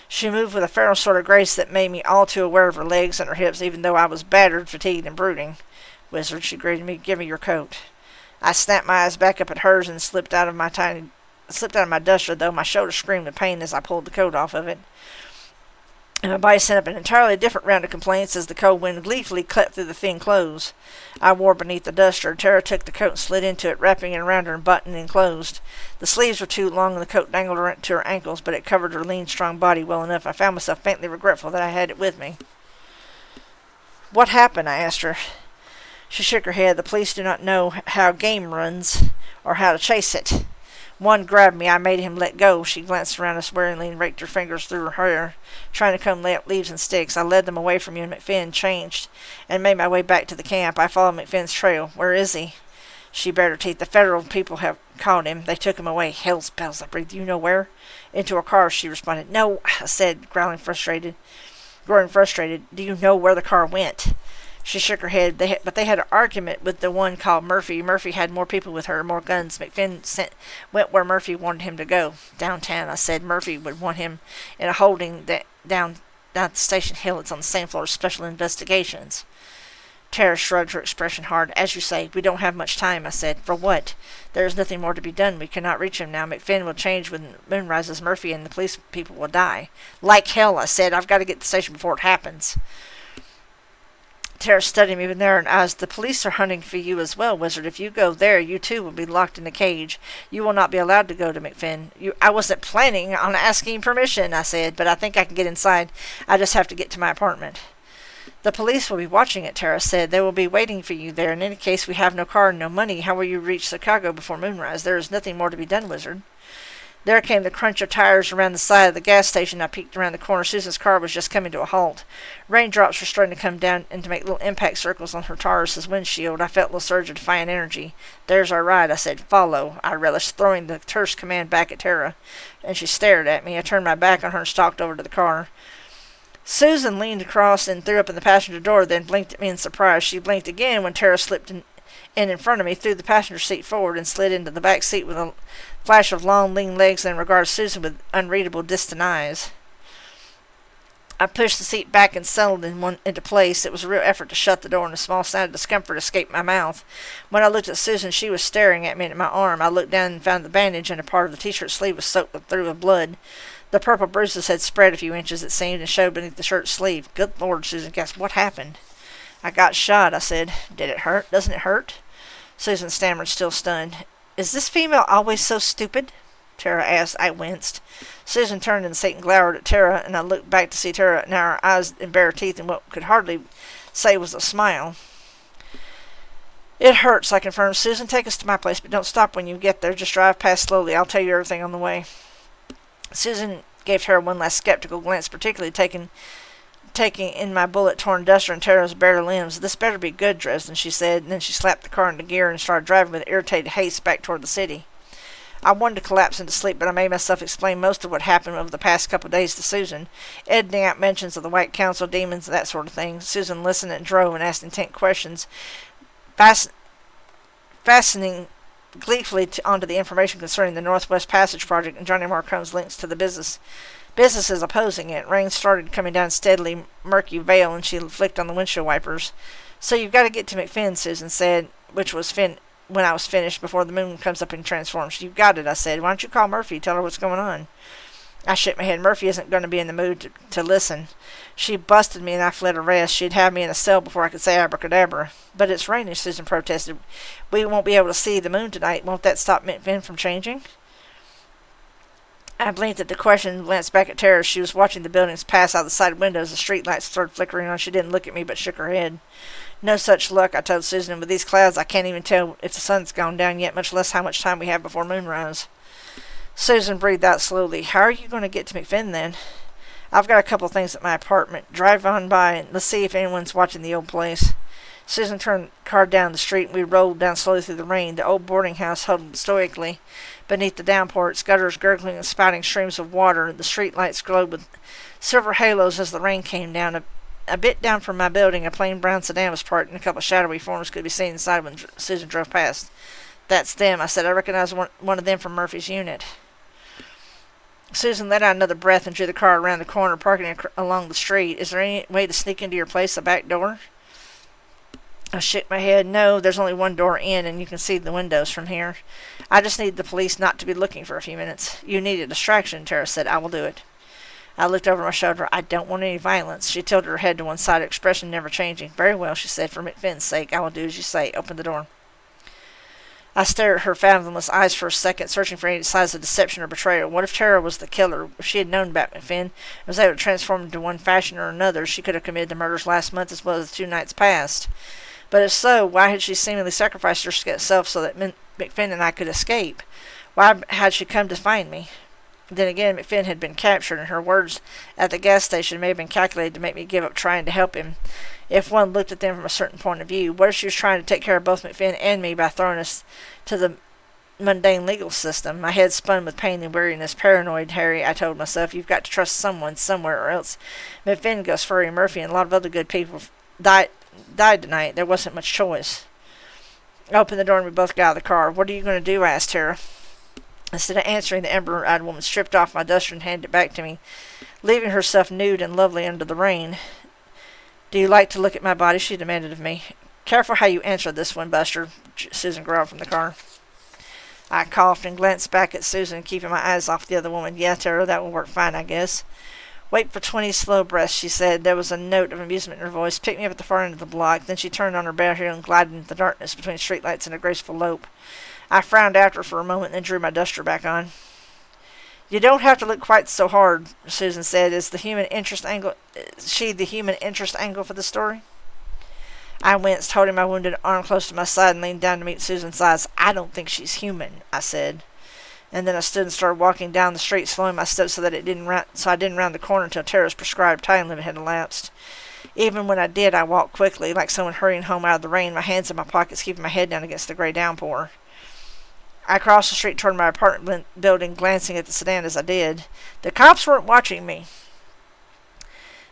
She moved with a feral sort of grace that made me all too aware of her legs and her hips, even though I was battered, fatigued, and brooding. Wizard, she greeted me. Give me your coat. I snapped my eyes back up at hers and slipped out of my duster, though my shoulder screamed with pain as I pulled the coat off of it. and my body sent up an entirely different round of complaints as the cold wind gleefully cut through the thin clothes I wore beneath the duster. Tara took the coat and slid into it, wrapping it around her and buttoning closed. The sleeves were too long and the coat dangled to her ankles, but it covered her lean, strong body well enough. I found myself faintly regretful that I had it with me. "What happened?" I asked her. She shook her head. "The police do not know how game runs, or how to chase it. One grabbed me. I made him let go." She glanced around us wearily and raked her fingers through her hair, trying to comb leaves and sticks. "I led them away from you, and McFinn changed and made my way back to the camp. I followed McFinn's trail." "Where is he?" She bared her teeth. "The federal people have caught him. They took him away." "Hell's bells," I breathed. "Do you know where?" "Into a car," she responded. "No," I said, growing frustrated. "Do you know where the car went?" She shook her head. But they had an argument with the one called Murphy. Murphy had more people with her, more guns. McFinn went where Murphy wanted him to go. "Downtown," I said. "Murphy would want him in a holding down at the Station Hill. It's on the same floor as Special Investigations." Tara shrugged, her expression hard. "As you say, we don't have much time," I said. "For what?" "There is nothing more to be done. We cannot reach him now. McFinn will change when the moon rises. Murphy and the police people will die." "Like hell," I said. "I've got to get to the station before it happens." Tara studied me with narrowed eyes. "The police are hunting for you as well, Wizard. If you go there, you too will be locked in a cage. You will not be allowed to go to McFinn." "I wasn't planning on asking permission," I said, "but I think I can get inside. I just have to get to my apartment." "The police will be watching it," Tara said. "They will be waiting for you there. In any case, we have no car and no money. How will you reach Chicago before moonrise? There is nothing more to be done, Wizard." There came the crunch of tires around the side of the gas station. I peeked around the corner. Susan's car was just coming to a halt. Raindrops were starting to come down and to make little impact circles on her Taurus's windshield. I felt a little surge of defiant energy. "There's our ride," I said. "Follow." I relished throwing the terse command back at Tara, and she stared at me. I turned my back on her and stalked over to the car. Susan leaned across and threw up in the passenger door, then blinked at me in surprise. She blinked again when Tara slipped in front of me, threw the passenger seat forward, and slid into the back seat with a flash of long, lean legs, and regarded Susan with unreadable, distant eyes. I pushed the seat back and settled into place. It was a real effort to shut the door, and a small sound of discomfort escaped my mouth. When I looked at Susan, she was staring at me and at my arm. I looked down and found the bandage, and a part of the t-shirt sleeve was soaked through with blood. The purple bruises had spread a few inches, it seemed, and showed beneath the shirt sleeve. "Good Lord," Susan gasped. "What happened?" "I got shot," I said. "Did it hurt? Doesn't it hurt?" Susan stammered, still stunned. "Is this female always so stupid?" Tara asked. I winced. Susan turned in the seat and glowered at Tara, and I looked back to see Tara, now her eyes and bare teeth, and what could hardly say was a smile. "It hurts," I confirmed. "Susan, take us to my place, but don't stop when you get there. Just drive past slowly. I'll tell you everything on the way." Susan gave Tara one last skeptical glance, particularly taking in my bullet-torn duster and Tara's bare limbs. "This better be good, Dresden," she said, and then she slapped the car into gear and started driving with irritated haste back toward the city. I wanted to collapse into sleep, but I made myself explain most of what happened over the past couple of days to Susan, editing out mentions of the White Council, demons, and that sort of thing. Susan listened and drove and asked intent questions, fastening gleefully onto the information concerning the Northwest Passage Project and Johnny Marcone's links to the businesses opposing it. Rain started coming down steadily, murky veil, and she flicked on the windshield wipers. "So you've got to get to McFinn," Susan said, which was when I was finished, before the moon comes up and transforms. "You've got it," I said. "Why don't you call Murphy, tell her what's going on?" I shook my head. "Murphy isn't going to be in the mood to listen. She busted me and I fled arrest. She'd have me in a cell before I could say abracadabra." "But it's raining," Susan protested. "We won't be able to see the moon tonight. Won't that stop McFinn from changing?" I blinked at the question and glanced back at Tara. She was watching the buildings pass out the side windows. The street lights started flickering on. She didn't look at me, but shook her head. "No such luck," I told Susan. "And with these clouds, I can't even tell if the sun's gone down yet, much less how much time we have before moonrise." Susan breathed out slowly. "How are you going to get to McFinn, then?" "I've got a couple of things at my apartment. Drive on by and let's see if anyone's watching the old place." Susan turned the car down the street, and we rolled down slowly through the rain. The old boarding house huddled stoically beneath the downpour, its gutters gurgling and spouting streams of water. The street lights glowed with silver halos as the rain came down. A bit down from my building, a plain brown sedan was parked, and a couple of shadowy forms could be seen inside when Susan drove past. "That's them," I said. "I recognize one of them from Murphy's unit." Susan let out another breath and drew the car around the corner, parking along the street. "Is there any way to sneak into your place, the back door?" I shook my head. "No, there's only one door in, and you can see the windows from here. I just need the police not to be looking for a few minutes." "You need a distraction," Tara said. "I will do it." I looked over my shoulder. I don't want any violence. She tilted her head to one side, her expression never changing. Very well, she said. For McFinn's sake, I will do as you say. Open the door. I stared at her fathomless eyes for a second, searching for any signs of deception or betrayal. What if Tara was the killer? If she had known about McFinn and was able to transform into one fashion or another, she could have committed the murders last month as well as the 2 nights past. But if so, why had she seemingly sacrificed herself so that McFinn and I could escape? Why had she come to find me? Then again, McFinn had been captured, and her words at the gas station may have been calculated to make me give up trying to help him, if one looked at them from a certain point of view. What if she was trying to take care of both McFinn and me by throwing us to the mundane legal system? My head spun with pain and weariness. Paranoid, Harry, I told myself. You've got to trust someone somewhere, or else McFinn, Gus Furry, Murphy, and a lot of other good people died tonight. There wasn't much choice. I opened the door and we both got out of the car. What are you going to do? Asked Tara. Instead of answering, the ember-eyed woman stripped off my duster and handed it back to me, leaving herself nude and lovely under the rain. Do you like to look at my body? She demanded of me. Careful how you answer this one, Buster, Susan growled from the car. I coughed and glanced back at Susan, keeping my eyes off the other woman. Yeah, Tara, that will work fine, I guess. Wait for 20 slow breaths, she said. There was a note of amusement in her voice. Pick me up at the far end of the block. Then she turned on her bare heel and glided into the darkness between streetlights in a graceful lope. I frowned after her for a moment and then drew my duster back on. You don't have to look quite so hard, Susan said. Is the human interest angle for the story? I winced, holding my wounded arm close to my side, and leaned down to meet Susan's eyes. I don't think she's human, I said. And then I stood and started walking down the street, slowing my steps so I didn't round the corner until Tara's prescribed time limit had elapsed. Even when I did, I walked quickly, like someone hurrying home out of the rain, my hands in my pockets, keeping my head down against the gray downpour. I crossed the street toward my apartment building, glancing at the sedan as I did. The cops weren't watching me.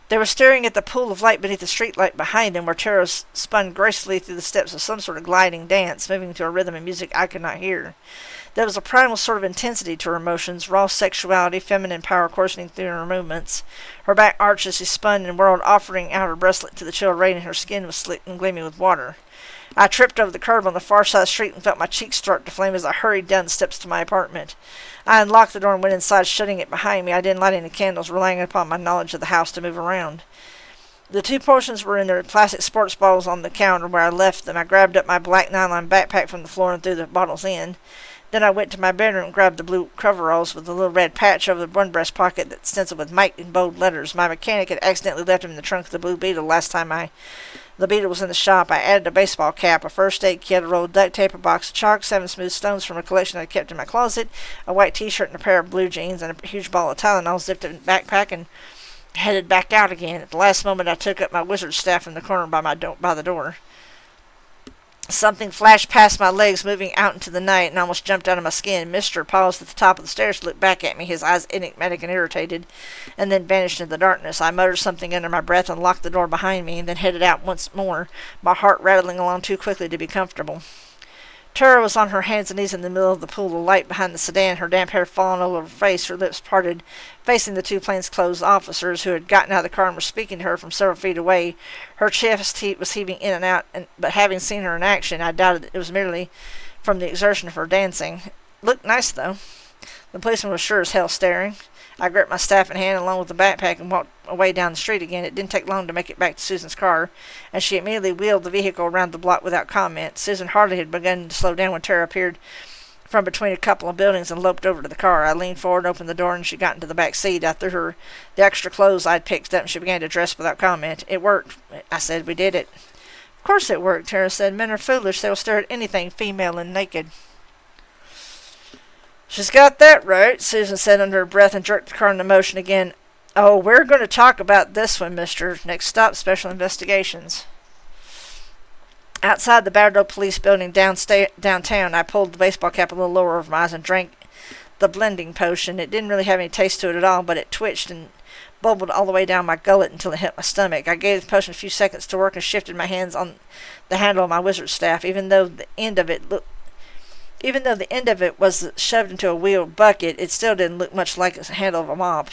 They were staring at the pool of light beneath the streetlight behind them, where Tara spun gracefully through the steps of some sort of gliding dance, moving to a rhythm and music I could not hear. There was a primal sort of intensity to her emotions, raw sexuality, feminine power coursing through her movements. Her back arched as she spun and whirled, offering out her breastlet to the chill rain, and her skin was slick and gleaming with water. I tripped over the curb on the far side of the street and felt my cheeks start to flame as I hurried down the steps to my apartment. I unlocked the door and went inside, shutting it behind me. I didn't light any candles, relying upon my knowledge of the house to move around. The 2 portions were in their plastic sports bottles on the counter where I left them. I grabbed up my black nylon backpack from the floor and threw the bottles in. Then I went to my bedroom and grabbed the blue coveralls with the little red patch over the one breast pocket that's stenciled with Mike in bold letters. My mechanic had accidentally left him in the trunk of the Blue Beetle last time the Beetle was in the shop. I added a baseball cap, a first aid kit, a roll of duct tape, a box of chalk, 7 smooth stones from a collection I kept in my closet, a white t-shirt and a pair of blue jeans, and a huge ball of Tylenol, zipped it in the backpack, and headed back out again. At the last moment, I took up my wizard staff in the corner by the door. Something flashed past my legs, moving out into the night, and almost jumped out of my skin. Mister paused at the top of the stairs to look back at me, his eyes enigmatic and irritated, and then vanished into the darkness. I muttered something under my breath and locked the door behind me, and then headed out once more, my heart rattling along too quickly to be comfortable. Tara was on her hands and knees in the middle of the pool of light behind the sedan, her damp hair falling all over her face, her lips parted, facing the 2 plainclothes officers who had gotten out of the car and were speaking to her from several feet away. Her chest was heaving in and out, but having seen her in action, I doubted it was merely from the exertion of her dancing. Looked nice, though. The policeman was sure as hell staring. I gripped my staff in hand along with the backpack and walked away down the street again. It didn't take long to make it back to Susan's car, and she immediately wheeled the vehicle around the block without comment. Susan hardly had begun to slow down when Tara appeared from between a couple of buildings and loped over to the car. I leaned forward, opened the door, and she got into the back seat. I threw her the extra clothes I'd picked up, and she began to dress without comment. It worked, I said. We did it. Of course it worked, Tara said. Men are foolish. They will stare at anything female and naked. She's got that right, Susan said under her breath and jerked the car into motion again. Oh, we're going to talk about this one, mister. Next stop, Special Investigations. Outside the Battled Police Building downtown, I pulled the baseball cap a little lower over my eyes and drank the blending potion. It didn't really have any taste to it at all, but it twitched and bubbled all the way down my gullet until it hit my stomach. I gave the potion a few seconds to work and shifted my hands on the handle of my wizard staff, even though the end of it was shoved into a wheeled bucket. It still didn't look much like the handle of a mop.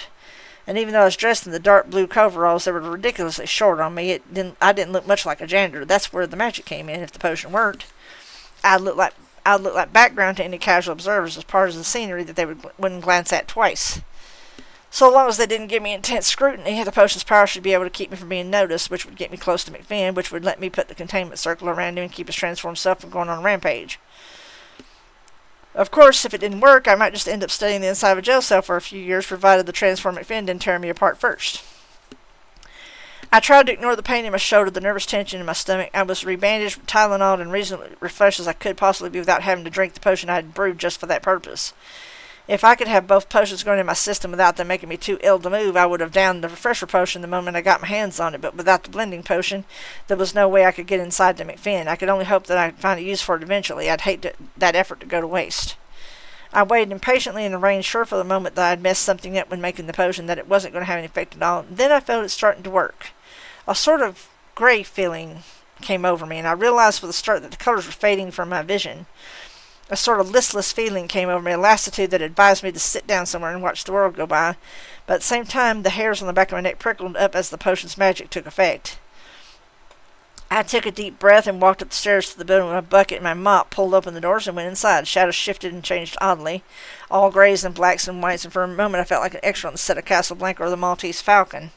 And even though I was dressed in the dark blue coveralls that were ridiculously short on me, I didn't look much like a janitor. That's where the magic came in. If the potion worked, I'd look like background to any casual observers, as part of the scenery that they wouldn't glance at twice. So long as they didn't give me intense scrutiny, the potion's power should be able to keep me from being noticed, which would get me close to McFinn, which would let me put the containment circle around him and keep his transformed self from going on a rampage. Of course, if it didn't work, I might just end up studying the inside of a jail cell for a few years, provided the transformed McFinn didn't tear me apart first. I tried to ignore the pain in my shoulder, the nervous tension in my stomach. I was rebandaged, Tylenol, and reasonably refreshed as I could possibly be without having to drink the potion I had brewed just for that purpose. If I could have both potions going in my system without them making me too ill to move, I would have downed the refresher potion the moment I got my hands on it, but without the blending potion, there was no way I could get inside to McFinn. I could only hope that I'd find a use for it eventually. I'd hate that effort to go to waste. I waited impatiently in the rain, sure for the moment that I'd messed something up when making the potion, that it wasn't going to have any effect at all. And then I felt it starting to work. A sort of gray feeling came over me, and I realized with a start that the colors were fading from my vision. A sort of listless feeling came over me, a lassitude that advised me to sit down somewhere and watch the world go by. But at the same time, the hairs on the back of my neck prickled up as the potion's magic took effect. I took a deep breath and walked up the stairs to the building with my bucket and my mop, pulled open the doors, and went inside. Shadows shifted and changed oddly, all grays and blacks and whites, and for a moment I felt like an extra on the set of Casablanca or the Maltese Falcon.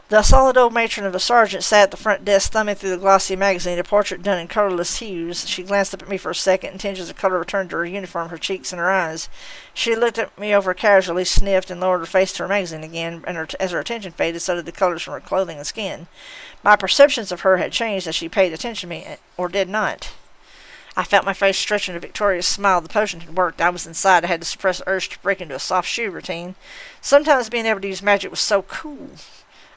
The solid old matron of a sergeant sat at the front desk, thumbing through the glossy magazine, a portrait done in colorless hues. She glanced up at me for a second, and tinges of color returned to her uniform, her cheeks, and her eyes. She looked at me over casually, sniffed, and lowered her face to her magazine again, and as her attention faded, so did the colors from her clothing and skin. My perceptions of her had changed as she paid attention to me, or did not. I felt my face stretch in a victorious smile. The potion had worked. I was inside. I had to suppress the urge to break into a soft shoe routine. Sometimes being able to use magic was so cool.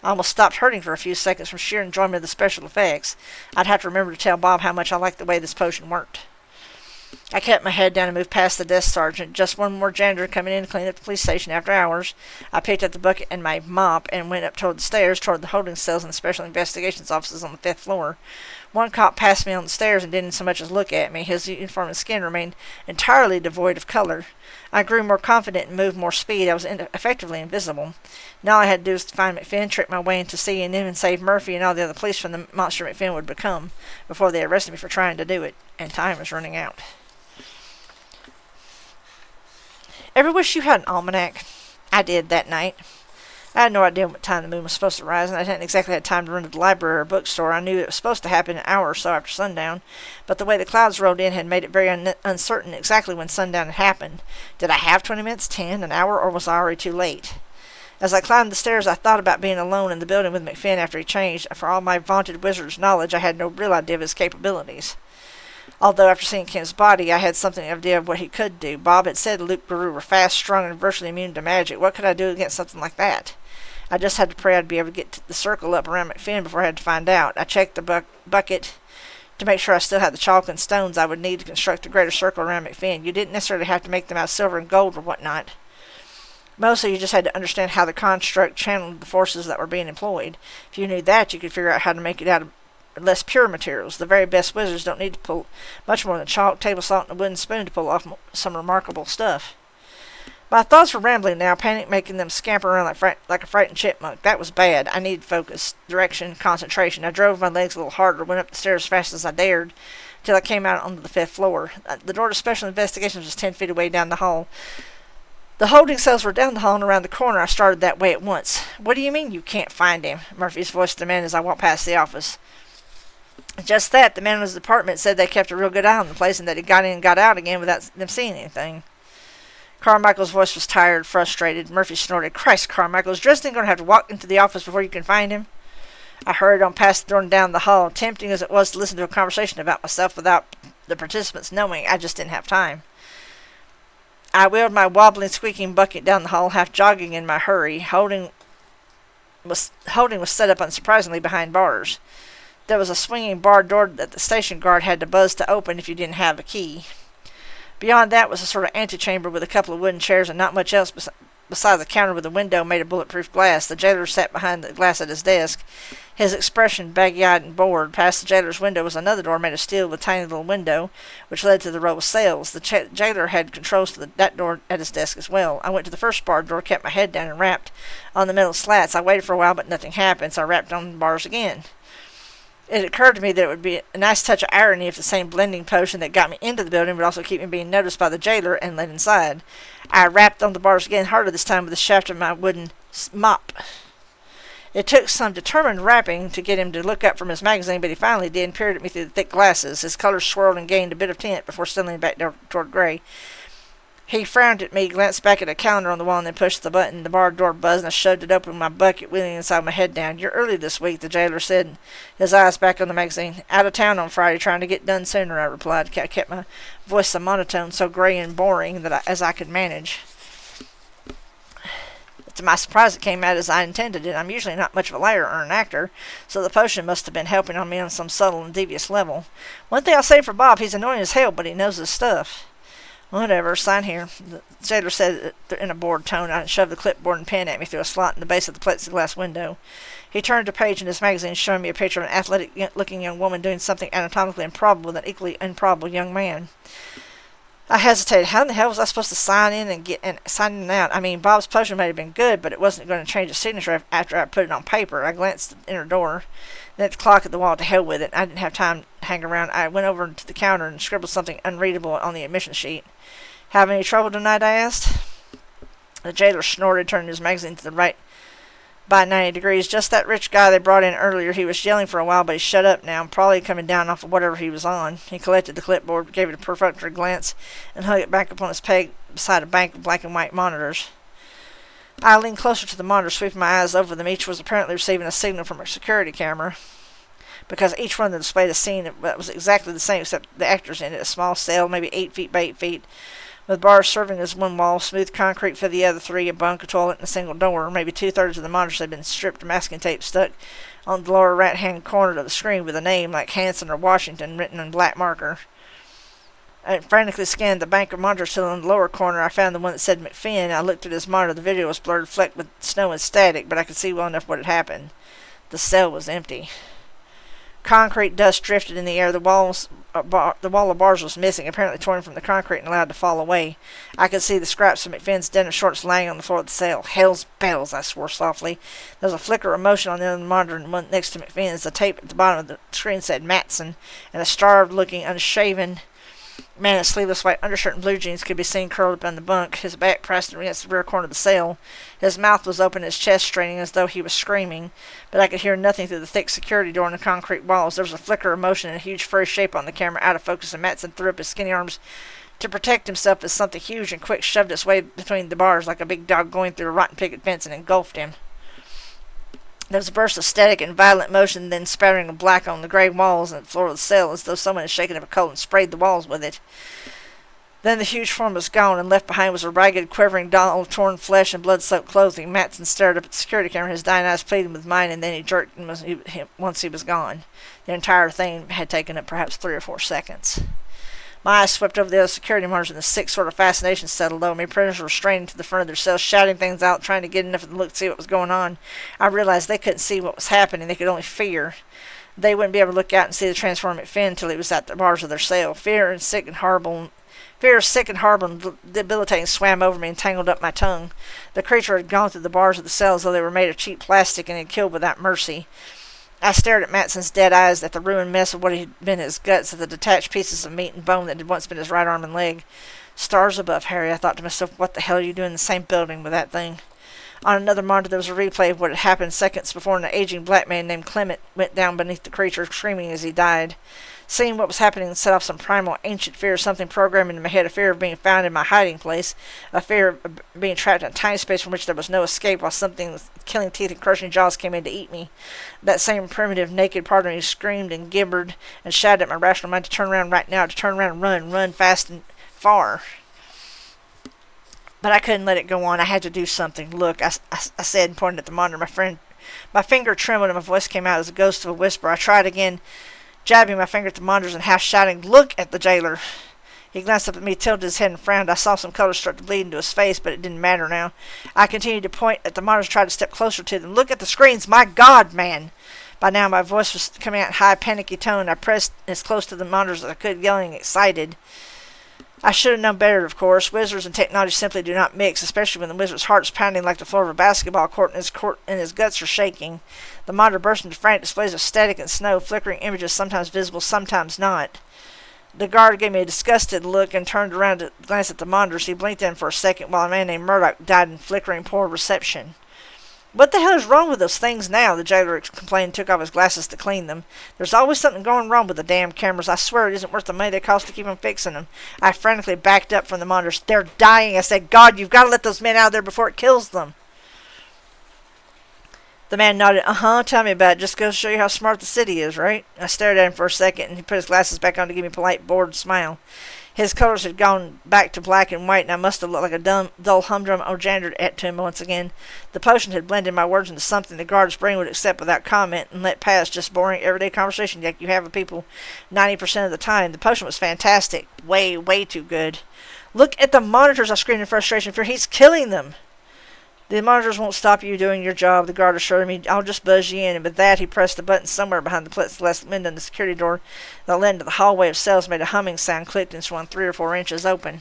I almost stopped hurting for a few seconds from sheer enjoyment of the special effects. I'd have to remember to tell Bob how much I liked the way this potion worked. I kept my head down and moved past the desk sergeant. Just one more janitor coming in to clean up the police station after hours. I picked up the bucket and my mop and went up toward the stairs, toward the holding cells and the special investigations offices on the 5th floor. One cop passed me on the stairs and didn't so much as look at me. His uniform and skin remained entirely devoid of color. I grew more confident and moved more speed. I was effectively invisible. Now all I had to do was to find McFinn, trick my way into seeing him, and save Murphy and all the other police from the monster McFinn would become before they arrested me for trying to do it. And time was running out. Ever wish you had an almanac? I did that night. I had no idea what time the moon was supposed to rise, and I hadn't exactly had time to run to the library or bookstore. I knew it was supposed to happen an hour or so after sundown, but the way the clouds rolled in had made it very uncertain exactly when sundown had happened. Did I have 20 minutes, 10, an hour, or was I already too late? As I climbed the stairs, I thought about being alone in the building with McFinn after he changed. For all my vaunted wizard's knowledge, I had no real idea of his capabilities. Although after seeing Kim's body, I had something idea of what he could do. Bob had said Luke Garou were fast, strong, and virtually immune to magic. What could I do against something like that? I just had to pray I'd be able to get the circle up around McFinn before I had to find out. I checked the bucket to make sure I still had the chalk and stones I would need to construct a greater circle around McFinn. You didn't necessarily have to make them out of silver and gold or whatnot. Mostly you just had to understand how the construct channeled the forces that were being employed. If you knew that, you could figure out how to make it out of less pure materials. The very best wizards don't need to pull much more than chalk, table salt, and a wooden spoon to pull off some remarkable stuff. My thoughts were rambling now, panic making them scamper around like a frightened chipmunk. That was bad. I needed focus, direction, concentration. I drove my legs a little harder, went up the stairs as fast as I dared, till I came out onto the 5th floor. The door to special investigations was 10 feet away down the hall. The holding cells were down the hall and around the corner. I started that way at once. What do you mean you can't find him? Murphy's voice demanded as I walked past the office. Just that. The man in his department said they kept a real good eye on the place and that he got in and got out again without them seeing anything. Carmichael's voice was tired, frustrated. Murphy snorted. Christ, Carmichael, is Dresden going to have to walk into the office before you can find him? I hurried on past the door and down the hall. Tempting as it was to listen to a conversation about myself without the participants knowing, I just didn't have time. I wheeled my wobbling, squeaking bucket down the hall, half jogging in my hurry. Holding was set up unsurprisingly behind bars. There was a swinging barred door that the station guard had to buzz to open if you didn't have a key. Beyond that was a sort of antechamber with a couple of wooden chairs and not much else besides a counter with a window made of bulletproof glass. The jailer sat behind the glass at his desk, his expression baggy-eyed and bored. Past the jailer's window was another door made of steel with a tiny little window, which led to the row of cells. The jailer had controls to that door at his desk as well. I went to the first barred door, kept my head down, and rapped on the metal slats. I waited for a while, but nothing happened, so I rapped on the bars again. It occurred to me that it would be a nice touch of irony if the same blending potion that got me into the building would also keep me being noticed by the jailer and let inside. I rapped on the bars again, harder this time with the shaft of my wooden mop. It took some determined rapping to get him to look up from his magazine, but he finally did and peered at me through the thick glasses. His colors swirled and gained a bit of tint before settling back down toward gray. He frowned at me, glanced back at a calendar on the wall, and then pushed the button. The bar door buzzed, and I shoved it open with my bucket, wheeling inside my head down. "You're early this week," the jailer said, his eyes back on the magazine. "Out of town on Friday, trying to get done sooner," I replied. I kept my voice so monotone, so gray and boring as I could manage. To my surprise, it came out as I intended it. I'm usually not much of a liar or an actor, so the potion must have been helping on me on some subtle and devious level. One thing I'll say for Bob, he's annoying as hell, but he knows his stuff. "Whatever, sign here," the jailer said in a bored tone. I shoved the clipboard and pen at me through a slot in the base of the plexiglass window. He turned a page in his magazine, showing me a picture of an athletic-looking young woman doing something anatomically improbable with an equally improbable young man. I hesitated. How in the hell was I supposed to sign in and sign in and out? I mean, Bob's potion might have been good, but it wasn't going to change his signature after I put it on paper. I glanced at the inner door, then at the clock at the wall. To hell with it. I didn't have time to hang around. I went over to the counter and scribbled something unreadable on the admission sheet. "Have any trouble tonight?" I asked. The jailer snorted, turning his magazine to the right by 90 degrees. "Just that rich guy they brought in earlier. He was yelling for a while, but he's shut up now. Probably coming down off of whatever he was on." He collected the clipboard, gave it a perfunctory glance, and hung it back upon his peg beside a bank of black and white monitors. I leaned closer to the monitor, sweeping my eyes over them. Each was apparently receiving a signal from a security camera, because each one of them displayed a scene that was exactly the same except the actors in it. A small cell, maybe 8 feet by 8 feet, with bars serving as one wall, smooth concrete for the other 3, a bunk, a toilet, and a single door. Maybe 2/3 of the monitors had been stripped, masking tape stuck on the lower right-hand corner of the screen with a name like Hanson or Washington written in black marker. I frantically scanned the bank of monitors till in the lower corner I found the one that said McFinn. I looked at his monitor. The video was blurred, flecked with snow and static, but I could see well enough what had happened. The cell was empty. Concrete dust drifted in the air. The wall of bars was missing, apparently torn from the concrete and allowed to fall away. I could see the scraps of McFinn's denim shorts laying on the floor of the cell. "Hell's bells," I swore softly. There was a flicker of motion on the other monitor and one next to McFinn's. The tape at the bottom of the screen said Matson, and a starved-looking, unshaven man in sleeveless white undershirt and blue jeans could be seen curled up on the bunk, his back pressed against the rear corner of the cell. His mouth was open, his chest straining as though he was screaming, but I could hear nothing through the thick security door and the concrete walls. There was a flicker of motion and a huge furry shape on the camera, out of focus, and Matson threw up his skinny arms to protect himself as something huge and quick shoved its way between the bars like a big dog going through a rotten picket fence and engulfed him. There was a burst of static and violent motion, then spattering of black on the gray walls and the floor of the cell, as though someone had shaken up a coal and sprayed the walls with it. Then the huge form was gone, and left behind was a ragged, quivering doll of torn flesh and blood-soaked clothing. Matson stared up at the security camera, his dying eyes pleading with mine, and then he jerked once he was gone. The entire thing had taken up perhaps 3 or 4 seconds. My eyes swept over the other security monitors, and a sick sort of fascination settled over me. Prisoners were straining to the front of their cells, shouting things out, trying to get enough of them to look to see what was going on. I realized they couldn't see what was happening. They could only fear. They wouldn't be able to look out and see the transformed McFinn until he was at the bars of their cell. Fear, sick and horrible, and debilitating, swam over me and tangled up my tongue. The creature had gone through the bars of the cell as though they were made of cheap plastic and had killed without mercy. I stared at Matson's dead eyes, at the ruined mess of what had been his guts, at the detached pieces of meat and bone that had once been his right arm and leg. Stars above, Harry, I thought to myself. What the hell are you doing in the same building with that thing? On another monitor there was a replay of what had happened seconds before an aging black man named Clement went down beneath the creature, screaming as he died. Seeing what was happening set off some primal, ancient fear, something programmed into my head, a fear of being found in my hiding place, a fear of being trapped in a tiny space from which there was no escape while something with killing teeth and crushing jaws came in to eat me. That same primitive, naked part of me screamed and gibbered and shouted at my rational mind to turn around right now, to turn around and run fast and far. But I couldn't let it go on. I had to do something. "Look," I said, pointing at the monitor. My finger trembled and my voice came out as a ghost of a whisper. I tried again, jabbing my finger at the monitors and half shouting, "Look at the jailer!" He glanced up at me, tilted his head, and frowned. I saw some color start to bleed into his face, but it didn't matter now. I continued to point at the monitors, tried to step closer to them. "Look at the screens! My God, man!" By now my voice was coming out in high, panicky tone. I pressed as close to the monitors as I could, yelling excited. I should have known better, of course. Wizards and technology simply do not mix, especially when the wizard's heart's pounding like the floor of a basketball court and his guts are shaking. The monitor burst into frantic displays of static and snow, flickering images sometimes visible, sometimes not. The guard gave me a disgusted look and turned around to glance at the monitors. He blinked in for a second while a man named Murdoch died in flickering poor reception. What the hell is wrong with those things now? The jailer complained and took off his glasses to clean them. There's always something going wrong with the damn cameras. I swear it isn't worth the money they cost to keep them fixing them. I frantically backed up from the monitors. They're dying. I said, God, you've got to let those men out of there before it kills them. The man nodded. Tell me about it. Just goes to show you how smart the city is, right? I stared at him for a second, and he put his glasses back on to give me a polite, bored smile. His colors had gone back to black and white, and I must have looked like a dull humdrum Ojander to him once again. The potion had blended my words into something the guard's brain would accept without comment and let pass, just boring, everyday conversation like you have with people 90% of the time. The potion was fantastic. Way, way too good. Look at the monitors, I screamed in frustration. For he's killing them. The monitors won't stop you doing your job, the guard assured me. I'll just buzz you in. And with that, he pressed the button somewhere behind the plexiglass window, and the security door that led into the hallway of cells made a humming sound, clicked, and swung 3 or 4 inches open.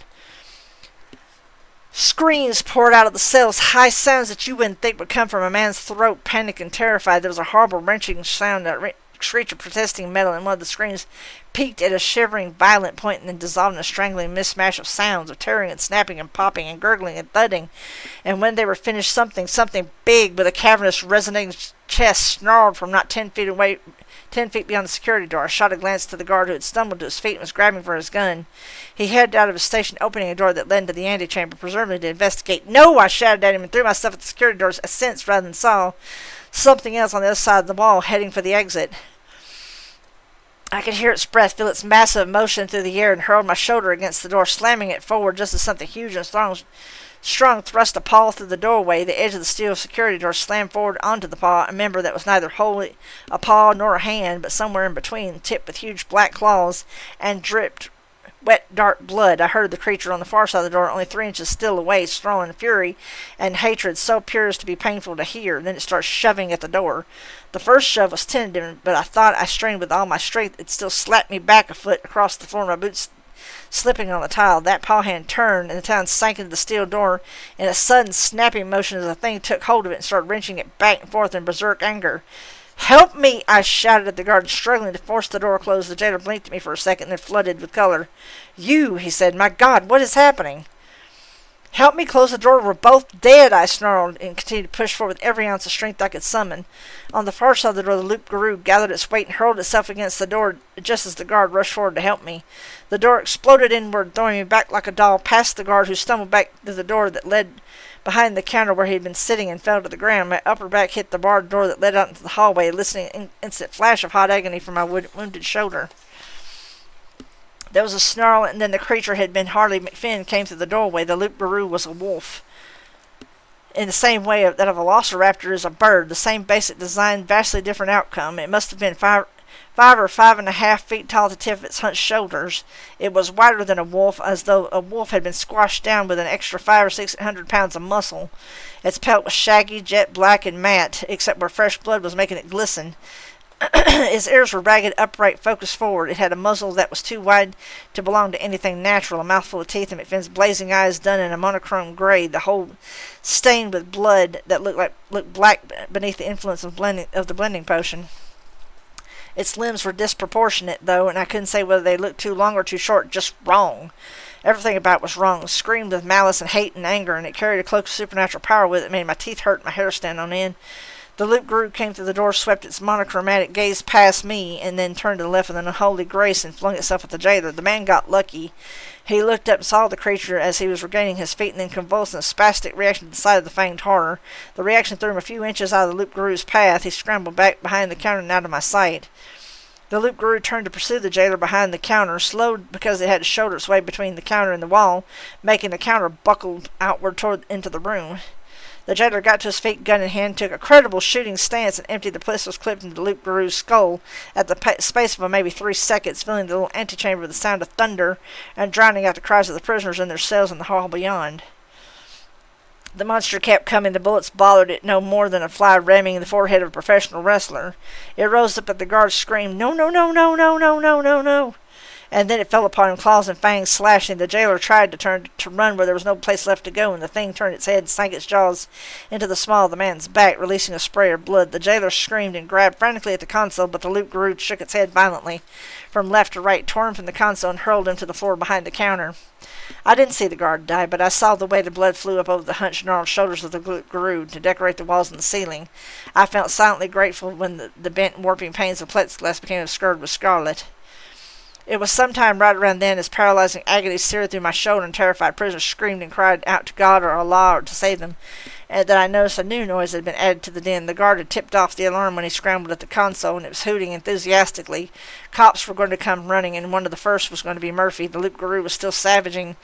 Screams poured out of the cells, high sounds that you wouldn't think would come from a man's throat. Panicked and terrified, there was a horrible wrenching sound, that screech of protesting metal, and one of the screams peaked at a shivering, violent point and then dissolved in a strangling mismatch of sounds, of tearing and snapping and popping and gurgling and thudding. And when they were finished, something big with a cavernous, resonating chest snarled from not 10 feet away, 10 feet beyond the security door. I shot a glance to the guard who had stumbled to his feet and was grabbing for his gun. He headed out of his station, opening a door that led into the antechamber, presumably to investigate. No! I shouted at him and threw myself at the security doors, I sensed rather than saw something else on the other side of the wall, heading for the exit. I could hear its breath, feel its massive motion through the air, and hurled my shoulder against the door, slamming it forward just as something huge and strong thrust a paw through the doorway. The edge of the steel security door slammed forward onto the paw, a member that was neither wholly a paw nor a hand, but somewhere in between, tipped with huge black claws, and dripped wet, dark blood. I heard the creature on the far side of the door, only 3 inches still away, snarl in fury and hatred so pure as to be painful to hear. Then it started shoving at the door. The first shove was tentative, but I thought I strained with all my strength. It still slapped me back a foot across the floor, my boots slipping on the tile. That paw hand turned, and the tile sank into the steel door in a sudden snapping motion as the thing took hold of it and started wrenching it back and forth in berserk anger. Help me! I shouted at the guard, struggling to force the door closed. The jailer blinked at me for a second, then flooded with color. You, he said. My God, what is happening? Help me close the door. We're both dead, I snarled, and continued to push forward with every ounce of strength I could summon. On the far side of the door, the loup-garou gathered its weight and hurled itself against the door just as the guard rushed forward to help me. The door exploded inward, throwing me back like a doll past the guard, who stumbled back to the door that led behind the counter where he had been sitting and fell to the ground. My upper back hit the barred door that led out into the hallway, eliciting an instant flash of hot agony from my wounded shoulder. There was a snarl, and then the creature had been Harley McFinn came through the doorway. The loup-garou was a wolf. In the same way that a velociraptor is a bird, the same basic design, vastly different outcome. It must have been 5 or 5.5 feet tall at the tip of its hunched shoulders. It was wider than a wolf, as though a wolf had been squashed down with an extra 500 or 600 pounds of muscle. Its pelt was shaggy, jet black, and matte, except where fresh blood was making it glisten. Its ears were ragged, upright, focused forward. It had a muzzle that was too wide to belong to anything natural, a mouthful of teeth, and McFinn's blazing eyes done in a monochrome gray, the whole stained with blood that looked black beneath the influence of the blending potion. Its limbs were disproportionate, though, and I couldn't say whether they looked too long or too short, just wrong. Everything about it was wrong, screamed with malice and hate and anger, and it carried a cloak of supernatural power with it that made my teeth hurt and my hair stand on end. The loup-garou came through the door, swept its monochromatic gaze past me, and then turned to the left with an unholy grace and flung itself at the jailer. The man got lucky. He looked up and saw the creature as he was regaining his feet, and then convulsed in a spastic reaction to the sight of the fanged horror. The reaction threw him a few inches out of the loup-garou's path. He scrambled back behind the counter and out of my sight. The loup-garou turned to pursue the jailer behind the counter, slowed because it had to shoulder its way between the counter and the wall, making the counter buckled outward into the room. The jailer got to his feet, gun in hand, took a credible shooting stance, and emptied the pistols clipped into the loup-garou's skull at the space of maybe 3 seconds, filling the little antechamber with the sound of thunder and drowning out the cries of the prisoners in their cells in the hall beyond. The monster kept coming. The bullets bothered it no more than a fly ramming the forehead of a professional wrestler. It rose up at the guard's scream, "No, no, no, no, no, no, no, no, no!" and then it fell upon him, claws and fangs slashing. The jailer tried to turn to run where there was no place left to go, and the thing turned its head and sank its jaws into the small of the man's back, releasing a spray of blood. The jailer screamed and grabbed frantically at the console, but the loup-garou shook its head violently from left to right, tore him from the console, and hurled him to the floor behind the counter. I didn't see the guard die, but I saw the way the blood flew up over the hunched, gnarled shoulders of the loup-garou to decorate the walls and the ceiling. I felt silently grateful when the bent, warping panes of plexiglass became obscured with scarlet. It was some time right around then, as paralyzing agony seared through my shoulder and terrified prisoners screamed and cried out to God or Allah or to save them, and that I noticed a new noise had been added to the din. The guard had tipped off the alarm when he scrambled at the console, and it was hooting enthusiastically. Cops were going to come running, and one of the first was going to be Murphy. The loup-garou was still savaging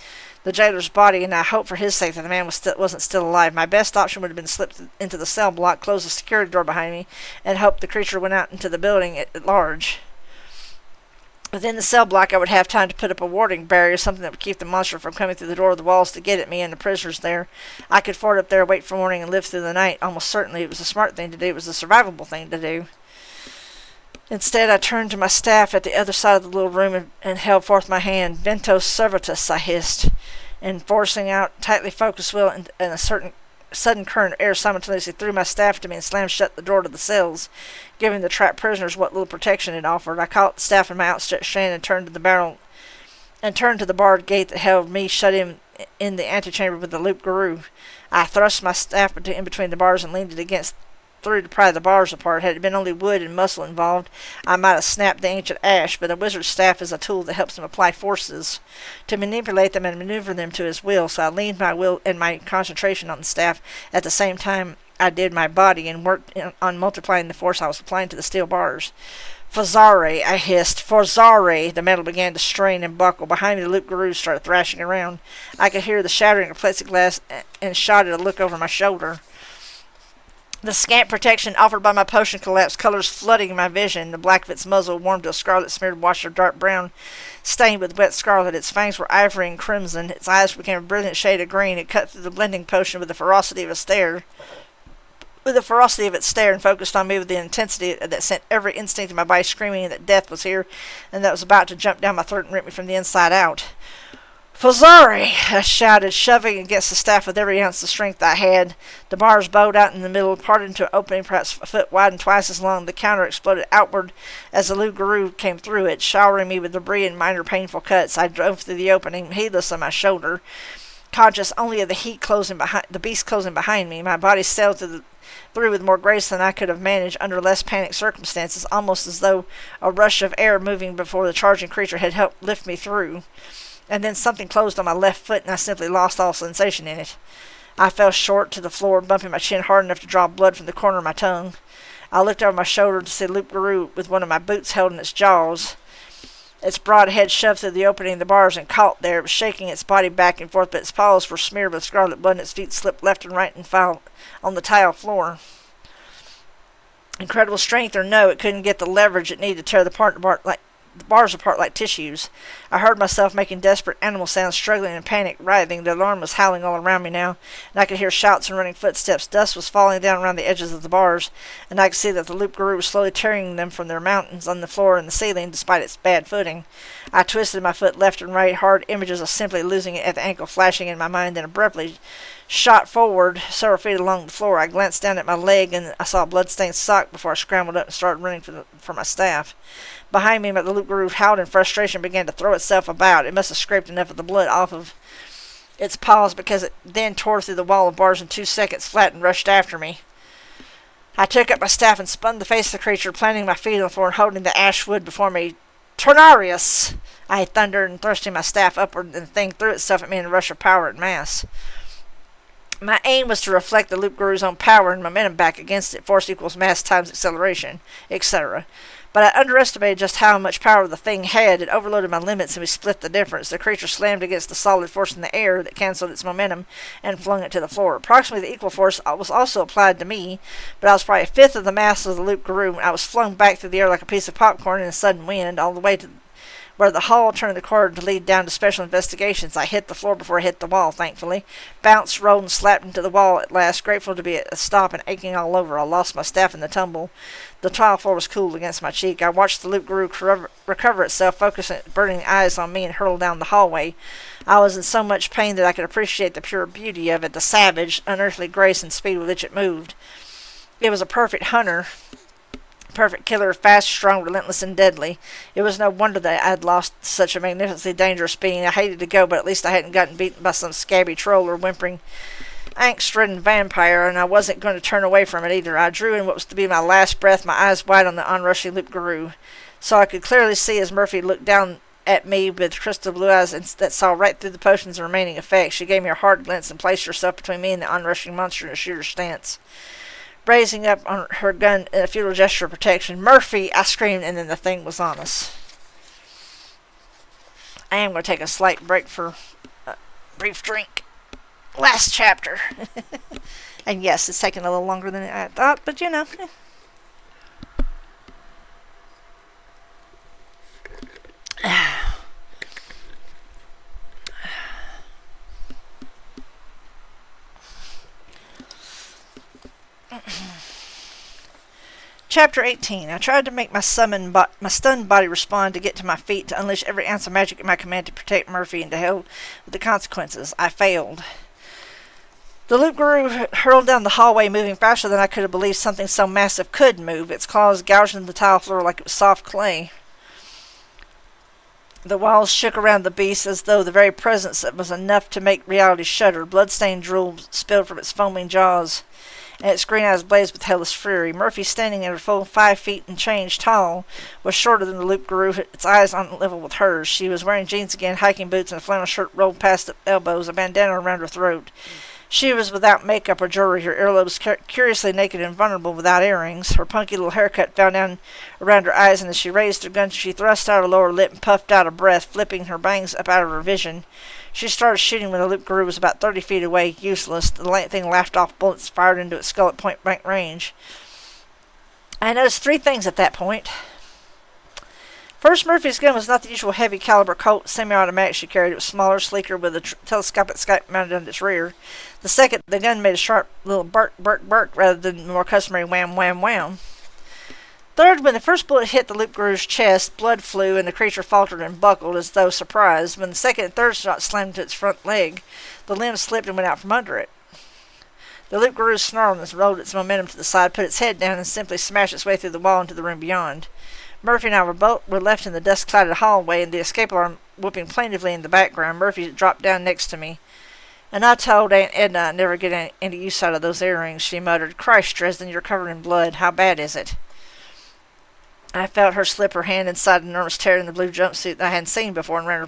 the jailer's body, and I hoped for his sake that the man wasn't still alive. My best option would have been to slip into the cell block, close the security door behind me, and hope the creature went out into the building at large. Within the cell block, I would have time to put up a warding barrier, something that would keep the monster from coming through the door of the walls to get at me and the prisoners there. I could ford up there, wait for morning, and live through the night. Almost certainly it was a smart thing to do. It was a survivable thing to do. Instead, I turned to my staff at the other side of the little room and held forth my hand. Ventos servatus, I hissed, and forcing out tightly focused will and a sudden current of air simultaneously threw my staff to me and slammed shut the door to the cells, giving the trapped prisoners what little protection it offered. I caught the staff in my outstretched hand and turned to the barred gate that held me shut in the antechamber with the loup-garou. I thrust my staff in between the bars and leaned it through to pry the bars apart. Had it been only wood and muscle involved, I might have snapped the ancient ash, but a wizard's staff is a tool that helps him apply forces to manipulate them and maneuver them to his will, so I leaned my will and my concentration on the staff at the same time I did my body and worked on multiplying the force I was applying to the steel bars. Forzare, I hissed. Forzare! The metal began to strain and buckle. Behind me, the loup-garou started thrashing around. I could hear the shattering of plexiglass and shot at a look over my shoulder. The scant protection offered by my potion collapsed, colors flooding my vision. The black of its muzzle warmed to a scarlet-smeared wash of dark brown, stained with wet scarlet. Its fangs were ivory and crimson. Its eyes became a brilliant shade of green. It cut through the blending potion with the ferocity of its stare, and focused on me with the intensity that sent every instinct in my body screaming that death was here, and that it was about to jump down my throat and rip me from the inside out. Forzare! I shouted, shoving against the staff with every ounce of strength I had. The bars bowed out in the middle, parted into an opening perhaps a foot wide and twice as long. The counter exploded outward as the loup-garou came through it, showering me with debris and minor painful cuts. I drove through the opening, heedless of my shoulder, conscious only of the beast closing behind me. My body sailed through with more grace than I could have managed under less panicked circumstances, almost as though a rush of air moving before the charging creature had helped lift me through. And then something closed on my left foot, and I simply lost all sensation in it. I fell short to the floor, bumping my chin hard enough to draw blood from the corner of my tongue. I looked over my shoulder to see the loup-garou with one of my boots held in its jaws, its broad head shoved through the opening of the bars and caught there. It was shaking its body back and forth, but its paws were smeared with scarlet blood, and its feet slipped left and right and fell on the tile floor. Incredible strength or no, it couldn't get the leverage it needed to tear the bars apart like tissues. I heard myself making desperate animal sounds, struggling in panic, writhing. The alarm was howling all around me now, and I could hear shouts and running footsteps. Dust was falling down around the edges of the bars, and I could see that the loup-garou was slowly tearing them from their mountains on the floor and the ceiling, despite its bad footing. I twisted my foot left and right, hard images of simply losing it at the ankle flashing in my mind, then abruptly shot forward several feet along the floor. I glanced down at my leg, and I saw a blood-stained sock before I scrambled up and started running for my staff. Behind me, the loup-garou howled in frustration and began to throw itself about. It must have scraped enough of the blood off of its paws, because it then tore through the wall of bars in 2 seconds flat and rushed after me. I took up my staff and spun the face of the creature, planting my feet on the floor and holding the ash wood before me. Tornarius! I thundered, and thrusting my staff upward, and the thing threw itself at me in a rush of power and mass. My aim was to reflect the loup-garou's own power and momentum back against it. Force equals mass times acceleration, etc. But I underestimated just how much power the thing had. It overloaded my limits, and we split the difference. The creature slammed against the solid force in the air that canceled its momentum and flung it to the floor. Approximately the equal force was also applied to me, but I was probably a fifth of the mass of the loup-garou. I was flung back through the air like a piece of popcorn in a sudden wind, all the way Where the hall turned the corridor to lead down to special investigations, I hit the floor before I hit the wall, thankfully. Bounced, rolled, and slapped into the wall at last, grateful to be at a stop and aching all over. I lost my staff in the tumble. The tile floor was cool against my cheek. I watched the Loop Guru recover itself, focusing burning eyes on me, and hurtle down the hallway. I was in so much pain that I could appreciate the pure beauty of it, the savage, unearthly grace and speed with which it moved. It was a perfect hunter, perfect killer, fast, strong, relentless, and deadly. It was no wonder that I had lost such a magnificently dangerous being. I hated to go, but at least I hadn't gotten beaten by some scabby troll or whimpering, angst-ridden vampire, and I wasn't going to turn away from it either. I drew in what was to be my last breath, my eyes wide on the onrushing Loop Guru, so I could clearly see as Murphy looked down at me with crystal blue eyes that saw right through the potion's remaining effects. She gave me a hard glance and placed herself between me and the onrushing monster in a shooter stance, raising up on her gun in a futile gesture of protection. "Murphy!" I screamed, and then the thing was on us. I am going to take a slight break for a brief drink. Last chapter. And yes, it's taking a little longer than I thought, but you know. Chapter 18. I tried to make my stunned body respond, to get to my feet, to unleash every ounce of magic at my command to protect Murphy, and to hell with the consequences. I failed. The Loop Guru hurled down the hallway, moving faster than I could have believed something so massive could move, its claws gouging the tile floor like it was soft clay. The walls shook around the beast as though the very presence was enough to make reality shudder. Blood-stained drool spilled from its foaming jaws, and its green eyes blazed with hellish fury. Murphy, standing at a full 5 feet and change tall, was shorter than the Loop Guru, its eyes on level with hers. She was wearing jeans again, hiking boots, and a flannel shirt rolled past the elbows, a bandana around her throat. She was without makeup or jewelry, her earlobes curiously naked and vulnerable without earrings. Her punky little haircut fell down around her eyes, and as she raised her gun, she thrust out her lower lip and puffed out a breath, flipping her bangs up out of her vision. She started shooting when the Loop Guru was about 30 feet away, useless. The thing laughed off bullets fired into its skull at point-blank range. I noticed 3 things at that point. First, Murphy's gun was not the usual heavy-caliber Colt semi-automatic she carried. It was smaller, sleeker, with a telescopic sight mounted on its rear. The second, the gun made a sharp little bark, bark, bark, rather than the more customary wham, wham, wham. Third, when the first bullet hit the Loop Guru's chest, blood flew, and the creature faltered and buckled as though surprised. When the second and third shot slammed into its front leg, the limb slipped and went out from under it. The Loop Guru snarled and rolled its momentum to the side, put its head down, and simply smashed its way through the wall into the room beyond. Murphy and I were left in the dust-clouded hallway, and the escape alarm whooping plaintively in the background. Murphy dropped down next to me. "And I told Aunt Edna I'd never get any use out of those earrings," she muttered. "Christ, Dresden, you're covered in blood. How bad is it?" I felt her slip her hand inside an enormous tear in the blue jumpsuit that I hadn't seen before, and run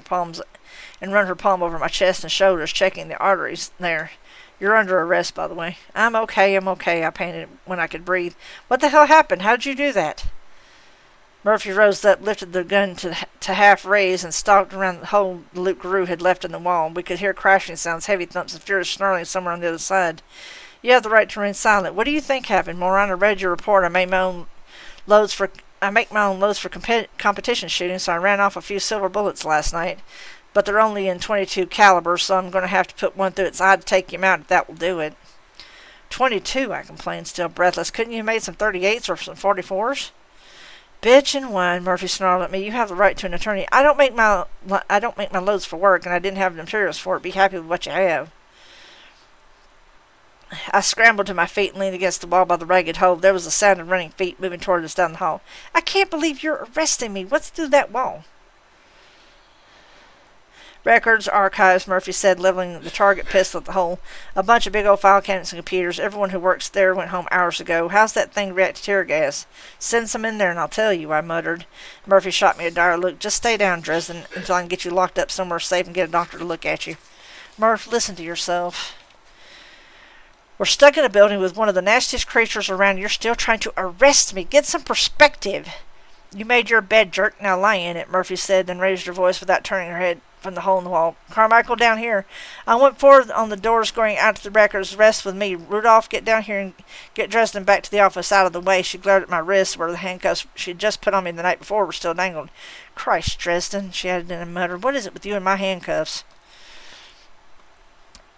her palm over my chest and shoulders, checking the arteries there. "You're under arrest, by the way." I'm okay, I panted when I could breathe. "What the hell happened? How did you do that?" Murphy rose up, lifted the gun to half raise, and stalked around the hole the Loop Guru had left in the wall. We could hear crashing sounds, heavy thumps, and furious snarling somewhere on the other side. "You have the right to remain silent. What do you think happened, moron? I read your report. I make my own loads for competition shooting, so I ran off a few silver bullets last night. But they're only in .22 caliber, so I'm going to have to put one through its eye to take him out if that will do it." "22, I complained, still breathless. "Couldn't you have made some 38s or some 44s? "Bitch and wine," Murphy snarled at me. "You have the right to an attorney. I don't make my loads for work, and I didn't have the materials for it. Be happy with what you have." I scrambled to my feet and leaned against the wall by the ragged hole. There was the sound of running feet moving toward us down the hall. "I can't believe you're arresting me. What's through that wall?" "Records, archives," Murphy said, leveling the target pistol at the hole. "A bunch of big old file cabinets and computers. Everyone who works there went home hours ago. How's that thing react to tear gas?" "Send some in there and I'll tell you," I muttered. Murphy shot me a dire look. "Just stay down, Dresden, until I can get you locked up somewhere safe and get a doctor to look at you." "Murph, listen to yourself. We're stuck in a building with one of the nastiest creatures around. You're still trying to arrest me. Get some perspective." "You made your bed, jerk. Now lie in it," Murphy said, then raised her voice without turning her head from the hole in the wall. Carmichael, down here. I went forward on the doors going out to the records. Rest with me. Rudolph, get down here and get dressed and back to the office out of the way. She glared at my wrists where the handcuffs she'd just put on me the night before were still dangled. Christ, Dresden, she added in a mutter. What is it with you and my handcuffs?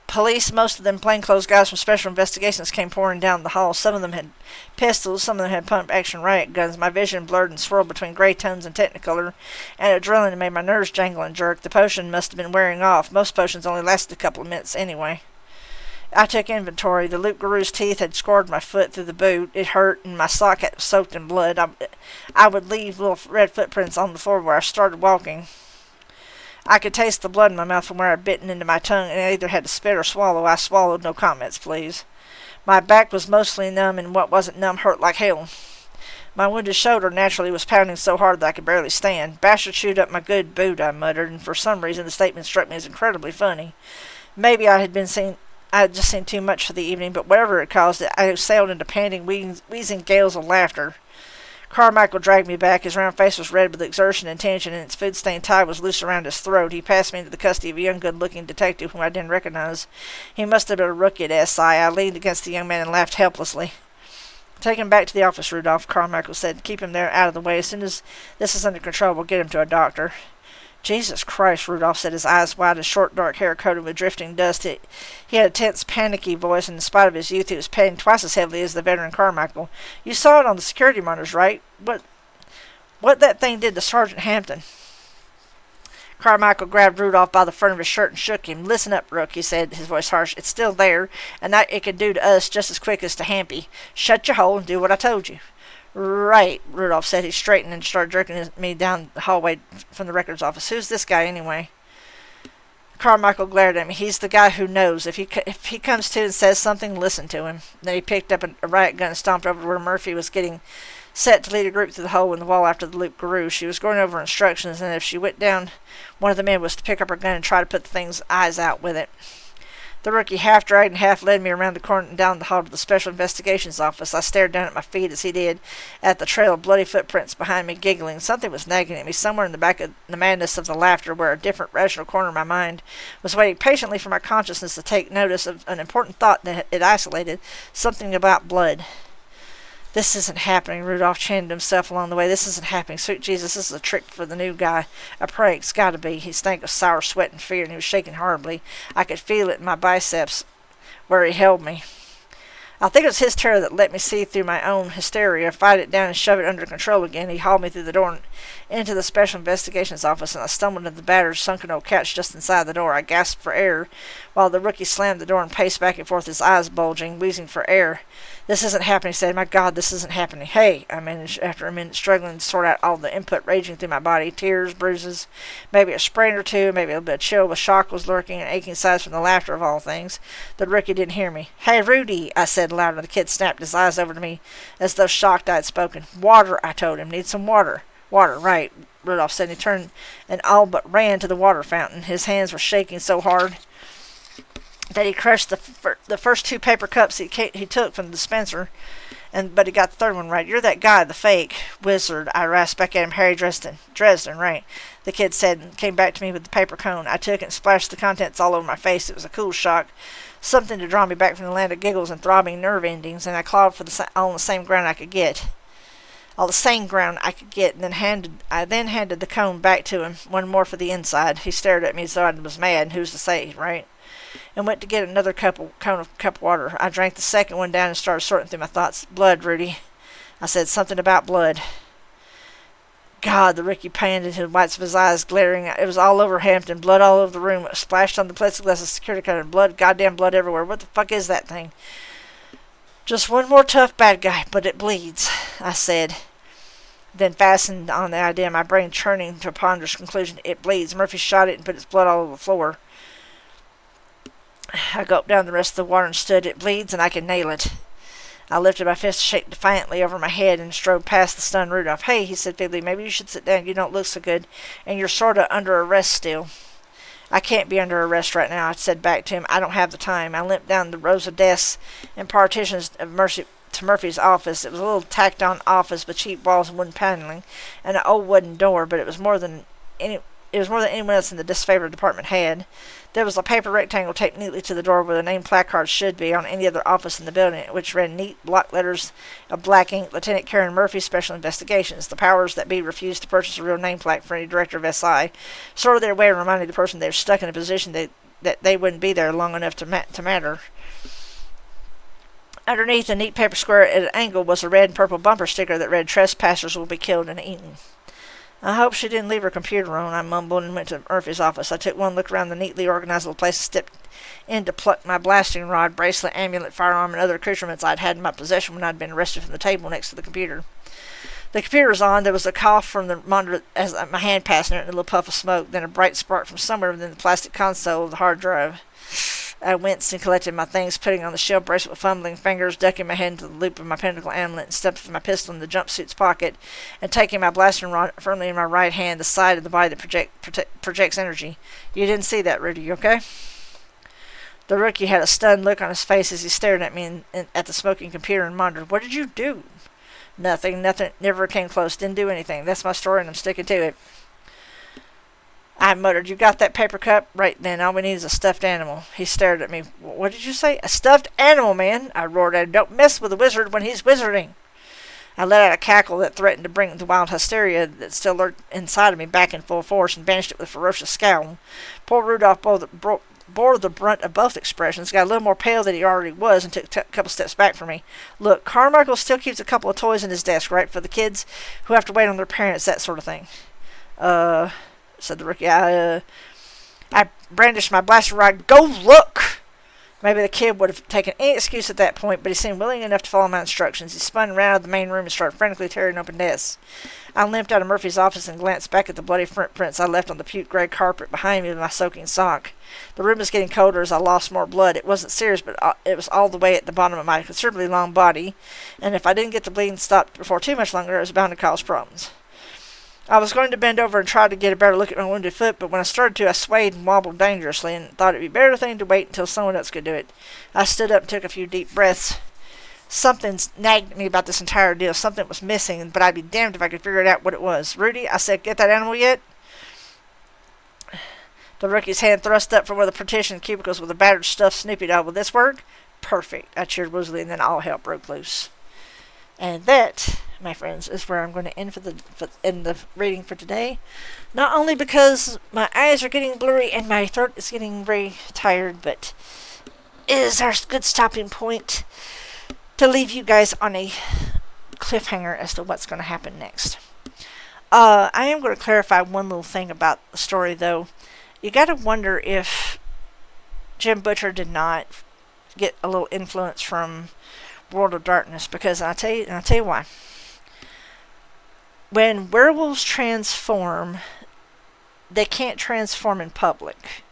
Police, most of them plainclothes guys from special investigations, came pouring down the hall. Some of them had pistols, some of them had pump-action riot guns. My vision blurred and swirled between gray tones and technicolor, and adrenaline made my nerves jangle and jerk. The potion must have been wearing off. Most potions only lasted a couple of minutes anyway. I took inventory. The loup-garou's teeth had scored my foot through the boot. It hurt, and my sock had soaked in blood. I would leave little red footprints on the floor where I started walking. I could taste the blood in my mouth from where I'd bitten into my tongue, and I either had to spit or swallow. I swallowed. No comments, please. My back was mostly numb, and what wasn't numb hurt like hell. My wounded shoulder naturally was pounding so hard that I could barely stand. Bastard chewed up my good boot, I muttered, and for some reason the statement struck me as incredibly funny. Maybe I had just seen too much for the evening, but whatever it caused, I sailed into panting, wheezing gales of laughter. Carmichael dragged me back. His round face was red with exertion and tension, and its food-stained tie was loose around his throat. He passed me into the custody of a young, good-looking detective whom I didn't recognize. He must have been a rookie at SI. I leaned against the young man and laughed helplessly. Take him back to the office, Rudolph, Carmichael said. Keep him there, out of the way. As soon as this is under control, we'll get him to a doctor. Jesus Christ, Rudolph said, his eyes wide, his short dark hair coated with drifting dust. He had a tense, panicky voice, and in spite of his youth, he was panting twice as heavily as the veteran Carmichael. You saw it on the security monitors, right? What that thing did to Sergeant Hampton. Carmichael grabbed Rudolph by the front of his shirt and shook him. Listen up, Rook, he said, his voice harsh. It's still there, and that it can do to us just as quick as to Hampy. Shut your hole and do what I told you. Right, Rudolph said. He straightened and started jerking me down the hallway from the records office. Who's this guy, anyway? Carmichael glared at me. He's the guy who knows. If he comes to and says something, listen to him. Then he picked up a riot gun and stomped over to where Murphy was getting set to lead a group through the hole in the wall after the loup-garou. She was going over instructions, and if she went down, one of the men was to pick up her gun and try to put the thing's eyes out with it. The rookie half dragged and half led me around the corner and down the hall to the Special Investigations office. I stared down at my feet as he did, at the trail of bloody footprints behind me, giggling. Something was nagging at me, somewhere in the back of the madness of the laughter, where a different rational corner of my mind was waiting patiently for my consciousness to take notice of an important thought that it isolated, something about blood. This isn't happening, Rudolph chanted himself along the way. This isn't happening. Sweet Jesus, this is a trick for the new guy. A prank. It's got to be. He stank of sour sweat and fear, and he was shaking horribly. I could feel it in my biceps where he held me. I think it was his terror that let me see through my own hysteria, fight it down and shove it under control again. He hauled me through the door and into the Special Investigations office, and I stumbled into the battered, sunken old couch just inside the door. I gasped for air, while the rookie slammed the door and paced back and forth, his eyes bulging, wheezing for air. This isn't happening, he said. My God, this isn't happening. Hey, I managed after a minute, struggling to sort out all the input raging through my body. Tears, bruises, maybe a sprain or two, maybe a little bit of chill, but shock was lurking and aching sides from the laughter of all things. The rookie didn't hear me. Hey, Rudy, I said loud, and the kid snapped his eyes over to me as though shocked I had spoken. Water, I told him. Need some water. Water, right, Rudolph said. He turned and all but ran to the water fountain. His hands were shaking so hard that he crushed the first two paper cups he took from the dispenser, but he got the third one right. You're that guy, the fake wizard, I rasped back at him. Harry Dresden, right, the kid said, and came back to me with the paper cone. I took it and splashed the contents all over my face. It was a cool shock, something to draw me back from the land of giggles and throbbing nerve endings, and I clawed for all the same ground I could get. All the same ground I could get, and I then handed the cone back to him, one more for the inside. He stared at me as though I was mad, and who's to say, right? And went to get another cone of cup water. I drank the second one down and started sorting through my thoughts. Blood, Rudy. I said something about blood. God, the rookie panted, his whites of his eyes glaring. It was all over Hampton, blood all over the room. It splashed on the plexiglass of the security counter. Blood, goddamn blood everywhere. What the fuck is that thing? Just one more tough bad guy, but it bleeds, I said. Then fastened on the idea, my brain churning to a ponderous conclusion. It bleeds. Murphy shot it and put its blood all over the floor. I gulped down the rest of the water and stood. It bleeds, and I can nail it. I lifted my fist, shake defiantly over my head, and strode past the stunned Rudolph. Hey, he said feebly, maybe you should sit down. You don't look so good, and you're sort of under arrest still. I can't be under arrest right now, I said back to him. I don't have the time. I limped down the rows of desks and partitions of to Murphy's office. It was a little tacked-on office with cheap walls and wooden paneling, and an old wooden door, but it was more than It was more than anyone else in the disfavored department had. There was a paper rectangle taped neatly to the door where the name placard should be on any other office in the building, which read neat block letters of black ink, Lieutenant Karen Murphy, Special Investigations. The powers that be refused to purchase a real name plaque for any director of SI, sort of their way of reminding the person they were stuck in a position that they wouldn't be there long enough to matter. Underneath a neat paper square at an angle was a red and purple bumper sticker that read, "Trespassers will be killed and eaten." I hope she didn't leave her computer on, I mumbled and went to Murphy's office. I took one look around the neatly organized little place and stepped in to pluck my blasting rod, bracelet, amulet, firearm, and other accoutrements I'd had in my possession when I'd been arrested from the table next to the computer. The computer was on. There was a cough from the monitor as my hand passed near it and a little puff of smoke, then a bright spark from somewhere within the plastic console of the hard drive. I winced and collected my things, putting on the shell bracelet with fumbling fingers, ducking my head into the loop of my pinnacle amulet, and stepped with my pistol in the jumpsuit's pocket, and taking my blasting rod firmly in my right hand, the side of the body that projects energy. You didn't see that, Rudy, okay? The rookie had a stunned look on his face as he stared at me at the smoking computer and monitor. What did you do? Nothing, never came close, didn't do anything. That's my story and I'm sticking to it. I muttered, "You got that paper cup? Right then, all we need is a stuffed animal." He stared at me. "What did you say? A stuffed animal, man?" I roared at him. "Don't mess with a wizard when he's wizarding." I let out a cackle that threatened to bring the wild hysteria that still lurked inside of me back in full force and banished it with a ferocious scowl. Poor Rudolph bore the brunt of both expressions, got a little more pale than he already was, and took a couple steps back from me. "Look, Carmichael still keeps a couple of toys in his desk, right, for the kids who have to wait on their parents, that sort of thing." Said the rookie. I brandished my blaster rod. "Go look!" Maybe the kid would have taken any excuse at that point, but he seemed willing enough to follow my instructions. He spun around out of the main room and started frantically tearing open desks. I limped out of Murphy's office and glanced back at the bloody footprints I left on the puke gray carpet behind me with my soaking sock. The room was getting colder as I lost more blood. It wasn't serious, but it was all the way at the bottom of my considerably long body, and if I didn't get the bleeding stopped before too much longer, it was bound to cause problems. I was going to bend over and try to get a better look at my wounded foot, but when I started to, I swayed and wobbled dangerously and thought it'd be a better thing to wait until someone else could do it. I stood up and took a few deep breaths. Something nagged at me about this entire deal. Something was missing, but I'd be damned if I could figure it out what it was. "Rudy," I said, "get that animal yet?" The rookie's hand thrust up from one of the partitioned cubicles with a battered stuffed Snoopy doll. "Will this work?" "Perfect," I cheered woozily, and then all hell broke loose. And that, my friends, is where I'm going to end in the reading for today. Not only because my eyes are getting blurry and my throat is getting very tired, but it is our good stopping point to leave you guys on a cliffhanger as to what's going to happen next. I am going to clarify one little thing about the story, though. You got to wonder if Jim Butcher did not get a little influence from World of Darkness, because I'll tell you why. When werewolves transform, they can't transform in public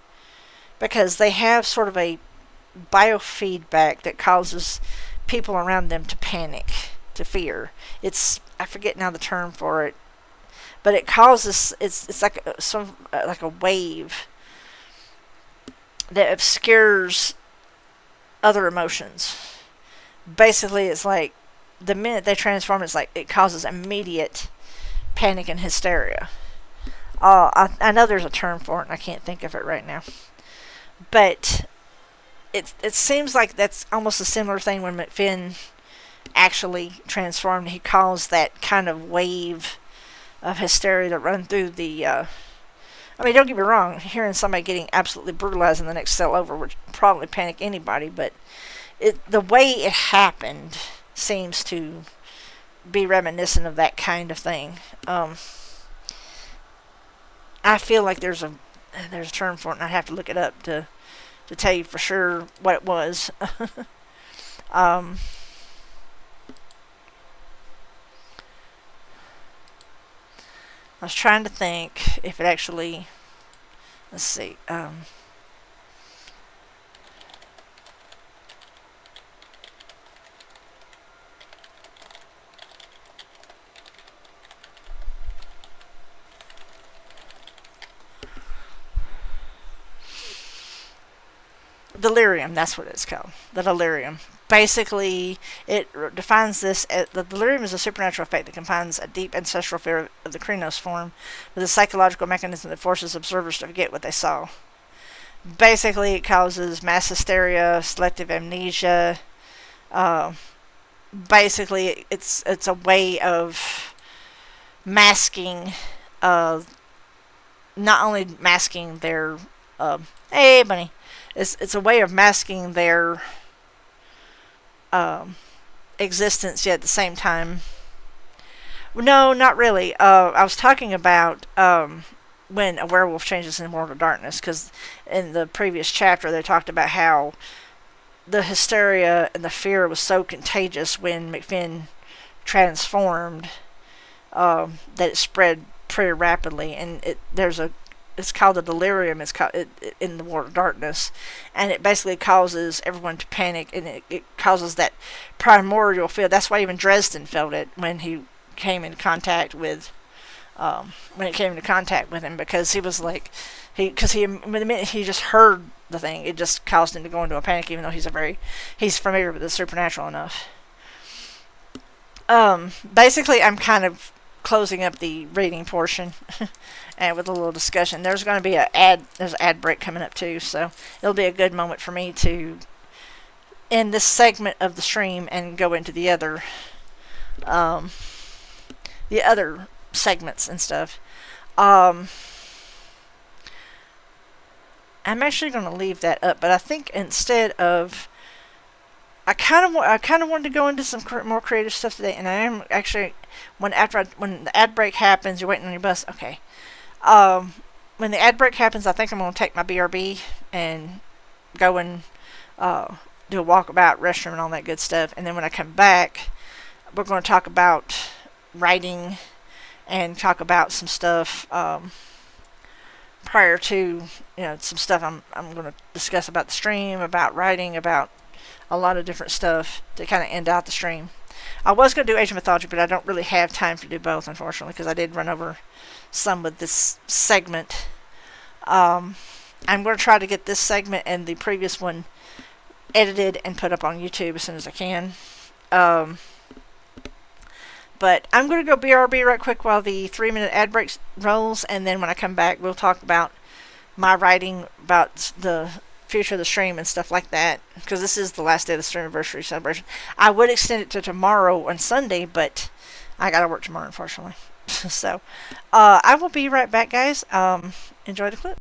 because they have sort of a biofeedback that causes people around them to panic, to fear. I forget now the term for it, but it causes it's like like a wave that obscures other emotions. Basically, it's like the minute they transform, it's like it causes immediate panic and hysteria. I know there's a term for it, and I can't think of it right now. But it seems like that's almost a similar thing when McFinn actually transformed. He caused that kind of wave of hysteria to run through the... I mean, don't get me wrong, hearing somebody getting absolutely brutalized in the next cell over would probably panic anybody, but the way it happened seems to be reminiscent of that kind of thing. I feel like there's a term for it, and I'd have to look it up to tell you for sure what it was. I was trying to think if it actually... Let's see. Delirium, that's what it's called. The delirium. basically, it defines this as the delirium is a supernatural effect that combines a deep ancestral fear of the Krynos form with a psychological mechanism that forces observers to forget what they saw. Basically, it causes mass hysteria, selective amnesia. Basically, it's a way of masking, not only masking their, hey bunny, it's a way of masking their existence, yet at the same time, no, not really. I was talking about when a werewolf changes in World of Darkness, because in the previous chapter they talked about how the hysteria and the fear was so contagious when McFinn transformed, that it spread pretty rapidly, and it's called a delirium. It's called in the World of Darkness, and it basically causes everyone to panic, and it causes that primordial feel. That's why even Dresden felt it when he came in contact with, him, because he was like, the minute he just heard the thing, it just caused him to go into a panic, even though he's familiar with the supernatural enough. Basically, I'm kind of closing up the reading portion and with a little discussion. There's going to be there's an ad break coming up too, so it'll be a good moment for me to end this segment of the stream and go into the other segments and stuff. I'm actually going to leave that up, but I think instead of, I kind of wanted to go into some more creative stuff today, and I am actually, when the ad break happens, you're waiting on your bus. Okay. When the ad break happens, I think I'm going to take my BRB and go and do a walkabout, restroom, and all that good stuff. And then when I come back, we're going to talk about writing and talk about some stuff prior to, some stuff I'm going to discuss about the stream, about writing, about a lot of different stuff to kind of end out the stream. I was going to do Age of Mythology, but I don't really have time to do both, unfortunately, because I did run over some with this segment. I'm going to try to get this segment and the previous one edited and put up on YouTube as soon as I can. But I'm going to go BRB right quick while the 3-minute ad break rolls, and then when I come back, we'll talk about my writing about the future of the stream and stuff like that, because this is the last day of the stream anniversary celebration. I would extend it to tomorrow on Sunday, but I gotta work tomorrow, unfortunately. So I will be right back, guys. Enjoy the clip.